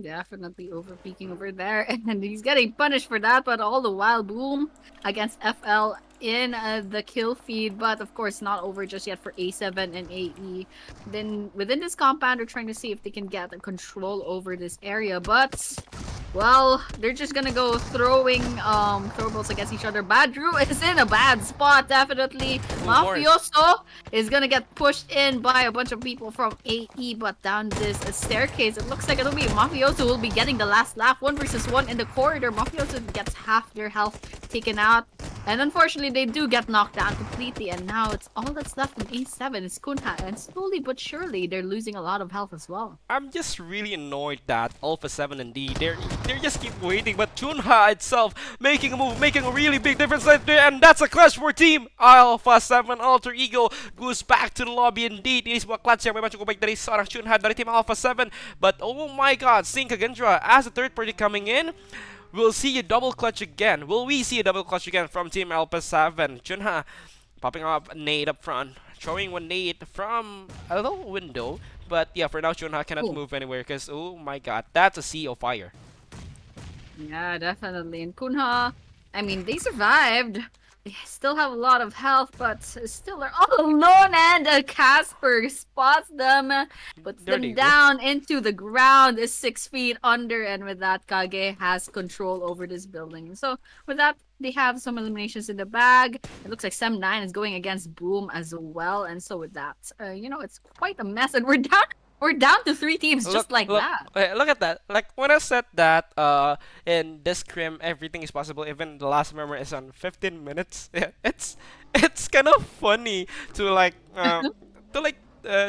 Definitely over peaking over there, and he's getting punished for that. But all the while, Boom against FL in the kill feed, but of course not over just yet for A7 and AE. Then within this compound, they're trying to see if they can get control over this area, but well, they're just gonna go throwing throwballs against each other. Badru is in a bad spot, definitely. More. Mafioso is gonna get pushed in by a bunch of people from AE, but down this staircase, it looks like it'll be Mafioso who will be getting the last laugh. 1 versus 1 in the corridor. Mafioso gets half their health taken out. And unfortunately, they do get knocked down completely. And now it's all that's left in A7 is Kunha. And slowly but surely, they're losing a lot of health as well. I'm just really annoyed that Alpha 7 and D, they're just keep waiting, but Chunha itself making a move, making a really big difference right there, and that's a clutch for team Alpha 7. Alter Ego goes back to the lobby. Indeed, ini sebuah clutch yang memang cukup baik dari seorang Chunha dari team Alpha 7. But oh my god, seeing Kagendra as a third party coming in, we'll see a double clutch again. Will we see a double clutch again from Team Alpha 7? Chunha popping up a nade up front, throwing one nade from a little window. But yeah, for now, Chunha cannot move anywhere because, oh my god, that's a sea of fire. Yeah, definitely. And Kunha, I mean, they survived. They still have a lot of health, but still are all alone. And Casper spots them, puts There them they go. down into the ground, is 6 feet under. And with that, Kage has control over this building. So with that, they have some eliminations in the bag. It looks like Sem9 is going against Boom as well. And so with that, it's quite a mess. And we're down to 3 teams just like that. Look at that. Like when I said that in this scrim everything is possible, even the last member is on 15 minutes. Yeah, it's kind of funny to like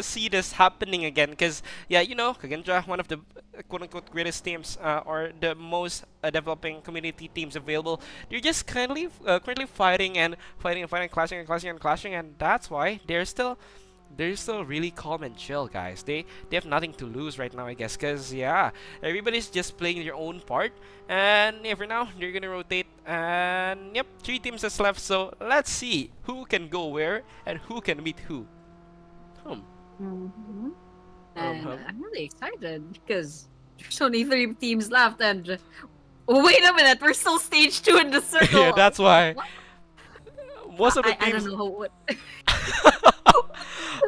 see this happening again, because yeah, Kagendra, one of the quote unquote greatest teams or the most developing community teams available, they're just currently fighting and clashing and clashing and clashing, and that's why they're still really calm and chill, guys. They have nothing to lose right now, I guess, because yeah, everybody's just playing their own part. And yeah, for now they're gonna rotate, and yep, 3 teams is left, so let's see who can go where and who can meet who. And I'm really excited because there's only 3 teams left, and wait a minute, we're still stage 2 in the circle. Yeah, that's why. What? Most of the I teams. don't know what.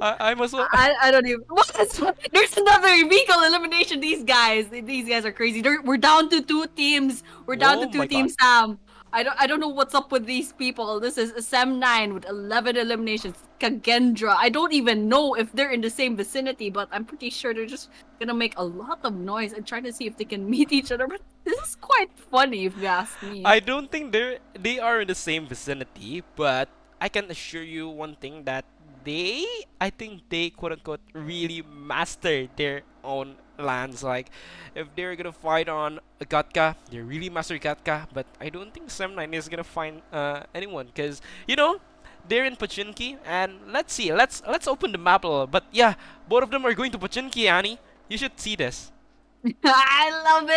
I'm also. I don't even. What is? There's another vehicle elimination. These guys are crazy. We're down to 2 teams. We're down Oh to 2 my teams, Sam. I don't know what's up with these people. This is Sem9 with 11 eliminations. Kagendra. I don't even know if they're in the same vicinity, but I'm pretty sure they're just gonna make a lot of noise and try to see if they can meet each other. But this is quite funny if you ask me. I don't think they are in the same vicinity, but I can assure you one thing, that I think they quote unquote really mastered their own lands. Like if they're gonna fight on Gatka, they really master Gatka, but I don't think Sem9 is gonna find anyone, because they're in Pachinki, and let's see, let's open the map a little. But yeah, both of them are going to Pachinki, Annie. You should see this. I love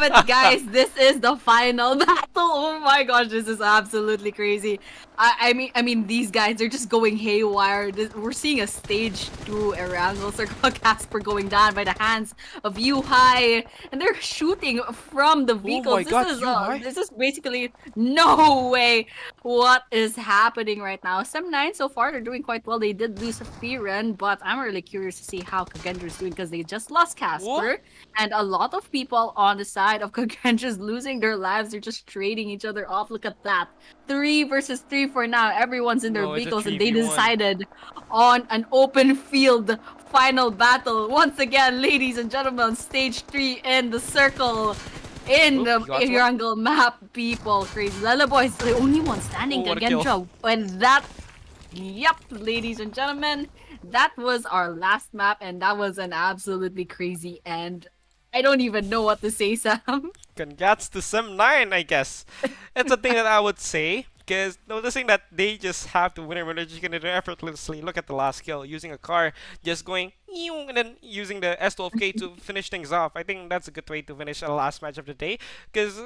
it, guys. This is the final battle. Oh my gosh, this is absolutely crazy. I mean, these guys are just going haywire. We're seeing a stage two Erangel Circle Casper going down by the hands of Yu Hai, and they're shooting from the Oh my vehicles. This god, is you high? this is basically no way. What is happening right now? Sem Nine so far they're doing quite well. They did lose a Firen, but I'm really curious to see how Kagendra's doing because they just lost What? Casper, and a lot of people on the side of Kagendra's losing their lives. They're just trading each other off. Look at that. 3 versus 3 for now. Everyone's in their No, it's a vehicles and they 3v1. decided on an open field final battle. Once again, ladies and gentlemen, stage 3 in the circle. In Oop, the you got one. Erangel map, people. Crazy Lala Boys, the only one standing Oh, what a kill. Kagendra. And that, yep, ladies and gentlemen, that was our last map, and that was an absolutely crazy end. I don't even know what to say, Sam. Congrats to Sim 9, I guess. It's a thing that I would say. Because noticing that they just have to win it when they're just gonna do it effortlessly. Look at the last kill, using a car, just going "Eew," and then using the S12K to finish things off. I think that's a good way to finish a last match of the day. Because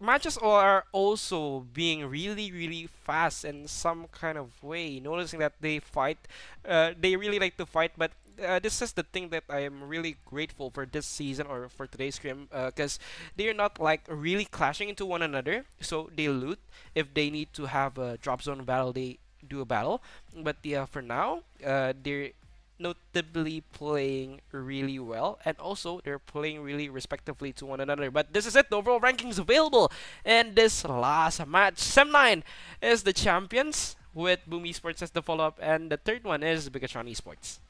matches are also being really really fast in some kind of way, noticing that they fight, they really like to fight, but this is the thing that I am really grateful for this season or for today's scrim, because they're not like really clashing into one another, so they loot. If they need to have a drop zone battle, they do a battle, but yeah, for now they're notably playing really well, and also they're playing really respectively to one another. But this is it, the overall rankings available, and this last match, Sem9 is the champions with Boom Esports as the follow-up, and the third one is Bigatron Esports.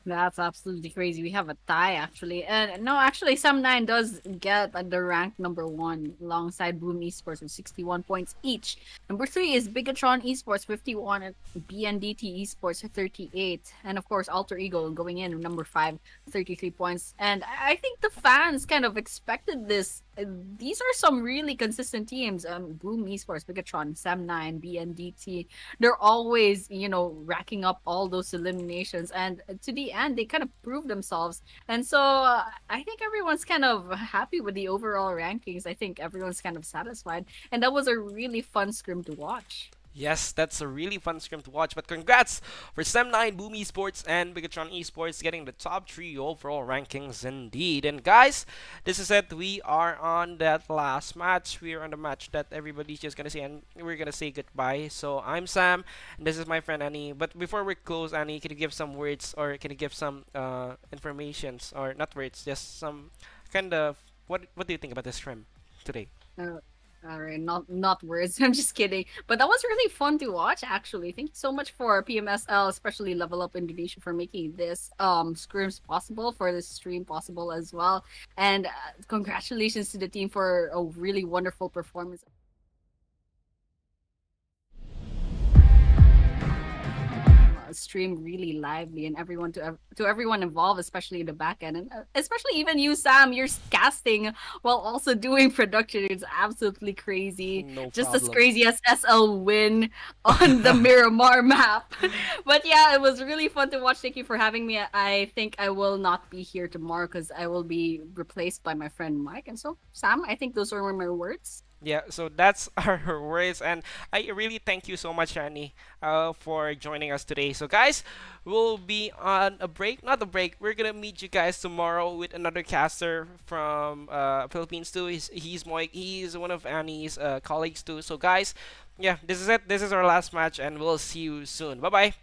That's absolutely crazy. We have a tie actually, and no, actually, Sam Nine does get the rank number one alongside Boom Esports with 61 points each. Number three is Bigatron Esports 51 and BNDT Esports 38, and of course Alter Ego going in number five, 33 points. And I think the fans kind of expected this. These are some really consistent teams. Boom Esports, Bigatron, Sam Nine, BNDT. They're always, racking up all those eliminations, and to the end, they kind of prove themselves. And so I think everyone's kind of happy with the overall rankings. I think everyone's kind of satisfied, and that was a really fun scrim to watch. Yes, that's a really fun scrim to watch. But congrats for Sem9, Boom Esports, and Bigatron Esports getting the top 3 overall rankings indeed. And guys, this is it. We are on that last match. We are on the match that everybody's just gonna say, and we're gonna say goodbye. So I'm Sam, and this is my friend Annie. But before we close, Annie, can you give some words, or can you give some informations, or not words, just some kind of what do you think about this scrim today? Uh, all right, not words. I'm just kidding. But that was really fun to watch. Actually, thank you so much for PMSL, especially Level Up Indonesia, for making this scrims possible, for this stream possible as well. And congratulations to the team for a really wonderful performance. Stream really lively, and everyone to everyone involved, especially the back end, and especially even you, Sam. You're casting while also doing production. It's absolutely crazy, No just as problem. crazy as SL win on the Miramar map. But yeah, it was really fun to watch. Thank you for having me. I think I will not be here tomorrow because I will be replaced by my friend Mike. And so, Sam, I think those were my words. Yeah, so that's our words, and I really thank you so much, Annie, for joining us today. So, guys, we'll be on a break, not a break. We're gonna meet you guys tomorrow with another caster from Philippines too. He's Moik. He's one of Annie's colleagues too. So, guys, yeah, this is it. This is our last match, and we'll see you soon. Bye bye.